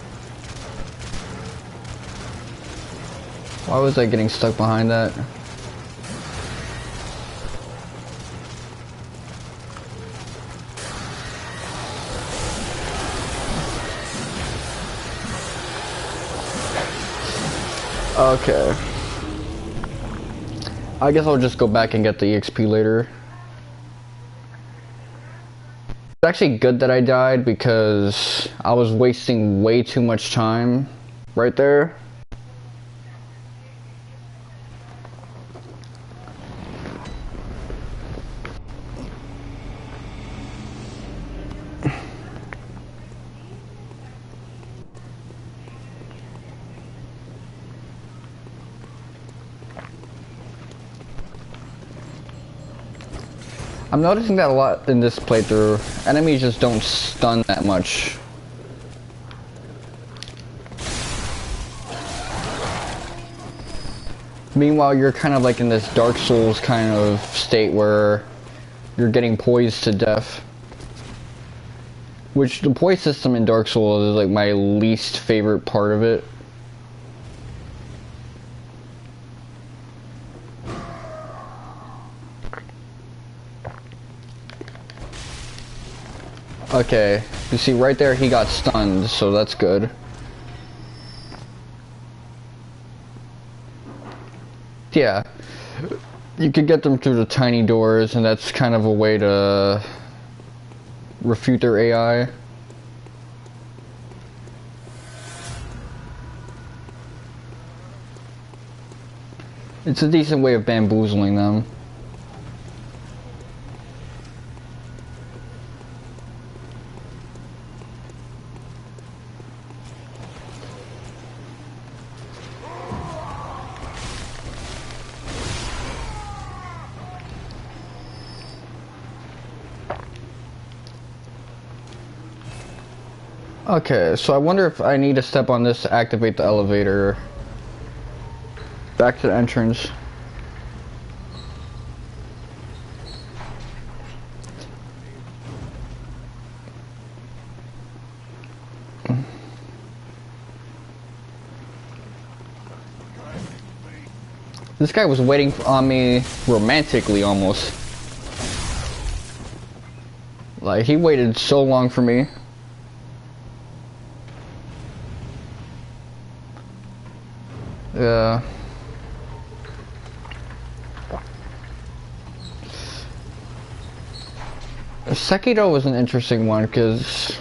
S1: Why was I getting stuck behind that? Okay. I guess I'll just go back and get the EXP later. It's actually good that I died because I was wasting way too much time right there. I'm noticing that a lot in this playthrough. Enemies just don't stun that much. Meanwhile, you're kind of like in this Dark Souls kind of state where you're getting poised to death. Which, the poise system in Dark Souls is like my least favorite part of it. Okay, you see right there he got stunned, so that's good. Yeah, you could get them through the tiny doors, and that's kind of a way to refute their AI. It's a decent way of bamboozling them. Okay, so I wonder if I need to step on this to activate the elevator. Back to the entrance. This guy was waiting on me romantically almost. Like, he waited so long for me. Yeah. Sekiro was an interesting one because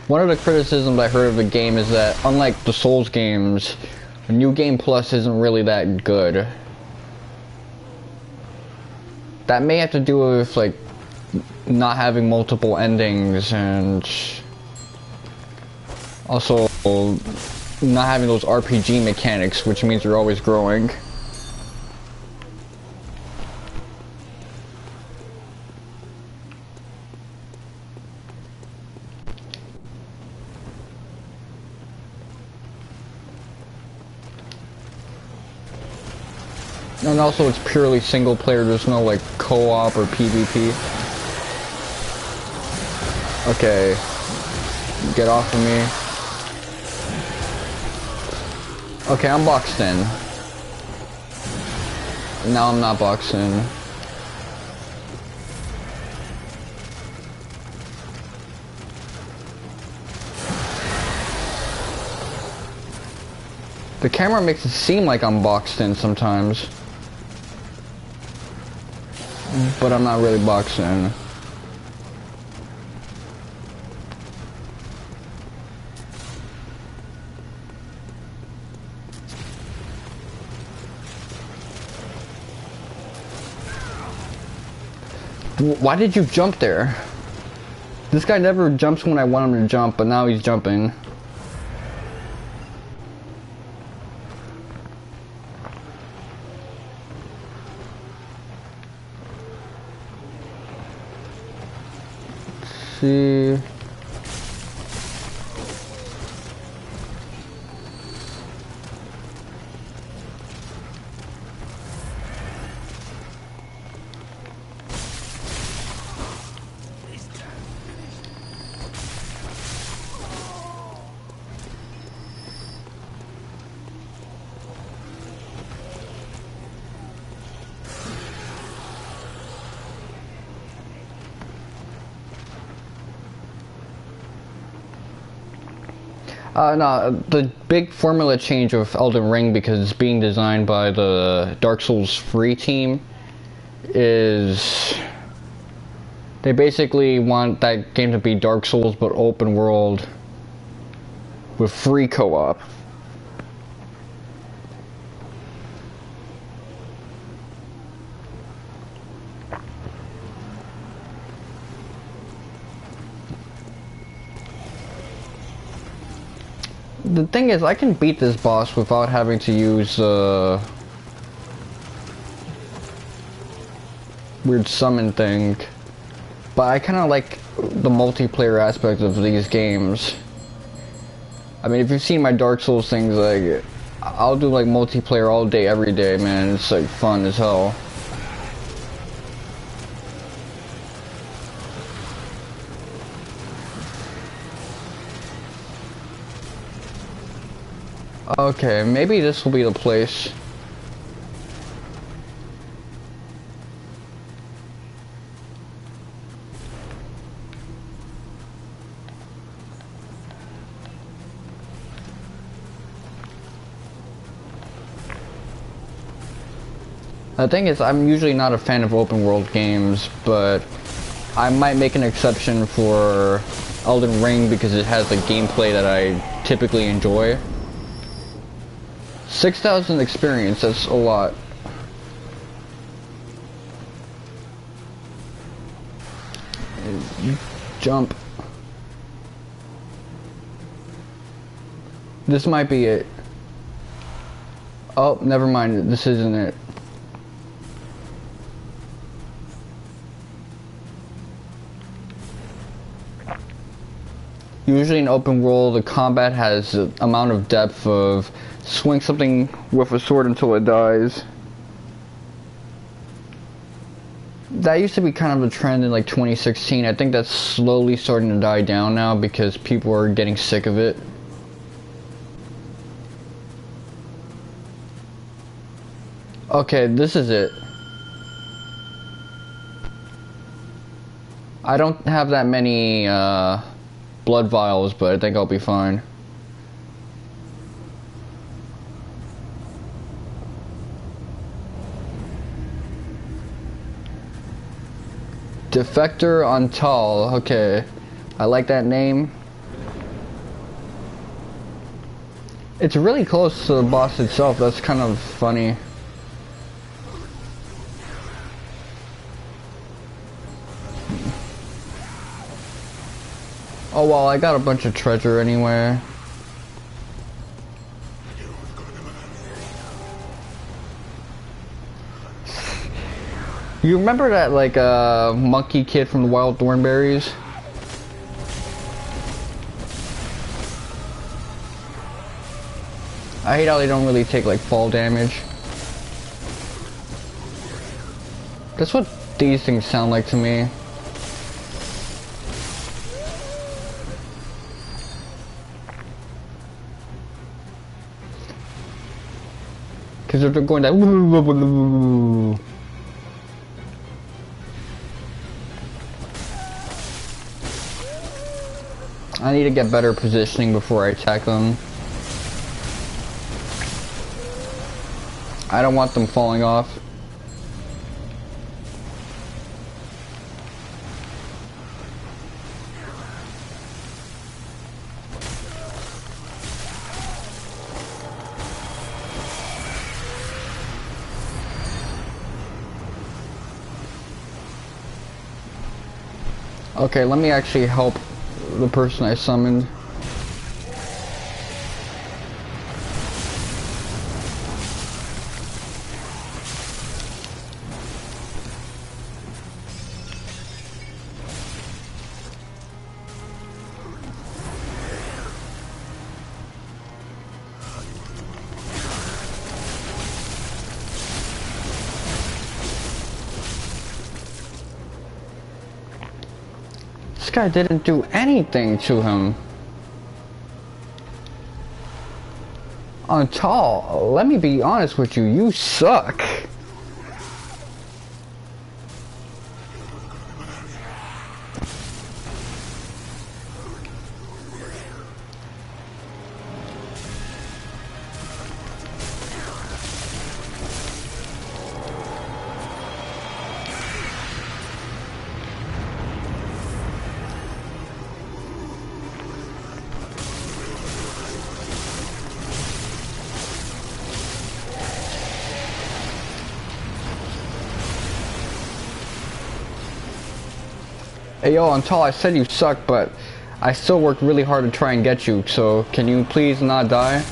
S1: one of the criticisms I heard of the game is that unlike the Souls games, New Game Plus isn't really that good. That may have to do with like not having multiple endings and also not having those RPG mechanics, which means you're always growing. And also it's purely single player, there's no like co-op or PvP. Okay. Get off of me. Okay, I'm boxed in. Now I'm not boxed in. The camera makes it seem like I'm boxed in sometimes. But I'm not really boxed in. Why did you jump there? This guy never jumps when I want him to jump, but now he's jumping. Let's see. No, the big formula change of Elden Ring, because it's being designed by the Dark Souls free team, is they basically want that game to be Dark Souls but open world with free co-op. The thing is, I can beat this boss without having to use weird summon thing, but I kind of like the multiplayer aspect of these games. I mean, if you've seen my Dark Souls things, like, I'll do like multiplayer all day, every day, man. It's like fun as hell. Okay, maybe this will be the place. The thing is, I'm usually not a fan of open world games, but I might make an exception for Elden Ring because it has the gameplay that I typically enjoy. 6,000 experience, that's a lot. Jump. This might be it. Oh, never mind, this isn't it. Usually in open world, the combat has an amount of depth of swing something with a sword until it dies. That used to be kind of a trend in like 2016. I think that's slowly starting to die down now because people are getting sick of it. Okay, this is it. I don't have that many blood vials, but I think I'll be fine. Defector Antal, okay. I like that name. It's really close to the boss itself, that's kind of funny. Oh well, I got a bunch of treasure anyway. You remember that, like, monkey kid from the Wild Thornberries? I hate how they don't really take, like, fall damage. That's what these things sound like to me. Because they're going that. I need to get better positioning before I attack them. I don't want them falling off. Okay, let me actually help the person I summoned. This guy didn't do anything to him. Antal, let me be honest with you, you suck. Hey yo, until I said you suck, but I still worked really hard to try and get you, so can you please not die?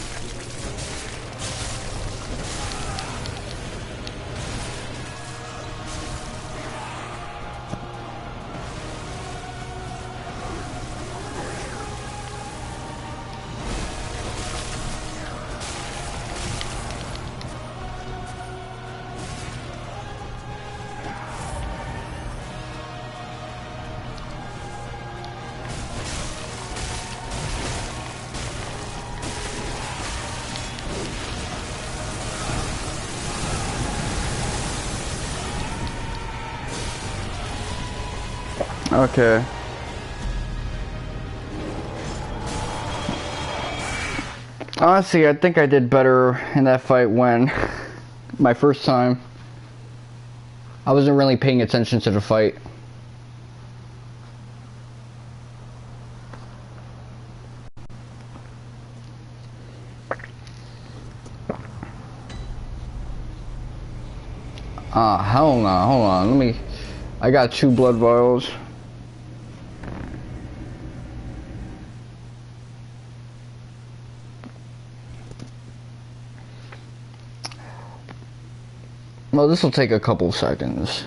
S1: Okay. Honestly, I think I did better in that fight when my first time. I wasn't really paying attention to the fight. Ah, hell no. Hold on. I got 2 blood vials. Well, this will take a couple seconds.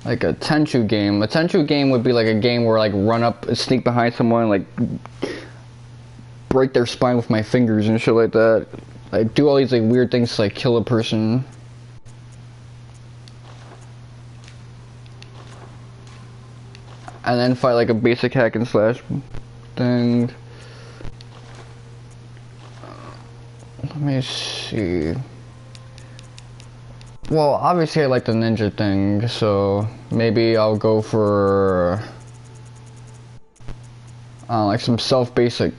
S1: Like a Tenchu game. A Tenchu game would be like a game where I like run up, sneak behind someone, like break their spine with my fingers and shit like that. Like do all these like weird things to like kill a person. And then fight like a basic hack and slash thing. Let me see. Well, obviously I like the ninja thing, so maybe I'll go for like some self-basic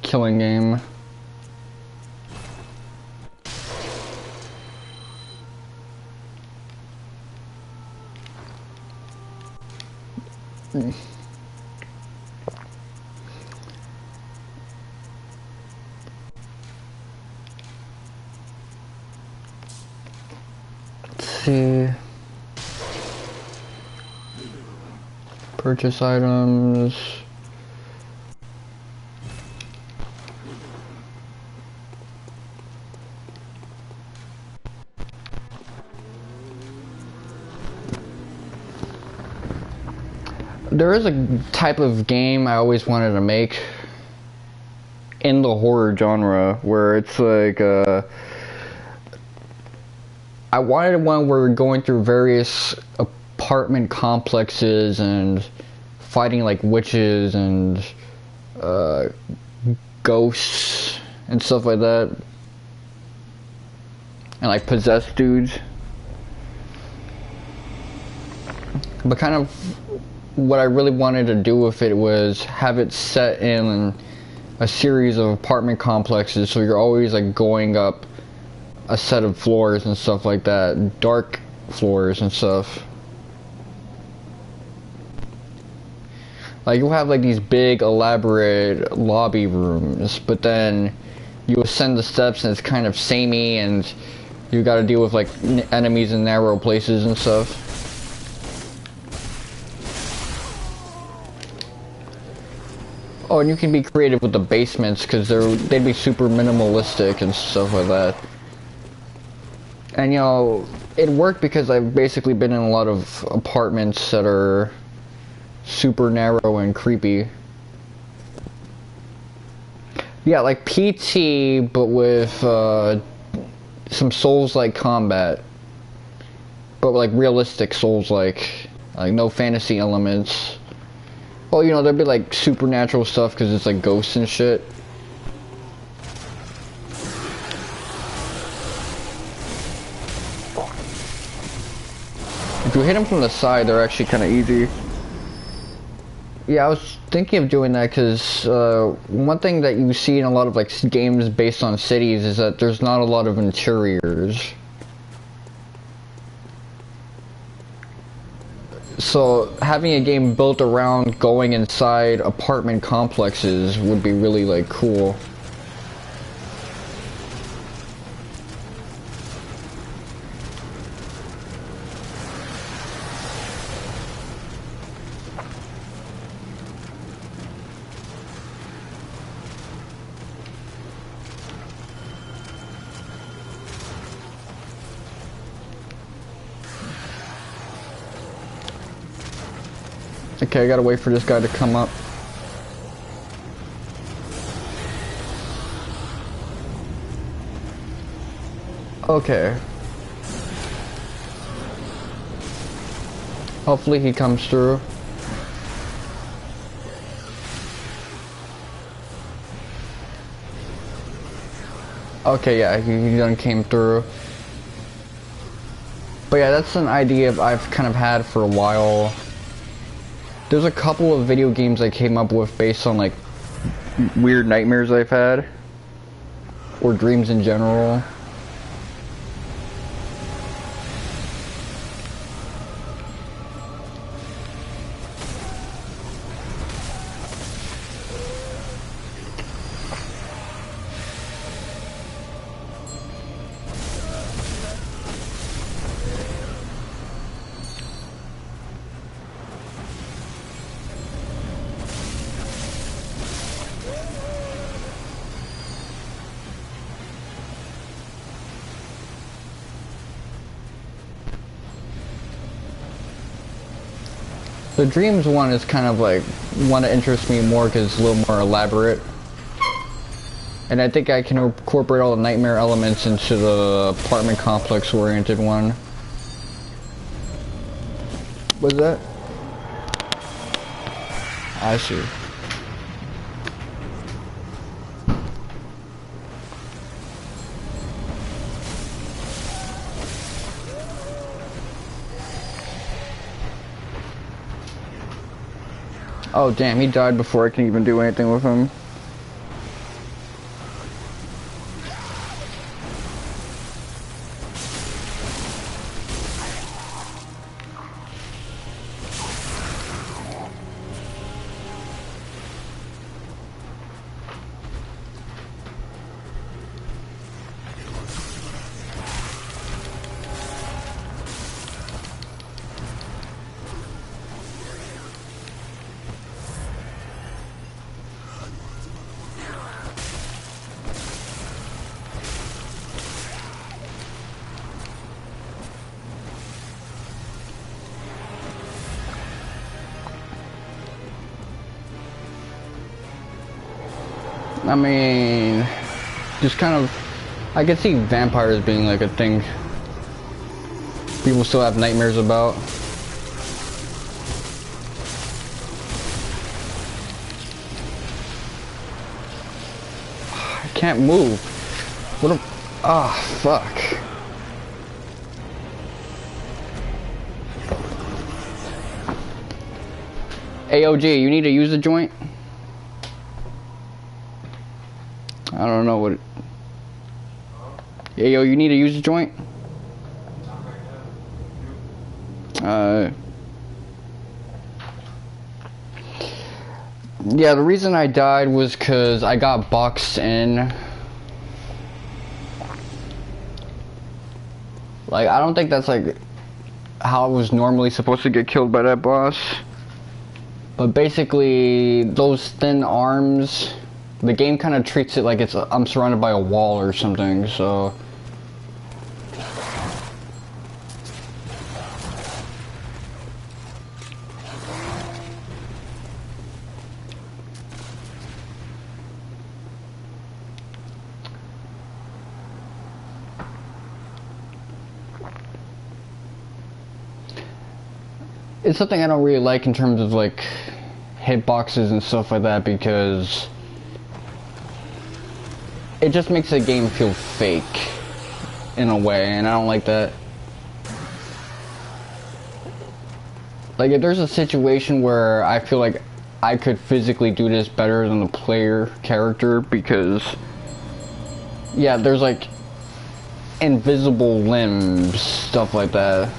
S1: killing game. Let's see. Purchase items. There is a type of game I always wanted to make in the horror genre where it's like I wanted one where we're going through various apartment complexes and fighting like witches and ghosts and stuff like that, and like possessed dudes. But kind of what I really wanted to do with it was have it set in a series of apartment complexes, so you're always like going up a set of floors and stuff like that, dark floors and stuff. Like you'll have like these big elaborate lobby rooms, but then you ascend the steps and it's kind of samey, and you gotta deal with like enemies in narrow places and stuff. Oh, and you can be creative with the basements because they'd be super minimalistic and stuff like that. And you know, it worked because I've basically been in a lot of apartments that are super narrow and creepy. Yeah, like PT, but with some Souls-like combat. But like realistic Souls-like. Like no fantasy elements. Well, you know, there'd be like supernatural stuff because it's like ghosts and shit. If you hit them from the side, they're actually kind of easy. Yeah, I was thinking of doing that because one thing that you see in a lot of like games based on cities is that there's not a lot of interiors. So having a game built around going inside apartment complexes would be really like cool. Okay, I gotta wait for this guy to come up. Okay. Hopefully he comes through. Okay, yeah, he done came through. But yeah, that's an idea I've kind of had for a while. There's a couple of video games I came up with based on like weird nightmares I've had. Or dreams in general. The dreams one is kind of like one that interests me more because it's a little more elaborate. And I think I can incorporate all the nightmare elements into the apartment complex oriented one. What's that? I see. Oh damn, he died before I can even do anything with him. I mean, just kind of, I could see vampires being like a thing people still have nightmares about. I can't move. What a, ah, fuck. AOG, you need to use the joint? I don't know what it... Yeah, yo, you need to use the joint? Yeah, the reason I died was because I got boxed in. Like, I don't think that's like how I was normally supposed to get killed by that boss. But basically, those thin arms... The game kind of treats it like it's I'm surrounded by a wall or something, so... It's something I don't really like in terms of like hitboxes and stuff like that because it just makes the game feel fake in a way, and I don't like that. Like, if there's a situation where I feel like I could physically do this better than the player character, because yeah, there's like invisible limbs, stuff like that.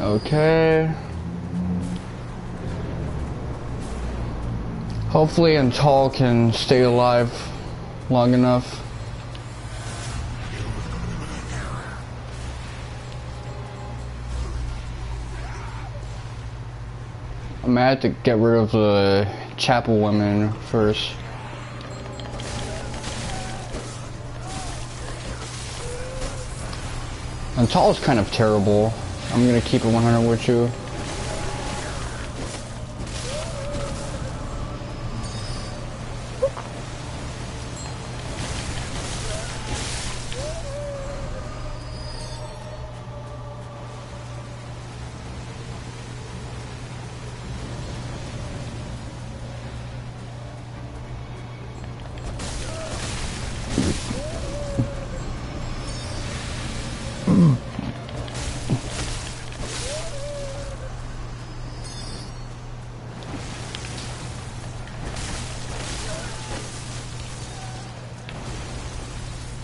S1: Okay. Hopefully Antal can stay alive long enough. I'm gonna have to get rid of the chapel women first. Antal is kind of terrible. I'm gonna keep it 100 with you.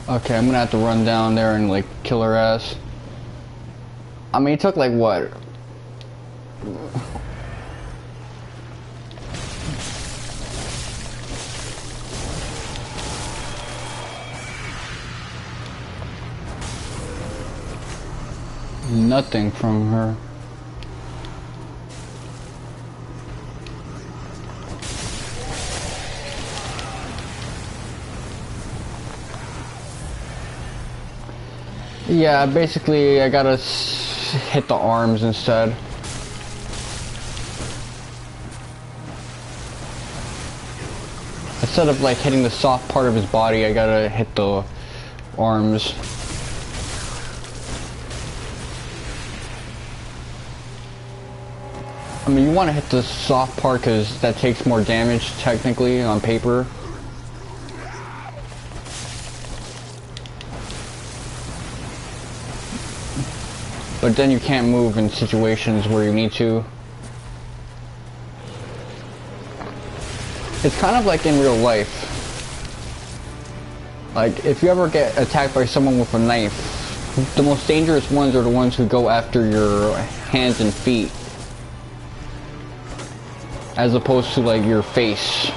S1: Okay, I'm gonna have to run down there and like kill her ass. I mean, it took like what? Nothing from her. Yeah, basically I gotta hit the arms instead. Instead of like hitting the soft part of his body, I gotta hit the arms. I mean, you want to hit the soft part because that takes more damage technically on paper. But then you can't move in situations where you need to. It's kind of like in real life. Like, if you ever get attacked by someone with a knife, the most dangerous ones are the ones who go after your hands and feet, as opposed to like your face.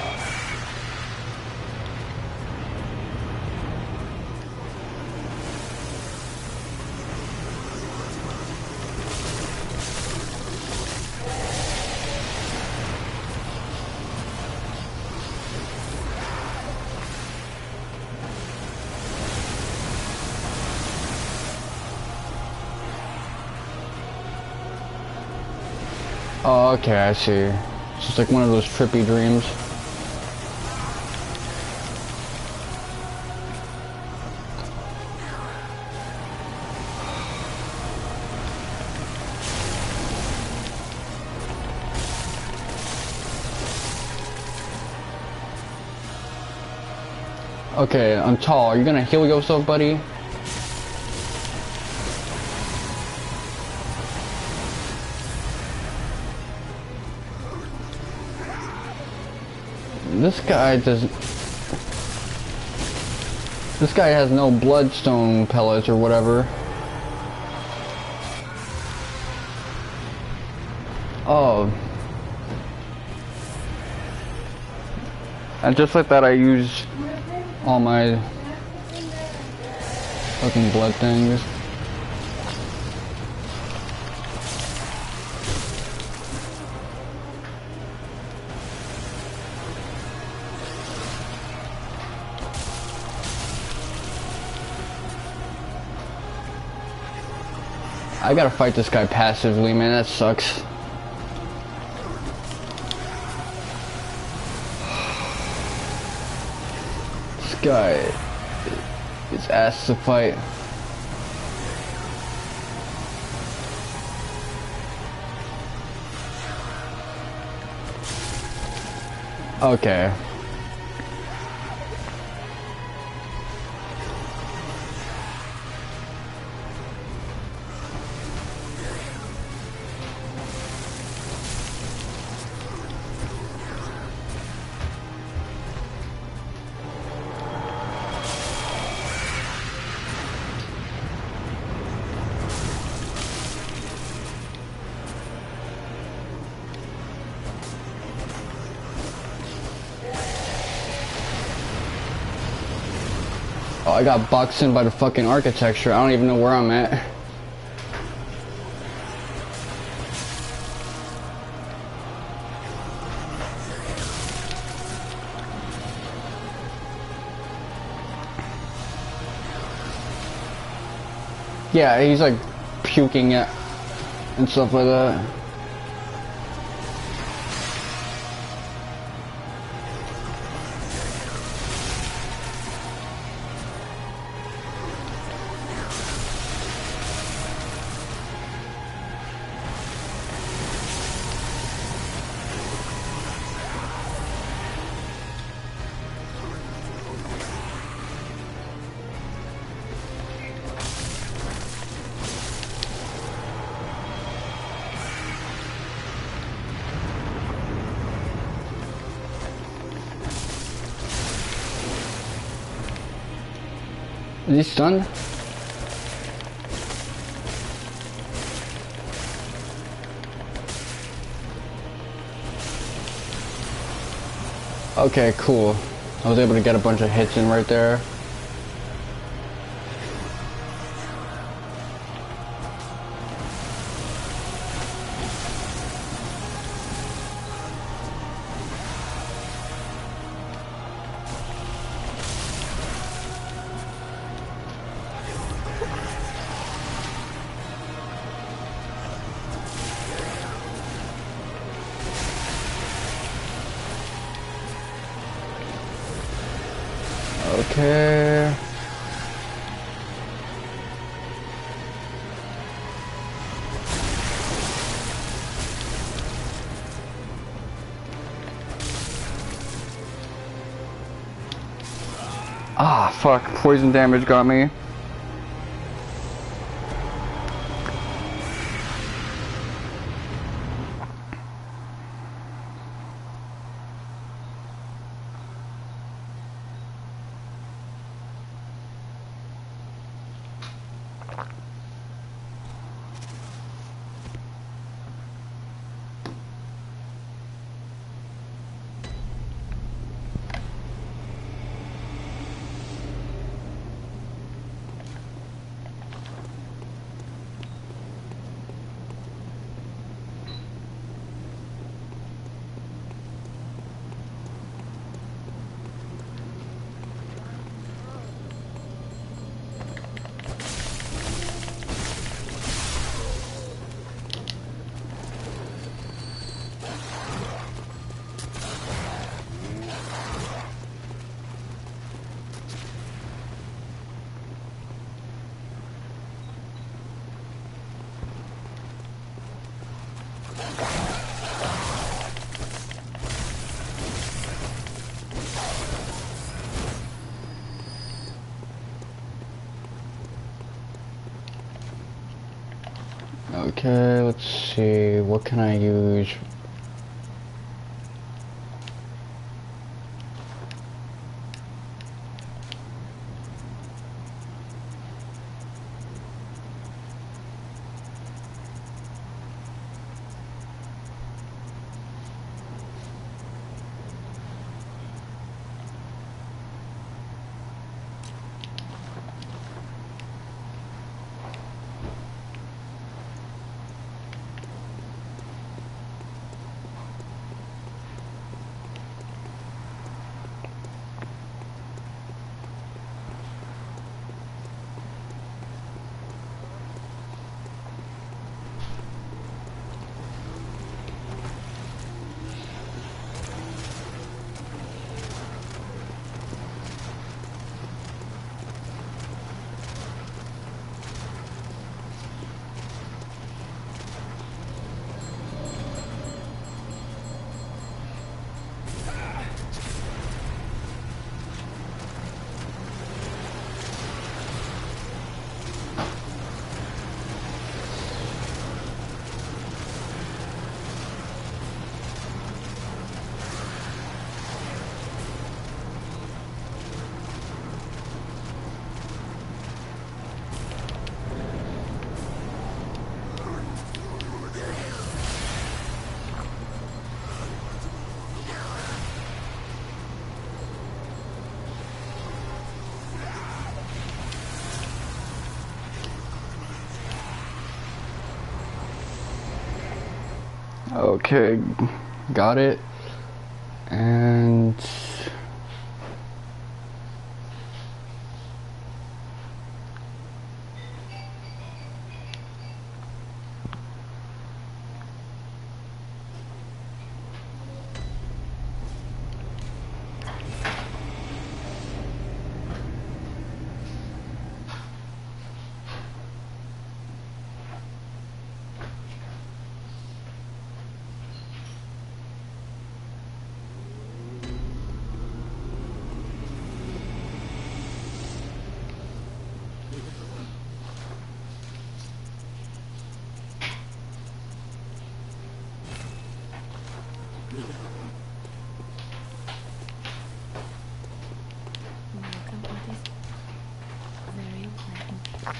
S1: Oh, okay, I see. It's just like one of those trippy dreams. Okay, Antal, are you gonna heal yourself, buddy? This guy doesn't... This guy has no bloodstone pellets or whatever. Oh. And just like that, I use all my fucking blood things. I gotta fight this guy passively, man, that sucks. This guy is ass to fight. Okay. Oh, I got boxed in by the fucking architecture. I don't even know where I'm at. Yeah, he's like puking at and stuff like that. Is he stunned? Okay, cool. I was able to get a bunch of hits in right there. Okay. Ah, fuck. Poison damage got me. Okay, let's see. What can I use? Okay, got it. And
S3: Welcome. What is it? Very well.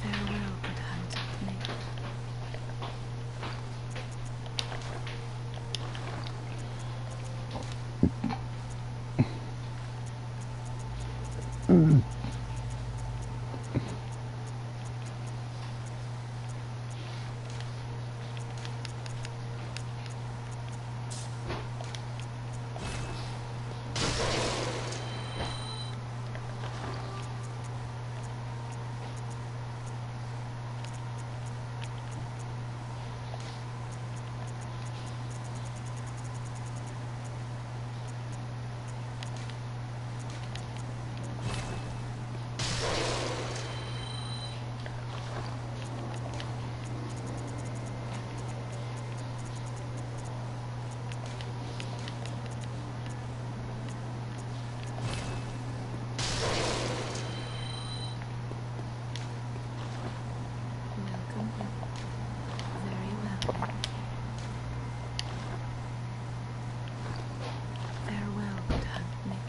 S3: Farewell, good hunter. Welcome. Very well. Farewell, good hunter.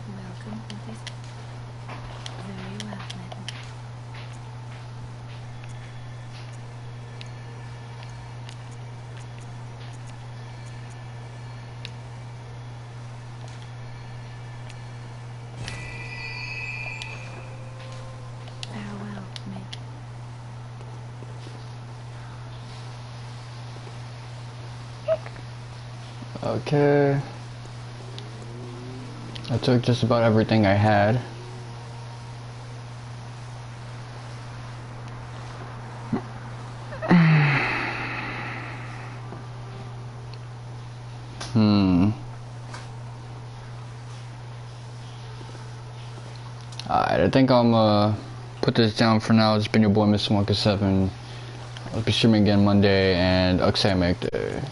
S3: Welcome. What is it? Very well. Farewell, mate.
S1: okay. I took just about everything I had. Alright, I think I'm put this down for now. It's been your boy Mr. 1K7. I'll be streaming again Monday, and Uxamic Day.